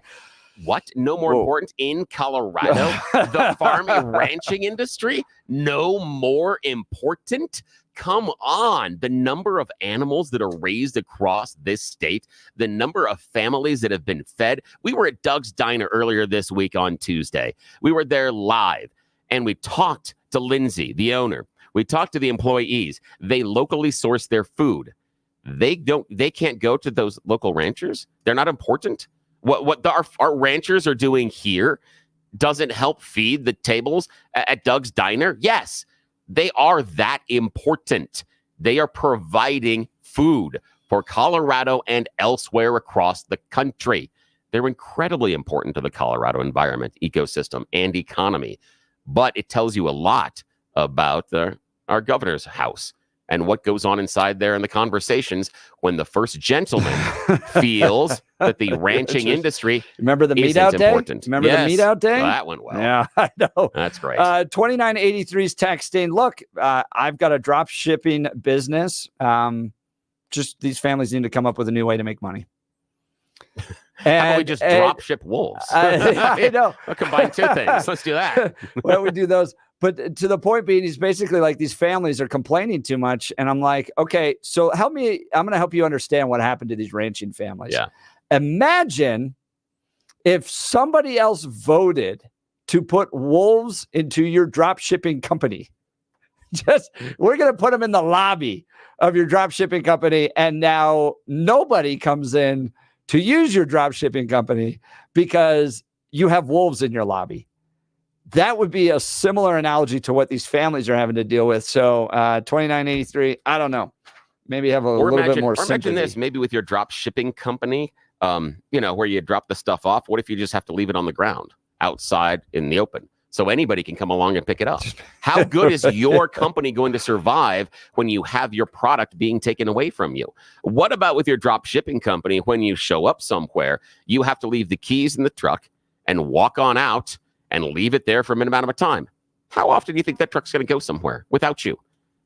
What? No more important in Colorado? The farming ranching industry? No more important? Come on. The number of animals that are raised across this state, the number of families that have been fed. We were at Doug's Diner earlier this week on Tuesday. We were there live, and we talked to Lindsay, the owner. We talked to the employees. They locally source their food. They can't go to those local ranchers. They're not important. What our ranchers are doing here doesn't help feed the tables at Doug's Diner. Yes, they are that important. They are providing food for Colorado and elsewhere across the country. They're incredibly important to the Colorado environment, ecosystem, and economy. But it tells you a lot about our governor's house and what goes on inside there in the conversations when the first gentleman feels that the ranching industry Remember the meat isn't out day? important. Remember Yes. the meat out day? Well, that went well. Yeah, I know. That's great. 2983's texting. Look, I've got a drop shipping business. Just these families need to come up with a new way to make money. How about we just drop ship wolves? I know. We'll combine two things. Let's do that. Why don't we do those? But to the point being, he's basically like, these families are complaining too much. And I'm like, okay, so help me. I'm going to help you understand what happened to these ranching families. Yeah. Imagine if somebody else voted to put wolves into your drop shipping company. We're going to put them in the lobby of your drop shipping company. And now nobody comes in to use your drop shipping company because you have wolves in your lobby. That would be a similar analogy to what these families are having to deal with. So 2983, I don't know. Maybe have a little bit more sympathy. Imagine this, maybe with your drop shipping company, where you drop the stuff off. What if you just have to leave it on the ground outside in the open so anybody can come along and pick it up? How good is your company going to survive when you have your product being taken away from you? What about with your drop shipping company? When you show up somewhere, you have to leave the keys in the truck and walk on out and leave it there for a minute amount of time. How often do you think that truck's going to go somewhere without you?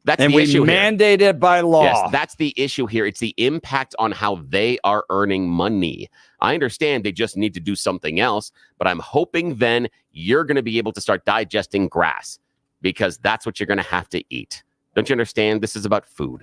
That's and the we issue mandate it by law. Yes, that's the issue here. It's the impact on how they are earning money. I understand they just need to do something else, but I'm hoping then you're going to be able to start digesting grass because that's what you're going to have to eat. Don't you understand? This is about food.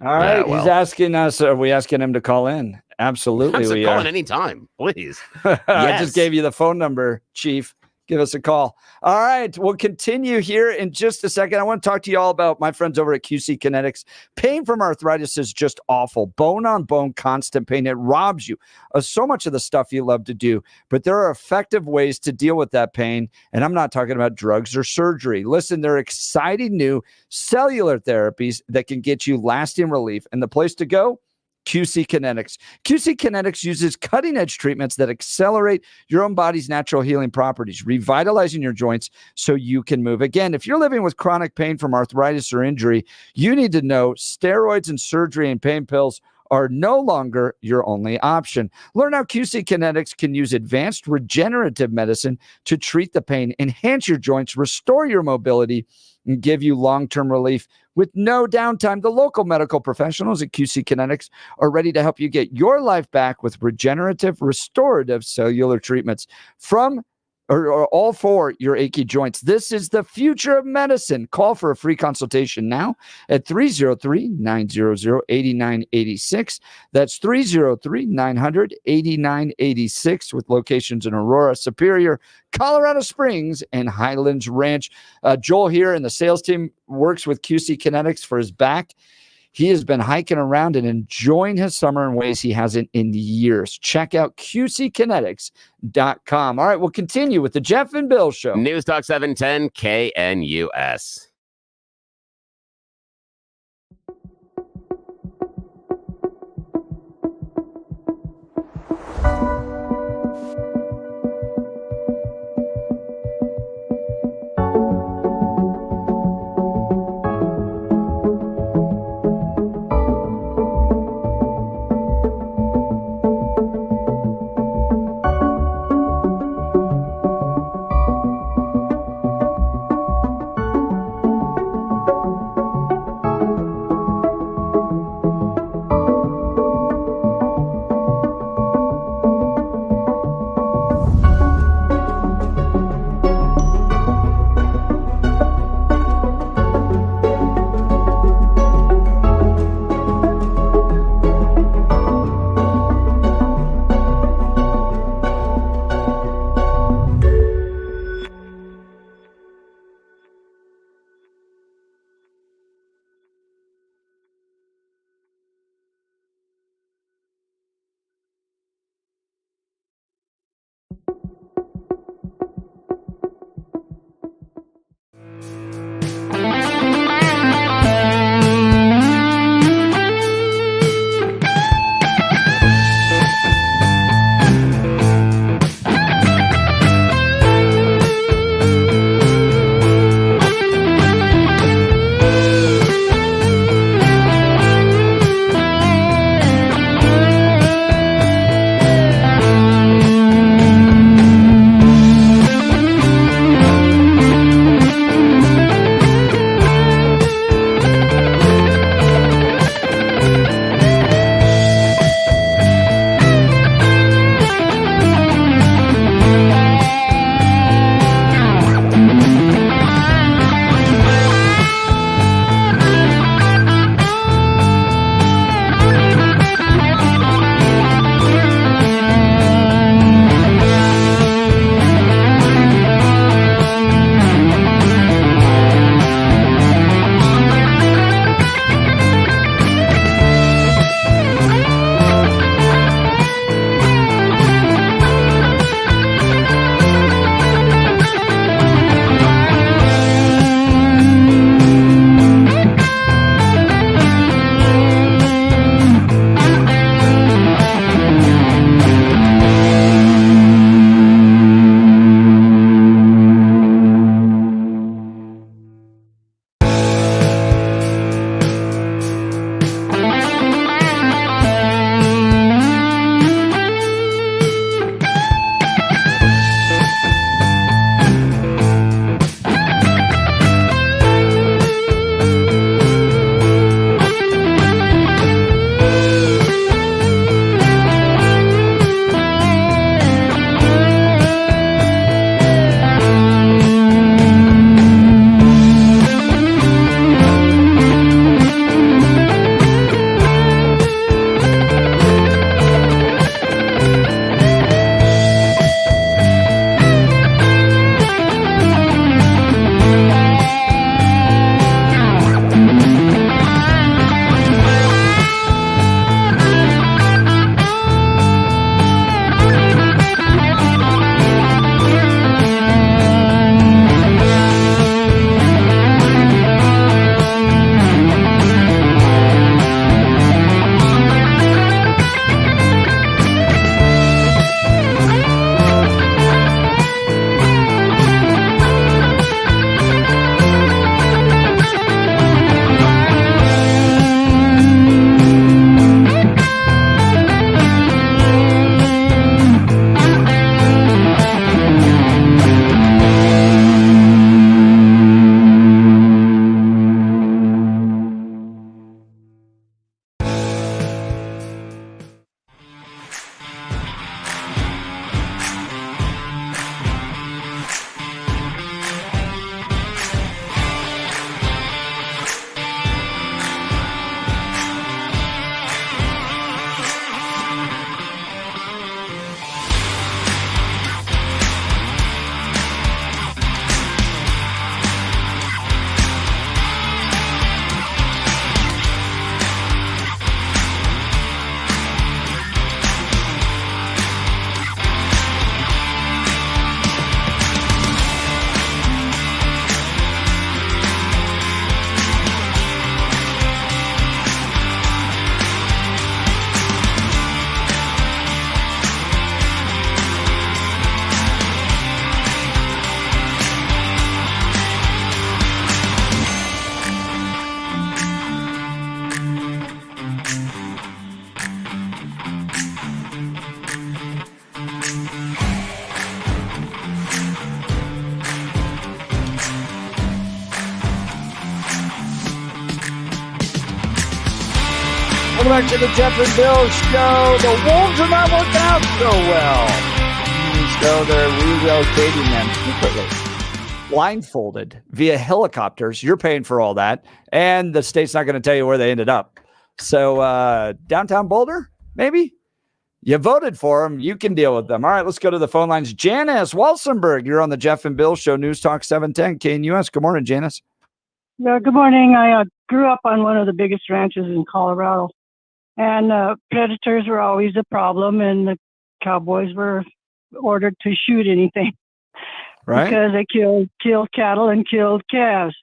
All right. He's asking us, are we asking him to call in? Absolutely. I'm we calling are. anytime, please. I just gave you the phone number, Chief. Give us a call. All right. We'll continue here in just a second. I want to talk to you all about my friends over at QC Kinetics. Pain from arthritis is just awful. Bone on bone, constant pain. It robs you of so much of the stuff you love to do. But there are effective ways to deal with that pain. And I'm not talking about drugs or surgery. Listen, there are exciting new cellular therapies that can get you lasting relief. And the place to go? QC Kinetics. QC Kinetics uses cutting-edge treatments that accelerate your own body's natural healing properties, revitalizing your joints so you can move. Again, if you're living with chronic pain from arthritis or injury, you need to know steroids and surgery and pain pills are no longer your only option. Learn how QC Kinetics can use advanced regenerative medicine to treat the pain, enhance your joints, restore your mobility, and give you long-term relief with no downtime. The local medical professionals at QC Kinetics are ready to help you get your life back with regenerative, restorative cellular treatments from or all for your achy joints. This is the future of medicine. Call for a free consultation now at 303-900-8986. That's 303-900-8986 with locations in Aurora, Superior, Colorado Springs, and Highlands Ranch. Joel here and the sales team works with QC Kinetics for his back. He has been hiking around and enjoying his summer in ways he hasn't in years. Check out QCkinetics.com. All right, we'll continue with the Jeff and Bill Show. News Talk 710 KNUS. Welcome back to the Jeff and Bill Show. The Wolves are not working out so well. So they're relocating them secretly, blindfolded via helicopters. You're paying for all that. And the state's not going to tell you where they ended up. So downtown Boulder, maybe? You voted for them. You can deal with them. All right, let's go to the phone lines. Janice Walsenberg, you're on the Jeff and Bill Show, News Talk 710 KNUS. Good morning, Janice. Yeah, good morning. I grew up on one of the biggest ranches in Colorado, and predators were always a problem, and the cowboys were ordered to shoot anything, right? Because they killed cattle and killed calves.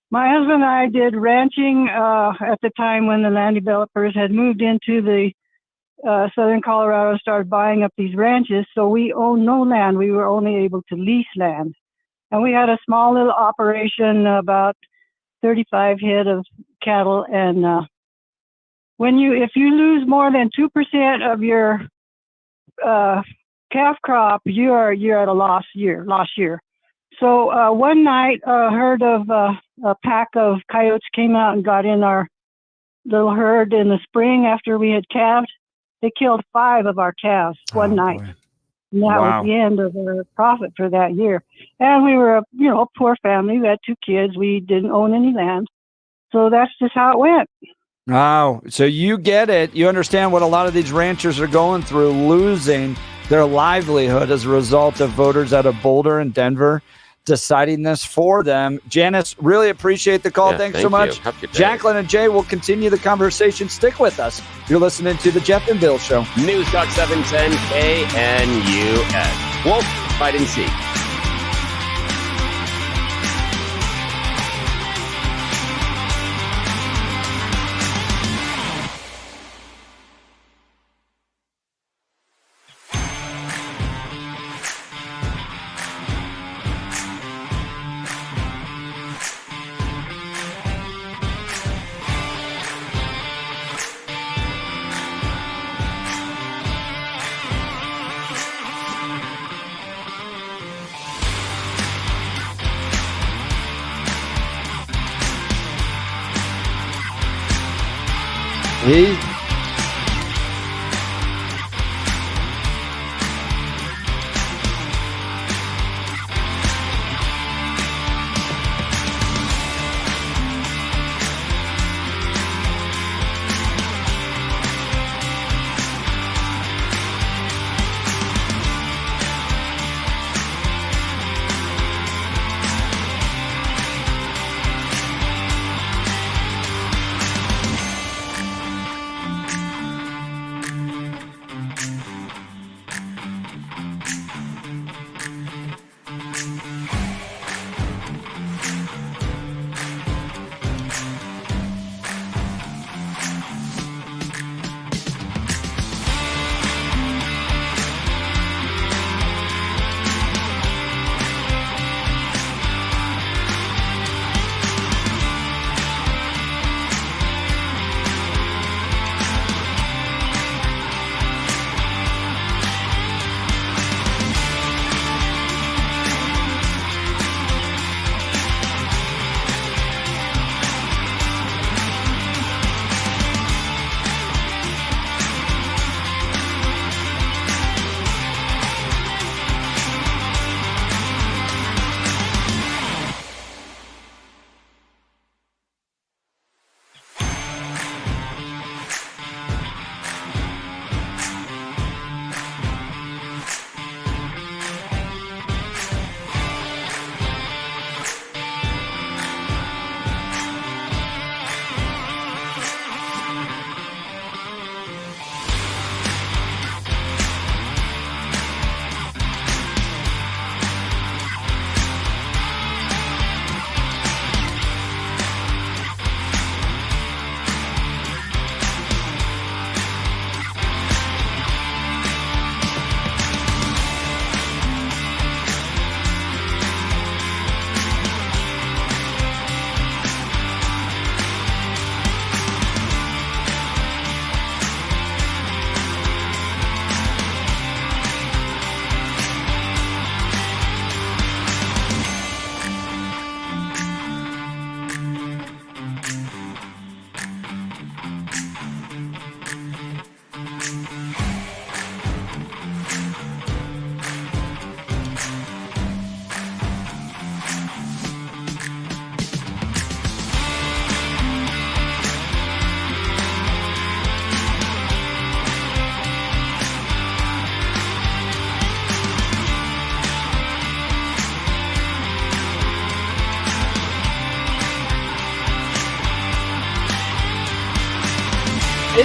My husband and I did ranching at the time when the land developers had moved into the southern Colorado, started buying up these ranches. So we owned no land. We were only able to lease land. And we had a small little operation, about 35 head of cattle. And if you lose more than 2% of your calf crop, you're at a lost year. So one night, a herd of a pack of coyotes came out and got in our little herd in the spring after we had calved. They killed 5 of our calves one night. Boy. And that was the end of our profit for that year. And we were a poor family. We had 2 kids. We didn't own any land. So that's just how it went. Wow. So you get it. You understand what a lot of these ranchers are going through, losing their livelihood as a result of voters out of Boulder and Denver deciding this for them. Janice, really appreciate the call. Thanks so much. Jacqueline and Jay will continue the conversation. Stick with us. You're listening to the Jeff and Bill Show. News Talk 710 KNUS. Wolf, hide and seek.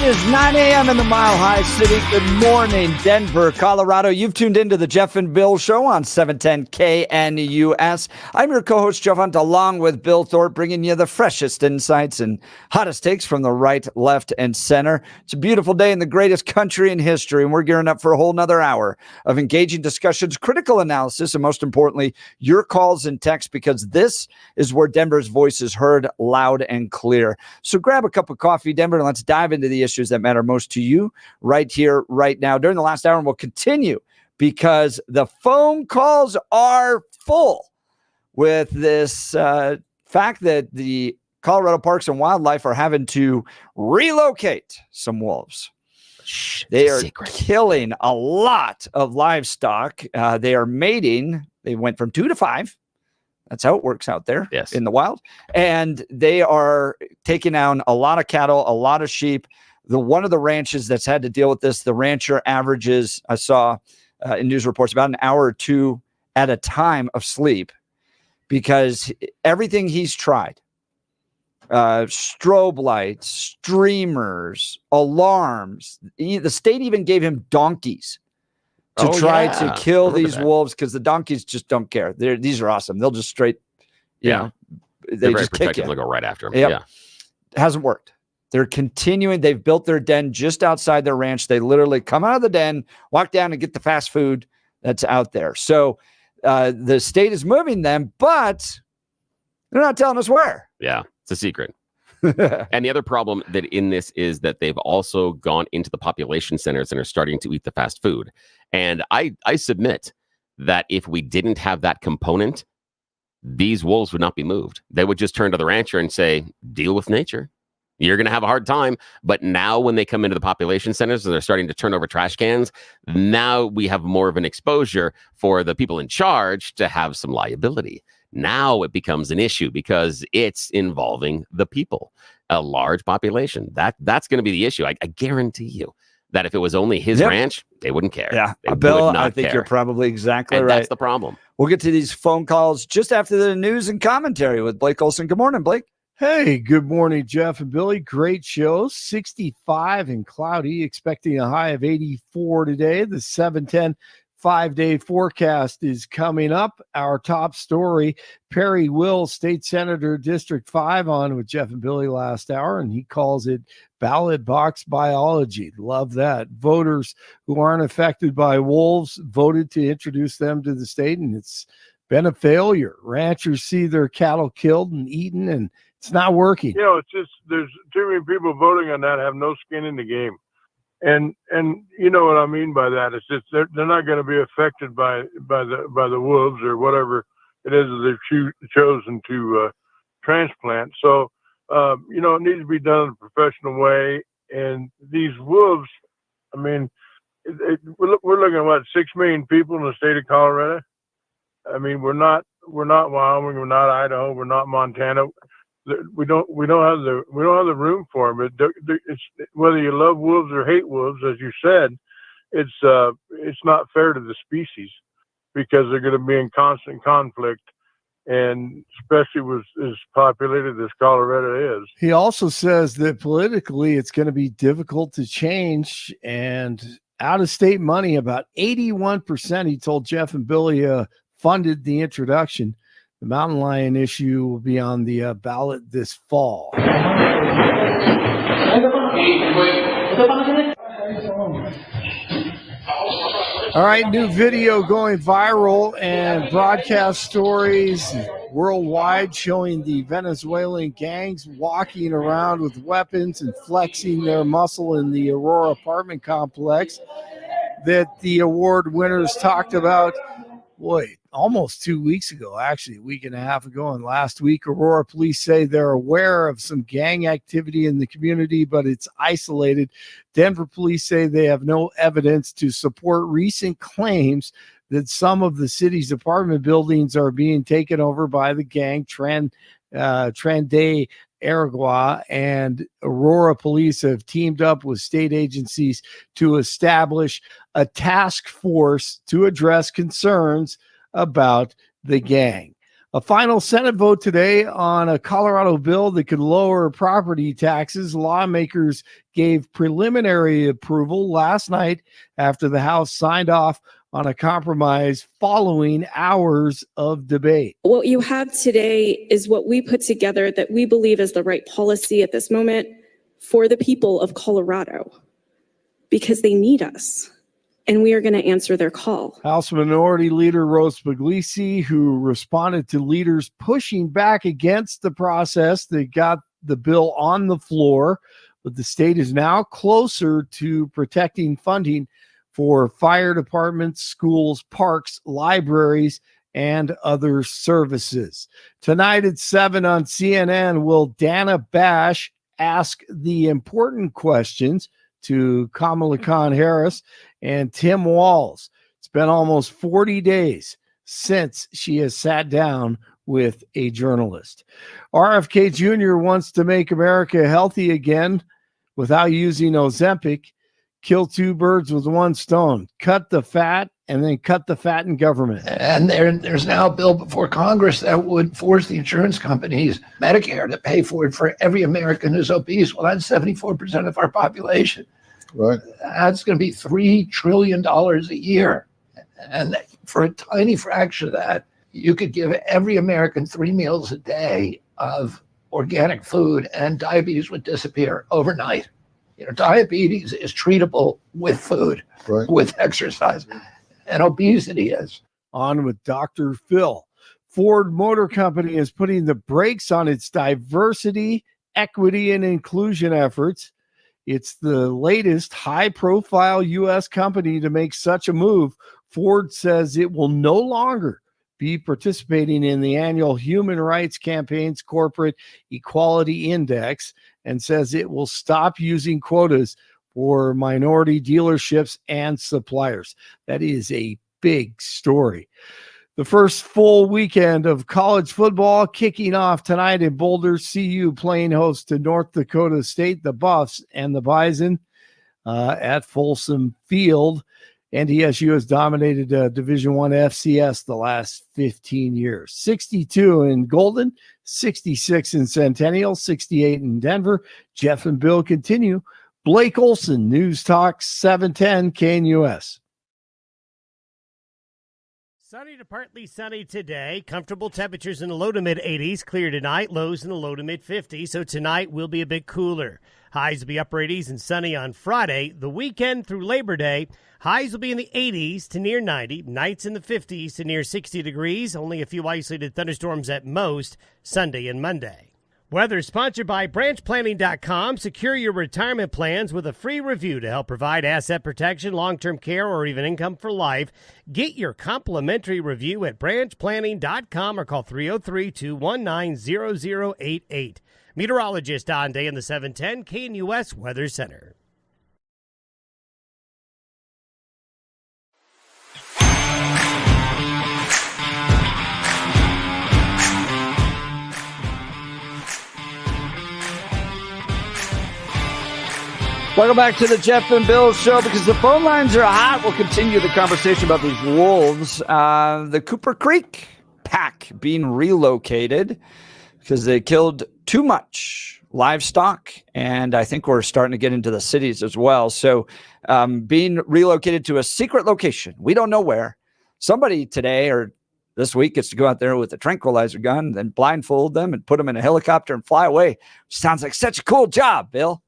It is 9 a.m. in the Mile High City. Good morning, Denver, Colorado. You've tuned into the Jeff and Bill Show on 710 KNUS. I'm your co-host, Jeff Hunt, along with Bill Thorpe, bringing you the freshest insights and hottest takes from the right, left, and center. It's a beautiful day in the greatest country in history, and we're gearing up for a whole nother hour of engaging discussions, critical analysis, and most importantly, your calls and texts, because this is where Denver's voice is heard loud and clear. So grab a cup of coffee, Denver, and let's dive into the issues that matter most to you right here, right now. During the last hour, and we'll continue because the phone calls are full with this fact that the Colorado Parks and Wildlife are having to relocate some wolves. They are killing a lot of livestock. They are mating. They went from 2 to 5. That's how it works out there in the wild. And they are taking down a lot of cattle, a lot of sheep. One of the ranches that's had to deal with this, the rancher averages, I saw in news reports, about an hour or two at a time of sleep because everything he's tried, strobe lights, streamers, alarms, the state even gave him donkeys to try to kill these wolves because the donkeys just don't care. These are awesome. They'll just straight, you know, they just kick you. They'll go right after him. Yep. Yeah. It hasn't worked. They're continuing. They've built their den just outside their ranch. They literally come out of the den, walk down and get the fast food that's out there. So the state is moving them, but they're not telling us where. Yeah, it's a secret. And the other problem that in this is that they've also gone into the population centers and are starting to eat the fast food. And I submit that if we didn't have that component, these wolves would not be moved. They would just turn to the rancher and say, deal with nature. You're going to have a hard time. But now when they come into the population centers and they're starting to turn over trash cans, now we have more of an exposure for the people in charge to have some liability. Now it becomes an issue because it's involving the people, a large population. That's going to be the issue. I guarantee you that if it was only his ranch, they wouldn't care. Yeah, they Bill, would not I think care. you're probably exactly And right. that's the problem. We'll get to these phone calls just after the news and commentary with Blake Olson. Good morning, Blake. Hey, good morning, Jeff and Billy. Great show. 65 and cloudy, expecting a high of 84 today. The 710 5-day forecast is coming up. Our top story, Perry Will, State Senator, District 5, on with Jeff and Billy last hour, and he calls it ballot box biology. Love that. Voters who aren't affected by wolves voted to introduce them to the state, and it's been a failure. Ranchers see their cattle killed and eaten, and it's not working. You know, it's just there's too many people voting on that have no skin in the game. And you know what I mean by that. It's just they're not going to be affected by the wolves or whatever it is that they've chosen to transplant. So you know, it needs to be done in a professional way. And these wolves, I mean, we're looking at what, 6 million people in the state of Colorado. I mean, we're not Wyoming, we're not Idaho, we're not Montana. We don't have the room for them. It's whether you love wolves or hate wolves, as you said, it's not fair to the species because they're going to be in constant conflict, and especially with as populated as Colorado is. He also says that politically it's going to be difficult to change, and out-of-state money, about 81%, he told Jeff and Billy, funded the introduction. The mountain lion issue will be on the ballot this fall. All right, new video going viral and broadcast stories worldwide showing the Venezuelan gangs walking around with weapons and flexing their muscle in the Aurora apartment complex that the award winners talked about, almost 2 weeks ago, actually, a week and a half ago. And last week, Aurora police say they're aware of some gang activity in the community, but it's isolated. Denver police say they have no evidence to support recent claims that some of the city's apartment buildings are being taken over by the gang Trande Aragua, and Aurora police have teamed up with state agencies to establish a task force to address concerns about the gang. A final Senate vote today on a Colorado bill that could lower property taxes. Lawmakers gave preliminary approval last night after the House signed off on a compromise following hours of debate. What you have today is what we put together that we believe is the right policy at this moment for the people of Colorado, because they need us. And we are going to answer their call. House Minority Leader Rose Puglisi, who responded to leaders pushing back against the process that got the bill on the floor, but the state is now closer to protecting funding for fire departments, schools, parks, libraries, and other services. Tonight at 7 on CNN, will Dana Bash ask the important questions to Kamala Harris and Tim Walz. It's been almost 40 days since she has sat down with a journalist. RFK Jr. wants to make America healthy again without using Ozempic. Kill two birds with one stone. Cut the fat and then cut the fat in government. And there's now a bill before Congress that would force the insurance companies, Medicare, to pay for it for every American who's obese. Well, that's 74% of our population. Right. That's going to be $3 trillion a year. And for a tiny fraction of that, you could give every American 3 meals a day of organic food and diabetes would disappear overnight. You know, diabetes is treatable with food, right, with exercise, and obesity is. On with Dr. Phil. Ford Motor Company is putting the brakes on its diversity, equity, and inclusion efforts. It's the latest high-profile U.S. company to make such a move. Ford says it will no longer be participating in the annual Human Rights Campaign's Corporate Equality Index and says it will stop using quotas for minority dealerships and suppliers. That is a big story. The first full weekend of college football kicking off tonight in Boulder. CU playing host to North Dakota State, the Buffs and the Bison at Folsom Field. NDSU has dominated Division I FCS the last 15 years. 62 in Golden, 66 in Centennial, 68 in Denver. Jeff and Bill continue. Blake Olson, News Talk 710 KNUS. Sunny to partly sunny today. Comfortable temperatures in the low to mid 80s. Clear tonight. Lows in the low to mid 50s. So tonight will be a bit cooler. Highs will be upper 80s and sunny on Friday. The weekend through Labor Day, highs will be in the 80s to near 90. Nights in the 50s to near 60 degrees. Only a few isolated thunderstorms at most Sunday and Monday. Weather sponsored by branchplanning.com. Secure your retirement plans with a free review to help provide asset protection, long-term care, or even income for life. Get your complimentary review at branchplanning.com or call 303-219-0088. Meteorologist Don Day in the 710 KNUS Weather Center. Welcome back to the Jeff and Bill Show. Because the phone lines are hot, we'll continue the conversation about these wolves. The Cooper Creek pack being relocated because they killed too much livestock, and I think we're starting to get into the cities as well. So being relocated to a secret location, we don't know where. Somebody today or this week gets to go out there with a tranquilizer gun, then blindfold them and put them in a helicopter and fly away. Sounds like such a cool job, Bill.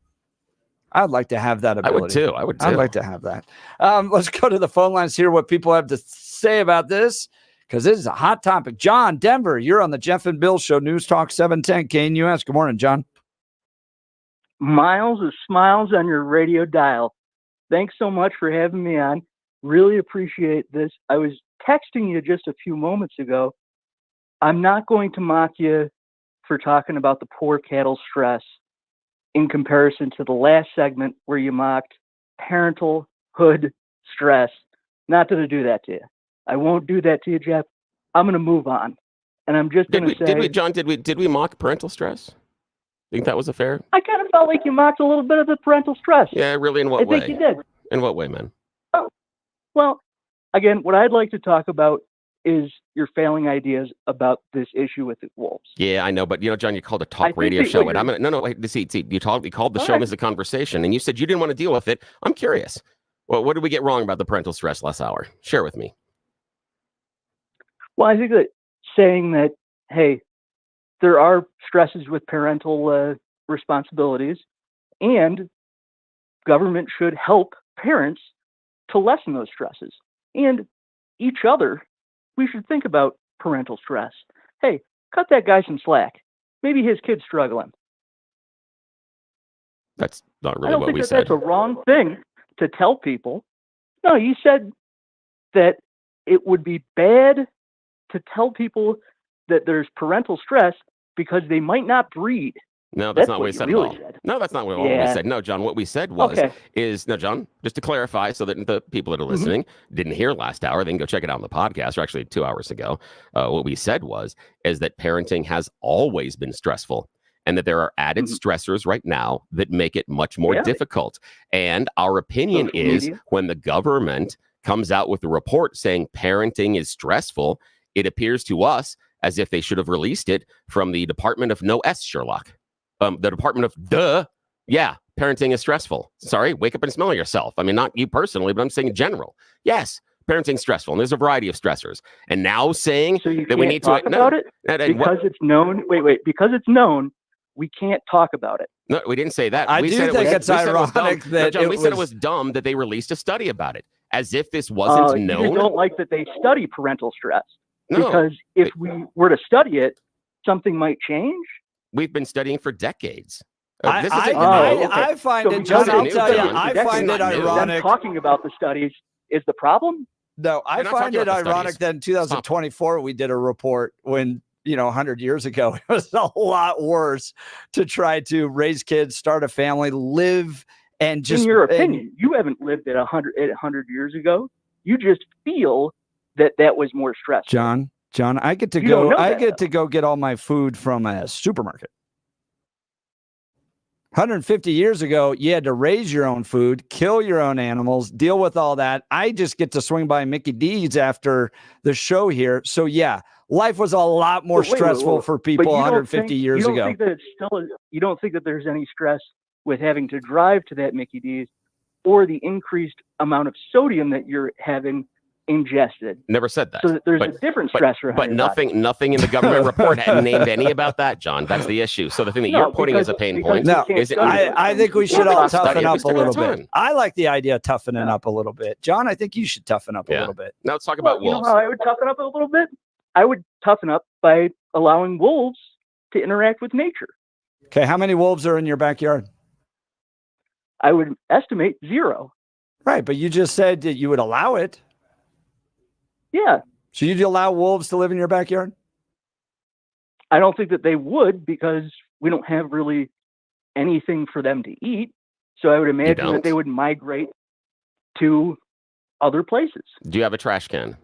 I'd like to have that ability. I would too. I'd like to have that. Let's go to the phone lines, hear what people have to say about this, because this is a hot topic. John, Denver, you're on the Jeff and Bill Show, News Talk 710 KNUS. Good morning, John. Miles of smiles on your radio dial. Thanks so much for having me on. Really appreciate this. I was texting you just a few moments ago. I'm not going to mock you for talking about the poor cattle stress in comparison to the last segment where you mocked parentalhood stress. Not going to do that to you. I won't do that to you, Jeff. I'm going to move on. And I'm just going to say... Did we mock parental stress? Think that was a fair? I kind of felt like you mocked a little bit of the parental stress. Yeah, really? In what way? I think you did. In what way, man? Oh, well, again, what I'd like to talk about is your failing ideas about this issue with the wolves. Yeah, I know, but John, you called a I talk think radio that show, what and you're- no, wait, see, you called the All show right. as a conversation, and you said you didn't want to deal with it. I'm curious. Well, what did we get wrong about the parental stress last hour? Share with me. Well, I think that saying that, hey, there are stresses with parental responsibilities, and government should help parents to lessen those stresses. And each other, we should think about parental stress. Hey, cut that guy some slack. Maybe his kid's struggling. That's not I really don't what think we that said. that's a wrong thing to tell people. No, you said that it would be bad to tell people that there's parental stress because they might not breed. No, that's not what we you said really at all. said. No, that's not what we Yeah. said. No, John, what we said was, Okay. no, John, just to clarify so that the people that are listening didn't hear last hour, they can go check it out on the podcast, or actually 2 hours ago. What we said is that parenting has always been stressful, and that there are added stressors right now that make it much more difficult. And our opinion Social is media. when the government comes out with a report saying parenting is stressful, it appears to us as if they should have released it from the Department of No S, Sherlock. The Department of parenting is stressful. Sorry, wake up and smell yourself. I mean, not you personally, but I'm saying in general. Yes, parenting's stressful, and there's a variety of stressors. And now saying that we need to talk about it because it's known. Wait, because it's known, we can't talk about it. No, we didn't say that. I we do said think it was, it's we said it was dumb. ironic No, that John, it we said it was- was dumb that they released a study about it, as if this wasn't You known. don't like that they study parental stress. No, because if we were to study it, something might change. We've been studying for decades. I This isn't new. I find So it, because John, I'll it's tell you, studied for I decades, find it not new. them ironic. talking about the studies is the problem. No, I They're not find talking it about the ironic studies. that in 2024 we did a report when 100 years ago it was a lot worse to try to raise kids, start a family, live, and just. In your opinion, you haven't lived at 100 years ago. You just feel that was more stressful. John, I get to You don't go. know I that, get to go get all my food from a supermarket. 150 years ago, you had to raise your own food, kill your own animals, deal with all that. I just get to swing by Mickey D's after the show here. So yeah, life was a lot more stressful for people 150 years ago. Think that it's still you don't think that there's any stress with having to drive to that Mickey D's or the increased amount of sodium that you're having ingested. Never said that. So there's a different stressor. But nothing in the government report had named any about that, John. That's the issue. So the thing that you're putting as a pain point is I think we should all toughen up a little time. bit. I like the idea of toughening up a little bit. John, I think you should toughen up a little bit. Now let's talk about You know wolves. how I would toughen up a little bit? I would toughen up by allowing wolves to interact with nature. Okay, how many wolves are in your backyard? I would estimate 0. Right, but you just said that you would allow it. Yeah. So you'd allow wolves to live in your backyard? I don't think that they would because we don't have really anything for them to eat. So I would imagine that they would migrate to other places. Do you have a trash can?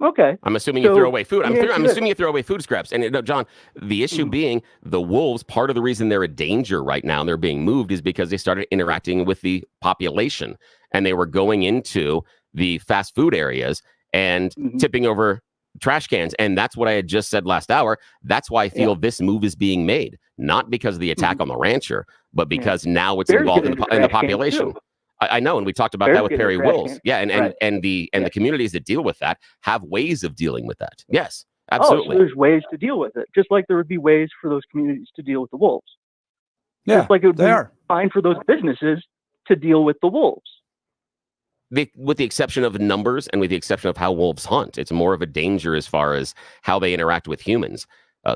Okay. I'm assuming you So, throw away food. I'm yeah, assuming you throw away food scraps. And John, the issue being the wolves, part of the reason they're a danger right now and they're being moved is because they started interacting with the population and they were going into the fast food areas and tipping over trash cans. And that's what I had just said last hour. That's why I feel this move is being made, not because of the attack on the rancher, but because now it's Bears involved get in the into trash cans, population. too. I know, and we talked about Bears that with get into Perry trash Wills. cans. Yeah, and Right. the communities that deal with that have ways of dealing with that. Yes, Oh, absolutely. so there's ways to deal with it, just like there would be ways for those communities to deal with the wolves. Yeah, just like it would they be are. fine for those businesses to deal with the wolves. With the exception of numbers and with the exception of how wolves hunt, it's more of a danger as far as how they interact with humans.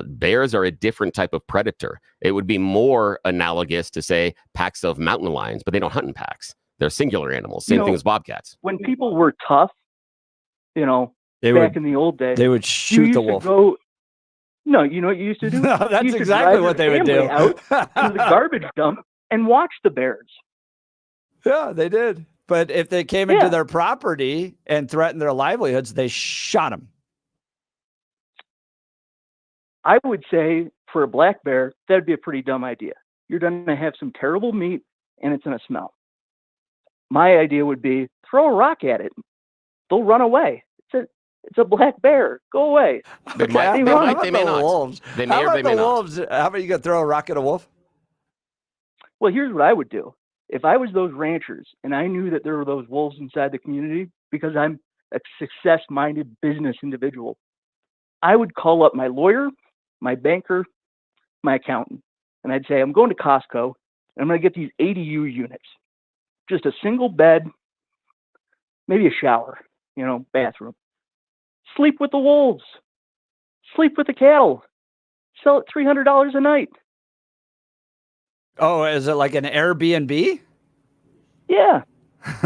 Bears are a different type of predator. It would be more analogous to, say, packs of mountain lions, but they don't hunt in packs. They're singular animals. Same thing as bobcats. When people were tough, They back would- in the old days, They would you shoot used the to wolf. No, you know what you used to do? No, You that's used to exactly drive what your they would family do. out to the garbage dump and watch the bears. Yeah, they did. But if they came into their property and threatened their livelihoods, they shot them. I would say for a black bear, that'd be a pretty dumb idea. You're going to have some terrible meat and it's going to smell. My idea would be throw a rock at it. They'll run away. It's a black bear. Go away. They might, They they run. might, they may not. Wolves. They may How or about they may the not. wolves? How about you go throw a rock at a wolf? Well, here's what I would do. If I was those ranchers and I knew that there were those wolves inside the community, because I'm a success-minded business individual, I would call up my lawyer, my banker, my accountant, and I'd say, I'm going to Costco, and I'm going to get these ADU units. Just a single bed, maybe a shower, bathroom. Sleep with the wolves. Sleep with the cattle. Sell it $300 a night. Oh, is it like an Airbnb? Yeah. Think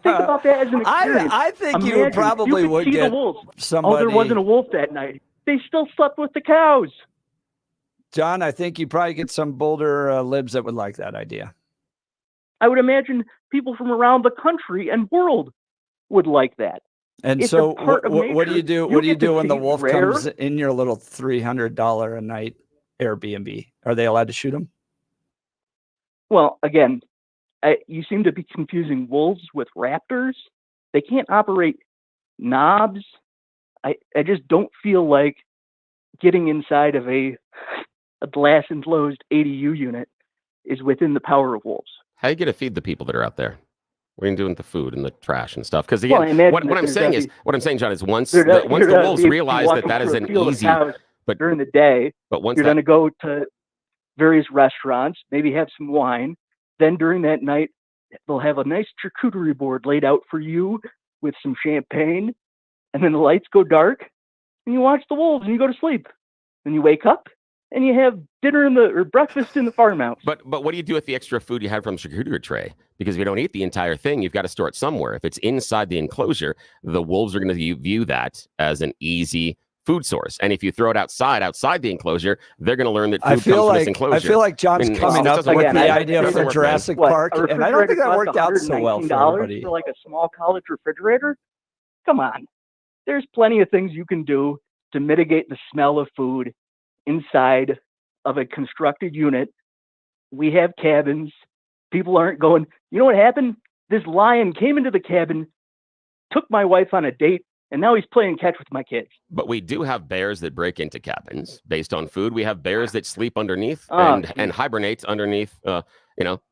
about that as an experience. I think you Imagine probably you could would see get the wolves. somebody. Oh, there wasn't a wolf that night. They still slept with the cows. John, I think you probably get some Boulder libs that would like that idea. I would imagine people from around the country and world would like that. And It's so, a part of what do you nature. do? What do you get to do when the see wolf rare- comes in your little $300 a night Airbnb? Are they allowed to shoot him? Well, again, you seem to be confusing wolves with raptors. They can't operate knobs. I just don't feel like getting inside of a glass enclosed ADU unit is within the power of wolves. How you going to feed the people that are out there? What are you doing with the food and the trash and stuff? Because Well, I again, imagine what that I'm there's saying gotta is, be- what I'm saying, John, is once You're the gonna wolves be realize walking that is through an a field of easy, cows but during the day, but once you're that going to go to various restaurants, maybe have some wine. Then during that night, they'll have a nice charcuterie board laid out for you with some champagne. And then the lights go dark and you watch the wolves and you go to sleep. Then you wake up and you have dinner or breakfast in the farmhouse. But what do you do with the extra food you had from the charcuterie tray? Because if you don't eat the entire thing, you've got to store it somewhere. If it's inside the enclosure, the wolves are going to view that as an easy food source. And if you throw it outside the enclosure, they're going to learn that food comes from this enclosure. I feel like John's coming up with the idea for Jurassic Park, and I don't think that worked out so well for everybody. For like a small college refrigerator? Come on. There's plenty of things you can do to mitigate the smell of food inside of a constructed unit. We have cabins. People aren't going, you know what happened? This lion came into the cabin, took my wife on a date, and now he's playing catch with my kids. But we do have bears that break into cabins based on food. We have bears that sleep underneath Oh, and hibernate underneath,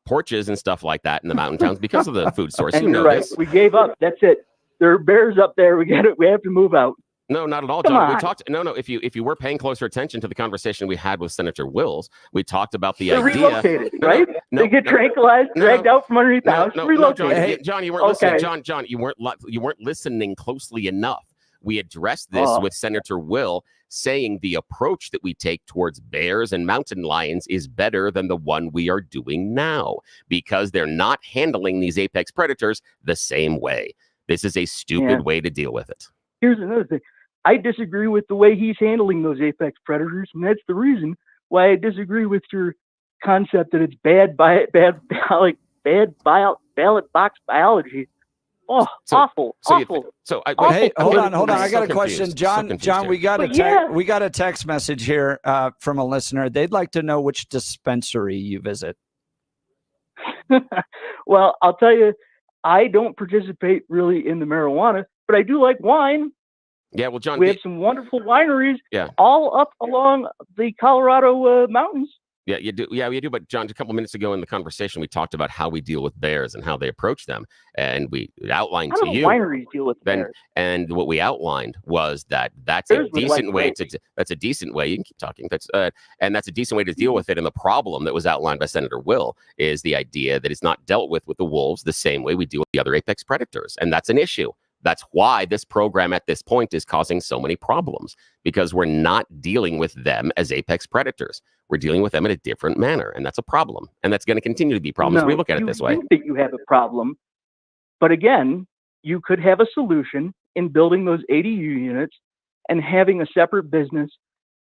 porches and stuff like that in the mountain towns because of the food source. And You know you're right. this. We gave up. That's it. There are bears up there. We have to move out. No, not at all, Come John. We on. talked. No. If you were paying closer attention to the conversation we had with Senator Wills, we talked about the They're idea. relocated, No, right? no, They get no, tranquilized, dragged out from underneath the house, No, relocated. John, you weren't listening. John, you weren't listening closely enough. We addressed this with Senator Will, saying the approach that we take towards bears and mountain lions is better than the one we are doing now because they're not handling these apex predators the same way. This is a stupid way to deal with it. Here's another thing. I disagree with the way he's handling those apex predators, and that's the reason why I disagree with your concept that it's bad ballot box biology. Oh, awful. Hey, hold on. I got a question, John. We got a text message here from a listener. They'd like to know which dispensary you visit. Well, I'll tell you, I don't participate really in the marijuana, but I do like wine. Yeah, well, John, we have some wonderful wineries Yeah. all up along the Colorado mountains. Yeah, you do. Yeah, you do. But John, a couple minutes ago in the conversation, we talked about how we deal with bears and how they approach them, and we outlined How to do you wineries deal with bears? And what we outlined was that's Bears a would decent like way rape. to. That's a decent way. You can keep talking. That's a decent way to deal with it. And the problem that was outlined by Senator Will is the idea that it's not dealt with the wolves the same way we deal with the other apex predators, and that's an issue. That's why this program at this point is causing so many problems, because we're not dealing with them as apex predators. We're dealing with them in a different manner, and that's a problem. And that's going to continue to be a problem as we look at it this way. You think that you have a problem, but again, you could have a solution in building those ADU units and having a separate business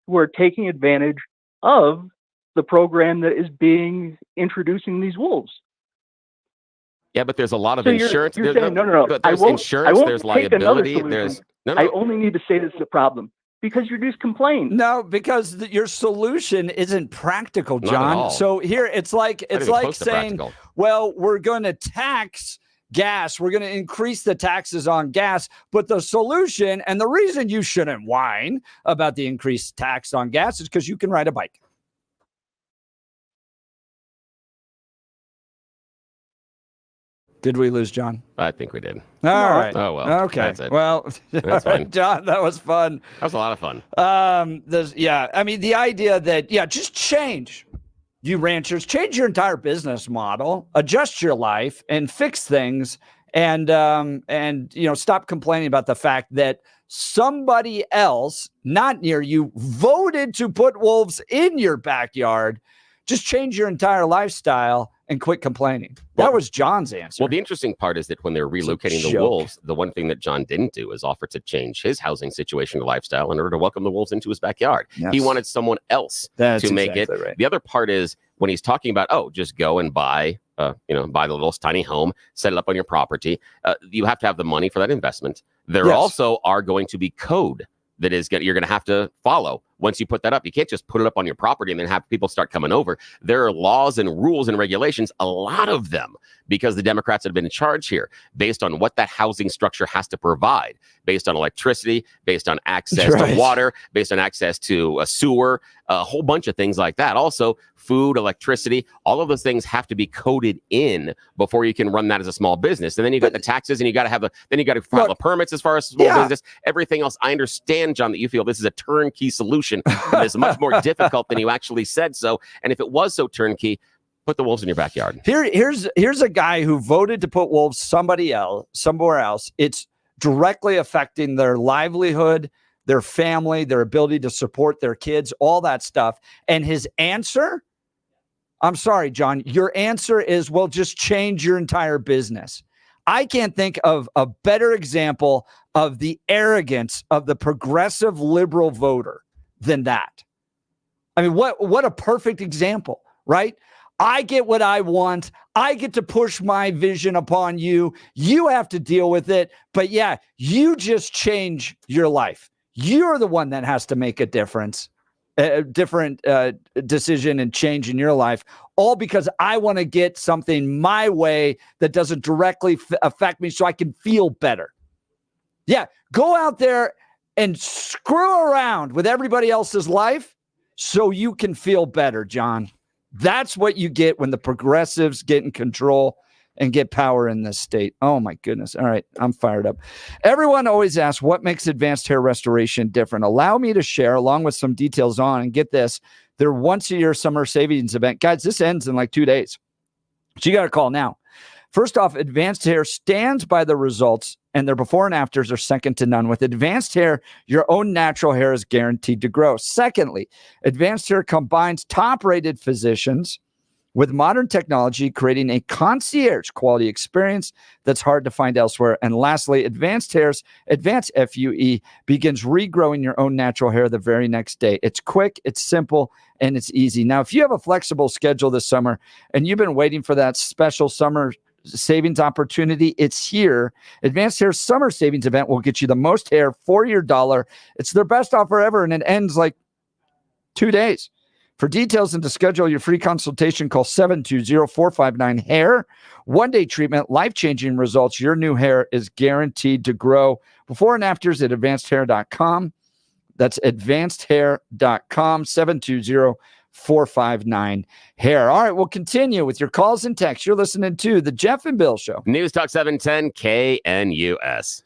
who are taking advantage of the program that is introducing these wolves. Yeah, but there's a lot of So insurance. You're saying, no. But I there's won't, insurance, I won't there's take another liability, solution. there's I only need to say this is a problem because you're just complaining. No, because your solution isn't practical, Not at John. all. So here it's like even close to saying, practical. well, we're going to tax gas. We're going to increase the taxes on gas. But the solution and the reason you shouldn't whine about the increased tax on gas is because you can ride a bike. Did we lose John? I think we did. All right. Oh, well. Okay. That's it. Well, That's fine. John, that was fun. That was a lot of fun. I mean, the idea that, just change. You ranchers, change your entire business model, adjust your life, and fix things, and stop complaining about the fact that somebody else, not near you, voted to put wolves in your backyard. Just change your entire lifestyle and quit complaining. That was John's answer. Well, the interesting part is that when they're relocating the wolves, the one thing that John didn't do is offer to change his housing situation and lifestyle in order to welcome the wolves into his backyard. Yes. He wanted someone else to make it. Right. The other part is when he's talking about, just go and buy the little tiny home, set it up on your property. You have to have the money for that investment. There also are going to be code that you're going to have to follow once you put that up. You can't just put it up on your property and then have people start coming over. There are laws and rules and regulations, a lot of them, because the Democrats have been in charge here, based on what that housing structure has to provide, based on electricity, based on access to water, based on access to a sewer, a whole bunch of things like that. Also, food, electricity, all of those things have to be coded in before you can run that as a small business. And then you got the taxes, and you got to file the permits as far as small business, everything else. I understand, John, that you feel this is a turnkey solution that is much more difficult than you actually said so. And if it was so turnkey, put the wolves in your backyard. Here's a guy who voted to put wolves somewhere else. It's directly affecting their livelihood, their family, their ability to support their kids, all that stuff. And his answer, I'm sorry, John, your answer is, well, just change your entire business. I can't think of a better example of the arrogance of the progressive liberal voter than that. I mean, what a perfect example, right? I get what I want. I get to push my vision upon you. You have to deal with it. But yeah, you just change your life. You're the one that has to make a difference, a different decision and change in your life, all because I want to get something my way that doesn't directly affect me so I can feel better. Yeah, go out there and screw around with everybody else's life so you can feel better, John. That's what you get when the progressives get in control and get power in this state. Oh, my goodness. All right, I'm fired up. Everyone always asks, what makes advanced hair restoration different? Allow me to share, along with some details on, and get this, their once-a-year summer savings event. Guys, this ends in like 2 days. So you got to call now. First off, Advanced Hair stands by the results, and their before and afters are second to none. With Advanced Hair, your own natural hair is guaranteed to grow. Secondly, Advanced Hair combines top-rated physicians with modern technology, creating a concierge quality experience that's hard to find elsewhere. And lastly, Advanced Hair's Advanced FUE begins regrowing your own natural hair the very next day. It's quick, it's simple, and it's easy. Now, if you have a flexible schedule this summer and you've been waiting for that special summer savings opportunity, it's here. Advanced Hair's summer savings event will get you the most hair for your dollar. It's their best offer ever, and it ends like 2 days. For details and to schedule your free consultation, call 720-459-HAIR. One-day treatment, life-changing results. Your new hair is guaranteed to grow. Before and afters at advancedhair.com. That's advancedhair.com, 720-459-HAIR. All right, we'll continue with your calls and texts. You're listening to The Jeff and Bill Show. News Talk 710 KNUS.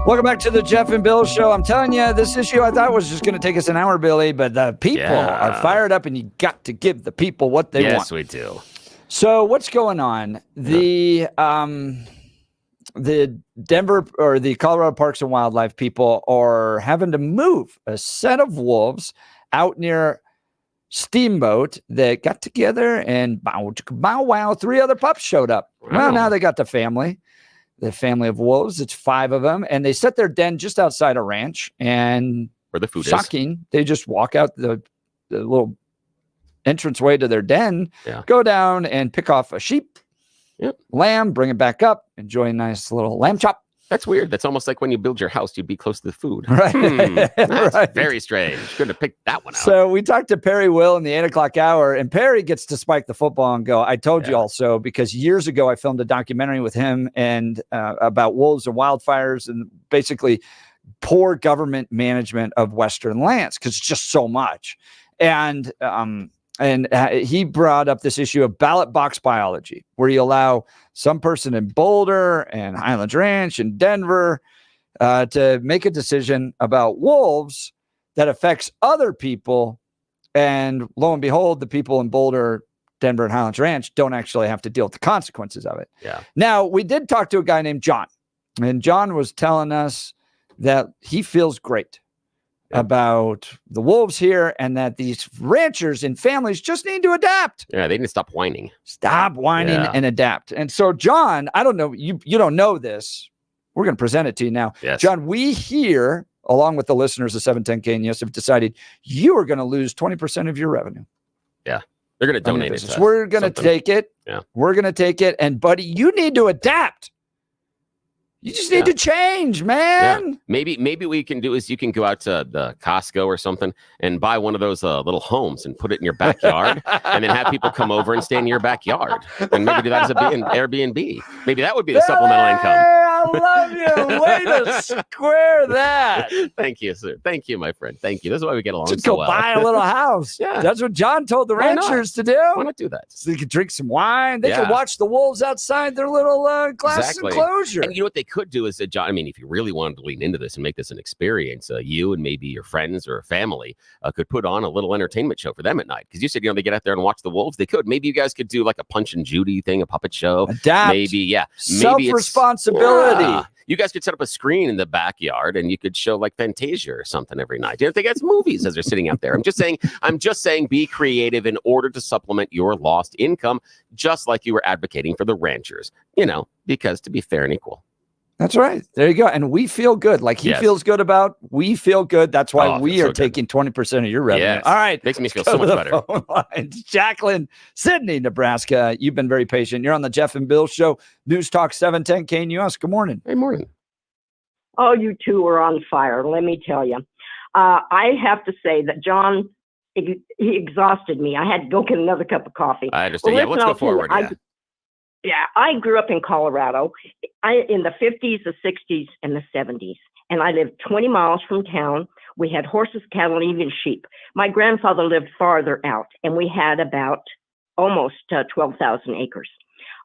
Welcome back to the Jeff and Bill Show. I'm telling you, this issue I thought was just going to take us an hour, Billy, but the people are fired up, and you got to give the people what they want. Yes, we do. So what's going on? The Denver or the Colorado Parks and Wildlife people are having to move a set of wolves out near Steamboat that got together, and wow, 3 other pups showed up. Wow. Well, now they got the family of wolves. It's 5 of them, and they set their den just outside a ranch. And where the food shocking, they just walk out the little entranceway to their den, go down and pick off a sheep, lamb, bring it back up, enjoy a nice little lamb chop. That's weird. That's almost like when you build your house, you'd be close to the food. Right. That's very strange. Couldn't have picked that one out. So we talked to Perry Will in the 8 o'clock hour, and Perry gets to spike the football and go, I told you all so, because years ago I filmed a documentary with him and about wolves and wildfires and basically poor government management of Western lands, because it's just so much. And he brought up this issue of ballot box biology, where you allow some person in Boulder and Highlands Ranch and Denver to make a decision about wolves that affects other people. And lo and behold, the people in Boulder, Denver, and Highlands Ranch don't actually have to deal with the consequences of it. Yeah. Now, we did talk to a guy named John, and John was telling us that he feels great about the wolves here, and that these ranchers and families just need to adapt. Yeah, they need to stop whining. Stop whining and adapt. And so, John, I don't know, you don't know this. We're going to present it to you now. Yes. John, we here, along with the listeners of 710K and Yes, have decided you are going to lose 20% of your revenue. Yeah. They're going to donate it to us. We're going to take it. Yeah. We're going to take it. And buddy, you need to adapt. You just need to change, man. Yeah. Maybe what we can do is you can go out to the Costco or something and buy one of those little homes and put it in your backyard, and then have people come over and stay in your backyard, and maybe do that as an Airbnb. Maybe that would be the supplemental income. I love you. Way to square that. Thank you, sir. Thank you, my friend. Thank you. This is why we get along Just so go well. buy a little house. Yeah. That's what John told the Why not? ranchers to do. Why not do that? So they could drink some wine. They could watch the wolves outside their little glass enclosure. And you know what they could do is that, John, I mean, if you really wanted to lean into this and make this an experience, you and maybe your friends or family could put on a little entertainment show for them at night. Because you said, they get out there and watch the wolves. They could. Maybe you guys could do like a Punch and Judy thing, a puppet show. Adapt. Maybe Self-responsibility. You guys could set up a screen in the backyard, and you could show like Fantasia or something every night. You know, they got movies as they're sitting out there. I'm just saying, be creative in order to supplement your lost income, just like you were advocating for the ranchers. Because to be fair and equal. That's right. There you go. And we feel good. Like he feels good about, we feel good. That's why we are taking 20% of your revenue. Yes. All right. Makes me feel so much better. Phone lines. Jacqueline, Sydney, Nebraska. You've been very patient. You're on the Jeff and Bill Show. News Talk 710 KNUS. Good morning. Hey, morning. Oh, you two are on fire. Let me tell you. I have to say that John, he exhausted me. I had to go get another cup of coffee. I understand. Well, let's go forward. I grew up in Colorado in the 50s, the 60s, and the 70s. And I lived 20 miles from town. We had horses, cattle, and even sheep. My grandfather lived farther out, and we had about almost 12,000 acres.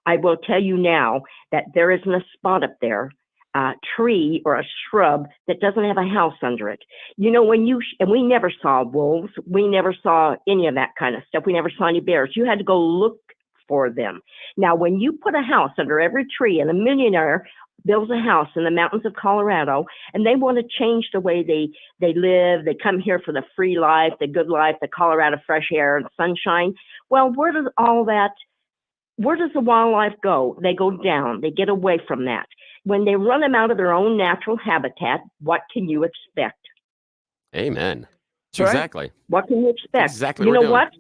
I will tell you now that there isn't a spot up there, a tree or a shrub that doesn't have a house under it. And we never saw wolves. We never saw any of that kind of stuff. We never saw any bears. You had to go look for them. Now, when you put a house under every tree, and a millionaire builds a house in the mountains of Colorado, and they want to change the way they live, they come here for the free life, the good life, the Colorado fresh air and sunshine. Well, where does the wildlife go? They go down. They get away from that. When they run them out of their own natural habitat, what can you expect? Amen. That's exactly. Right? What can you expect? Exactly. You know what?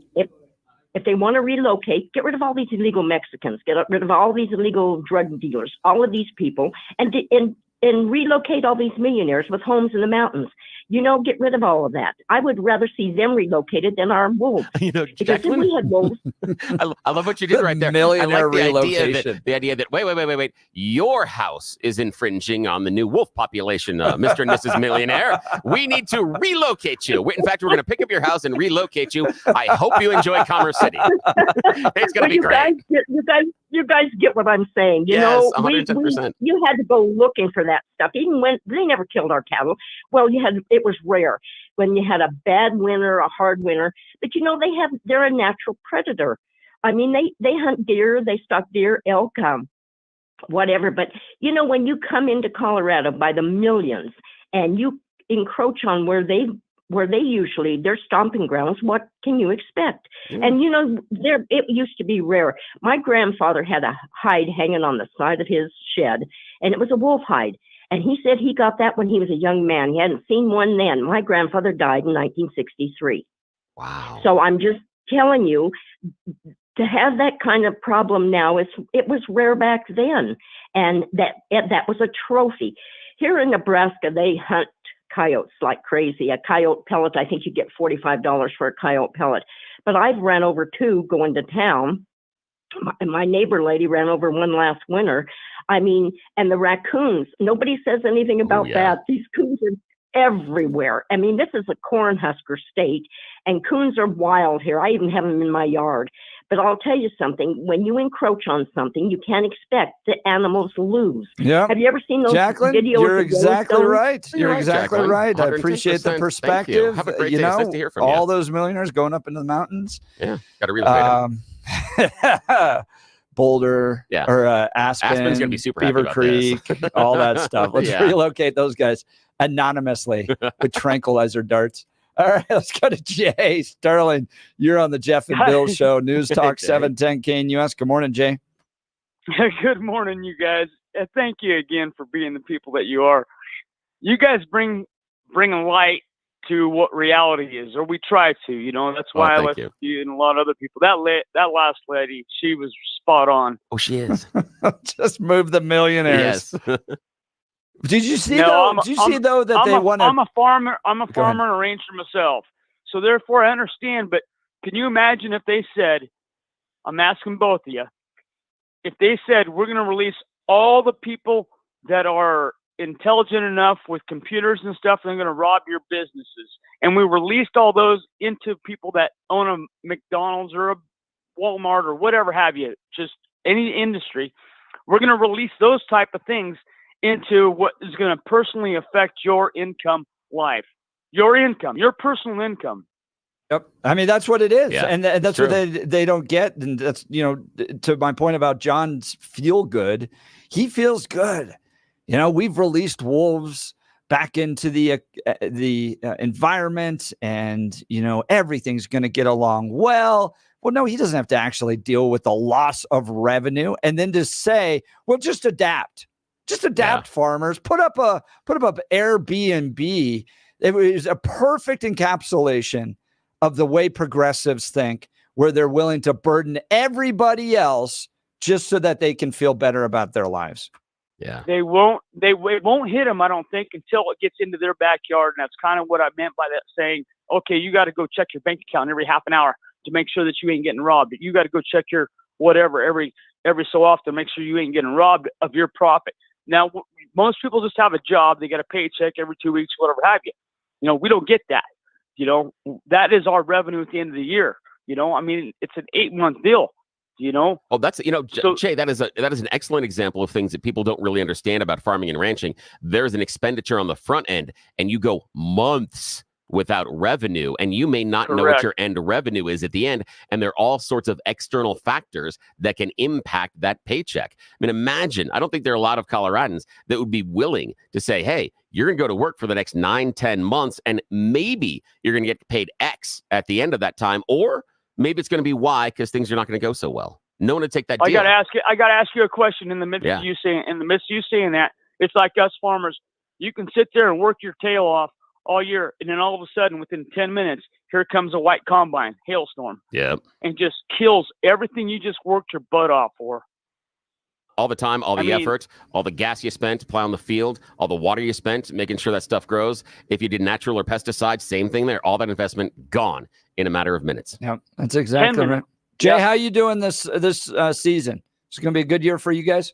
If they want to relocate, get rid of all these illegal Mexicans, get rid of all these illegal drug dealers, all of these people, and relocate all these millionaires with homes in the mountains. get rid of all of that. I would rather see them relocated than our wolves. Because Jacqueline, if we had wolves, I love what you did right there. Millionaire I like relocation. The idea that wait, your house is infringing on the new wolf population, Mr. and Mrs. Millionaire. We need to relocate you. In fact, we're going to pick up your house and relocate you. I hope you enjoy Commerce City. It's going to be great. You guys get what I'm saying. Yes, 110%. You had to go looking for that stuff. Even when they never killed our cattle. Well, it was rare when you had a bad winter, a hard winter. But they're a natural predator. I mean, they hunt deer, they stalk deer, elk, whatever. But when you come into Colorado by the millions and you encroach on where they usually their stomping grounds, what can you expect? And it used to be rare. My grandfather had a hide hanging on the side of his shed, and it was a wolf hide. And he said he got that when he was a young man. He hadn't seen one then. My grandfather died in 1963. Wow. So I'm just telling you, to have that kind of problem now, it was rare back then. And that was a trophy. Here in Nebraska, they hunt coyotes like crazy. A coyote pellet, I think you get $45 for a coyote pellet. But I've ran over two going to town. My neighbor lady ran over one last winter. I mean, and the raccoons, nobody says anything about that. These coons are everywhere. I mean, this is a cornhusker state, and coons are wild here. I even have them in my yard. But I'll tell you something, when you encroach on something, you can't expect the animals to lose. Yeah. Have you ever seen those Jacqueline, videos? You're exactly right. You're exactly Jacqueline. right. I appreciate the 110%. perspective. Thank you. Have a great day. It's nice to hear from you. All those millionaires going up into the mountains. Yeah, got to relocate them. Boulder or Aspen. Aspen's going to be super Beaver happy about Creek, all that stuff. Let's relocate those guys anonymously with tranquilizer darts. All right, let's go to Jay Sterling. You're on the Jeff and Bill Show, News Talk 710 KNUS. Good morning, Jay. Good morning, you guys. And thank you again for being the people that you are. You guys bring a light to what reality is, or we try to. That's why I listen to you and a lot of other people. That last lady, she was spot on. Oh, she is. Just move the millionaires. Yes. Did you see that they want to? I'm a farmer. I'm a farmer and a rancher myself. So therefore, I understand. But can you imagine if they said, I'm asking both of you, if they said we're going to release all the people that are intelligent enough with computers and stuff, and they're going to rob your businesses, and we released all those into people that own a McDonald's or a Walmart or whatever have you, just any industry, we're going to release those type of things into what is going to personally affect your income life, your personal income. Yep. I mean, that's what it is. Yeah, and that's what they don't get. And that's, to my point about John's feel good, he feels good. We've released wolves back into the environment, and, everything's going to get along well. Well, no, he doesn't have to actually deal with the loss of revenue. And then to say, well, just adapt. Farmers. Put up Airbnb. It was a perfect encapsulation of the way progressives think, where they're willing to burden everybody else just so that they can feel better about their lives. Yeah. It won't hit them, I don't think, until it gets into their backyard. And that's kind of what I meant by that, saying, okay, you got to go check your bank account every half an hour to make sure that you ain't getting robbed. You got to go check your whatever every so often, make sure you ain't getting robbed of your profit. Now, most people just have a job. They get a paycheck every 2 weeks, whatever have you. We don't get that. That is our revenue at the end of the year. I mean, it's an 8-month deal. Oh, that's Jay, that is an excellent example of things that people don't really understand about farming and ranching. There's an expenditure on the front end, and you go months without revenue, and you may not know what your end revenue is at the end. And there are all sorts of external factors that can impact that paycheck. I mean, imagine, I don't think there are a lot of Coloradans that would be willing to say, hey, you're going to go to work for the next 9-10 months, and maybe you're going to get paid X at the end of that time, or maybe it's going to be Y because things are not going to go so well. No one to take that deal. I got to ask you a question in the midst of you saying that. It's like us farmers. You can sit there and work your tail off all year, and then all of a sudden, within 10 minutes, here comes a white combine, hailstorm. Yep. And just kills everything you just worked your butt off for. all the time, all the effort, all the gas you spent plowing the field, all the water you spent making sure that stuff grows. If you did natural or pesticides, same thing there. All that investment gone in a matter of minutes. Yep, that's exactly right. Jay, how you doing this season? It's going to be a good year for you guys?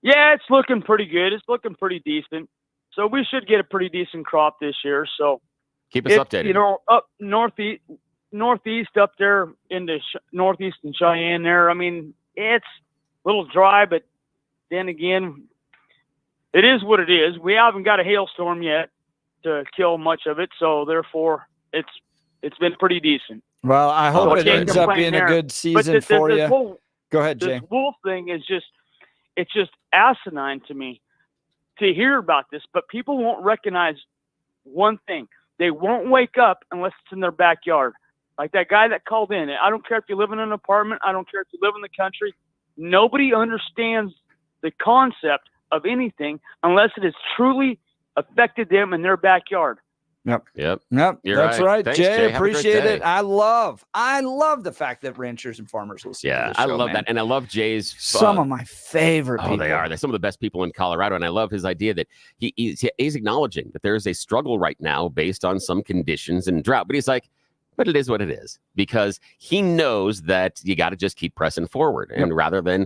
Yeah, it's looking pretty good. It's looking pretty decent. So we should get a pretty decent crop this year. So keep us updated. You know, up northeast up there in the northeast and Cheyenne there. I mean, it's a little dry, but then again, it is what it is. We haven't got a hailstorm yet to kill much of it, so therefore it's been pretty decent. Well, I hope it ends up being a good season for you. Go ahead, Jay. This wolf thing is it's just asinine to me to hear about this, but people won't recognize one thing. They won't wake up unless it's in their backyard. Like that guy that called in. I don't care if you live in an apartment. I don't care if you live in the country. Nobody understands the concept of anything unless it has truly affected them in their backyard. Yep. You're That's right. Thanks, Jay, Have a great appreciate day. it. I love the fact that ranchers and farmers listen to this show, I love man. that. And I love Jay's Some of my favorite people. They are. They're some of the best people in Colorado. And I love his idea that he's acknowledging that there is a struggle right now based on some conditions and drought. But he's like, but it is what it is, because he knows that you got to just keep pressing forward. And rather than,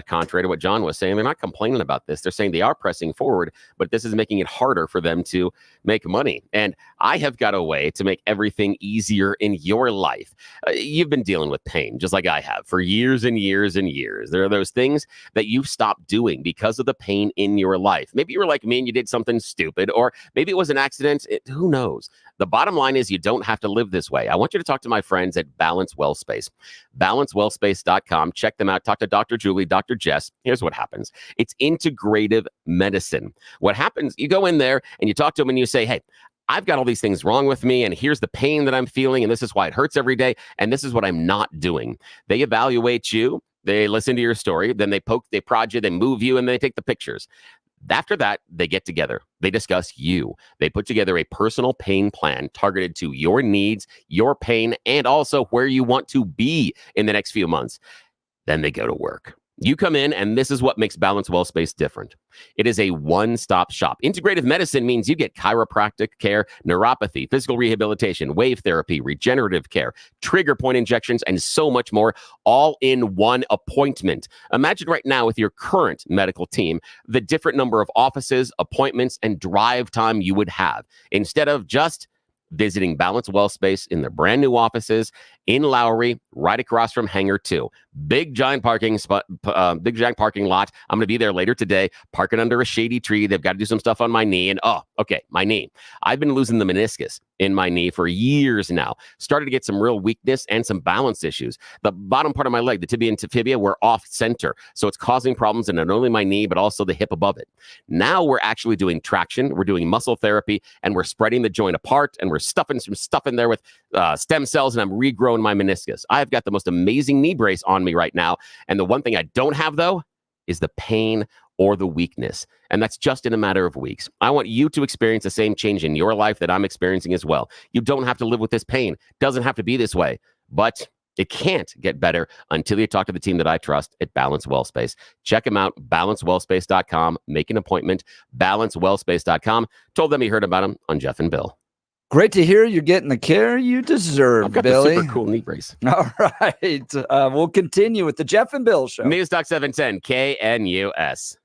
contrary to what John was saying, they're not complaining about this. They're saying they are pressing forward, but this is making it harder for them to make money. And I have got a way to make everything easier in your life. You've been dealing with pain, just like I have, for years and years and years. There are those things that you've stopped doing because of the pain in your life. Maybe you were like me and you did something stupid, or maybe it was an accident. Who knows? The bottom line is you don't have to live this way. I want you to talk to my friends at Balance Wellspace. BalanceWellspace.com. Check them out. Talk to Dr. Julie, Dr. Jess. Here's what happens. It's integrative medicine. What happens, you go in there and you talk to them and you say, hey, I've got all these things wrong with me, and here's the pain that I'm feeling, and this is why it hurts every day, and this is what I'm not doing. They evaluate you. They listen to your story. Then they poke, they prod you, they move you, and they take the pictures. After that, they get together. They discuss you. They put together a personal pain plan targeted to your needs, your pain, and also where you want to be in the next few months. Then they go to work. You come in, and this is what makes Balance Wellspace different. It is a one-stop shop. Integrative medicine means you get chiropractic care, neuropathy, physical rehabilitation, wave therapy, regenerative care, trigger point injections, and so much more, all in one appointment. Imagine right now with your current medical team, the different number of offices, appointments, and drive time you would have instead of just visiting Balance Wellspace in their brand new offices in Lowry, right across from Hangar 2. Big giant parking spot, big giant parking lot. I'm going to be there later today, parking under a shady tree. They've got to do some stuff on my knee. And my knee. I've been losing the meniscus in my knee for years now. Started to get some real weakness and some balance issues. The bottom part of my leg, the tibia and tibia, were off center. So it's causing problems in not only my knee, but also the hip above it. Now we're actually doing traction. We're doing muscle therapy, and we're spreading the joint apart, and we're stuffing some stuff in there with stem cells, and I'm regrowing my meniscus. I've got the most amazing knee brace on me right now. And the one thing I don't have, though, is the pain or the weakness. And that's just in a matter of weeks. I want you to experience the same change in your life that I'm experiencing as well. You don't have to live with this pain. It doesn't have to be this way, but it can't get better until you talk to the team that I trust at Balance Wellspace. Check them out, balancewellspace.com. Make an appointment, balancewellspace.com. Told them you heard about them on Jeff and Bill. Great to hear you're getting the care you deserve, I've got Billy. the super cool knee brace. All right. We'll continue with the Jeff and Bill Show. News Talk 710 KNUS.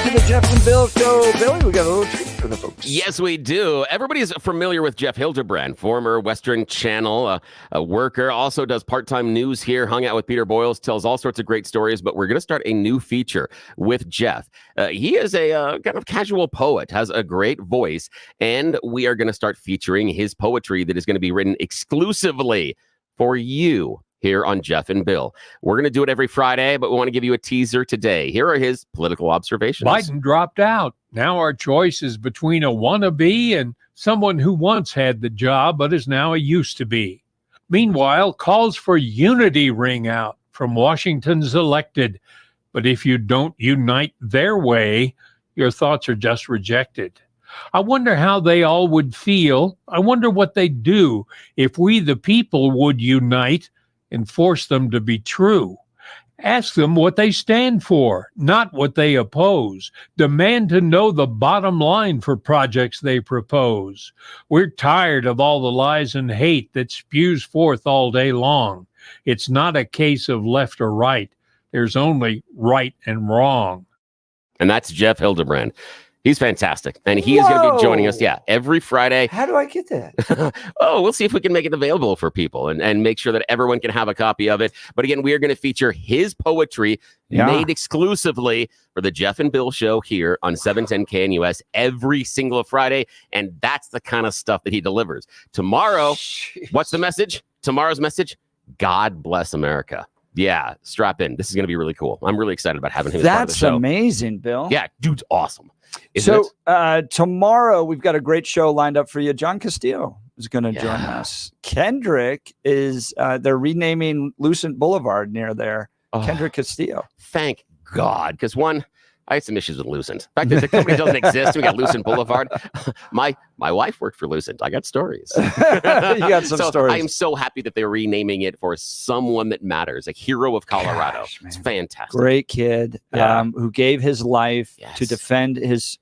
to the Jeff and Bill Show. Billy, we got a little treat for the folks. Yes, we do. Everybody's familiar with Jeff Hildebrand, former Western Channel a worker, also does part-time news here, hung out with Peter Boyles, tells all sorts of great stories, but we're going to start a new feature with Jeff. He is a kind of casual poet, has a great voice, and we are going to start featuring his poetry that is going to be written exclusively for you here on Jeff and Bill. We're going to do it every Friday, but we want to give you a teaser today. Here are his political observations. Biden dropped out. Now our choice is between a wannabe and someone who once had the job but is now a used to be. Meanwhile, calls for unity ring out from Washington's elected. But if you don't unite their way, your thoughts are just rejected. I wonder how they all would feel. I wonder what they'd do if we, the people, would unite and force them to be true. Ask them what they stand for, not what they oppose. Demand to know the bottom line for projects they propose. We're tired of all the lies and hate that spews forth all day long. It's not a case of left or right. There's only right and wrong. And that's Jeff Hildebrand. He's fantastic. And he is going to be joining us, every Friday. How do I get that? We'll see if we can make it available for people and make sure that everyone can have a copy of it. But again, we are going to feature his poetry made exclusively for the Jeff and Bill Show here on 710 KNUS every single Friday. And that's the kind of stuff that he delivers. Tomorrow, what's the message? Tomorrow's message, God bless America. Yeah, strap in. This is going to be really cool. I'm really excited about having him as part of the show. That's amazing, Bill. Yeah, dude's awesome. Tomorrow we've got a great show lined up for you. John Castillo is going to join us. Kendrick is, they're renaming Lucent Boulevard near there. Kendrick Castillo. Thank God. Because one, I had some issues with Lucent. In fact, the company doesn't exist. We got Lucent Boulevard. My wife worked for Lucent. I got stories. You got some stories. I am so happy that they're renaming it for someone that matters, a hero of Colorado. It's fantastic. Great kid who gave his life to defend his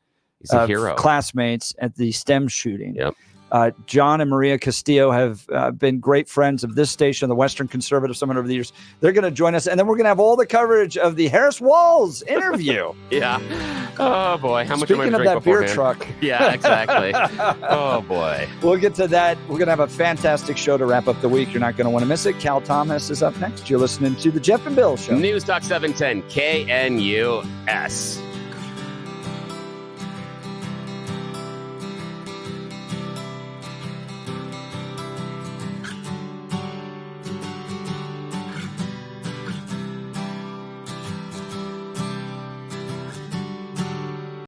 hero. Classmates at the STEM shooting. Yep. John and Maria Castillo have been great friends of this station, the Western Conservative Summit over the years. They're going to join us, and then we're going to have all the coverage of the Harris Walls interview. Yeah. Oh, boy. How much Speaking am I of that beer beforehand? truck. Yeah, exactly. Oh, boy. We'll get to that. We're going to have a fantastic show to wrap up the week. You're not going to want to miss it. Cal Thomas is up next. You're listening to the Jeff and Bill Show. News Talk 710 KNUS.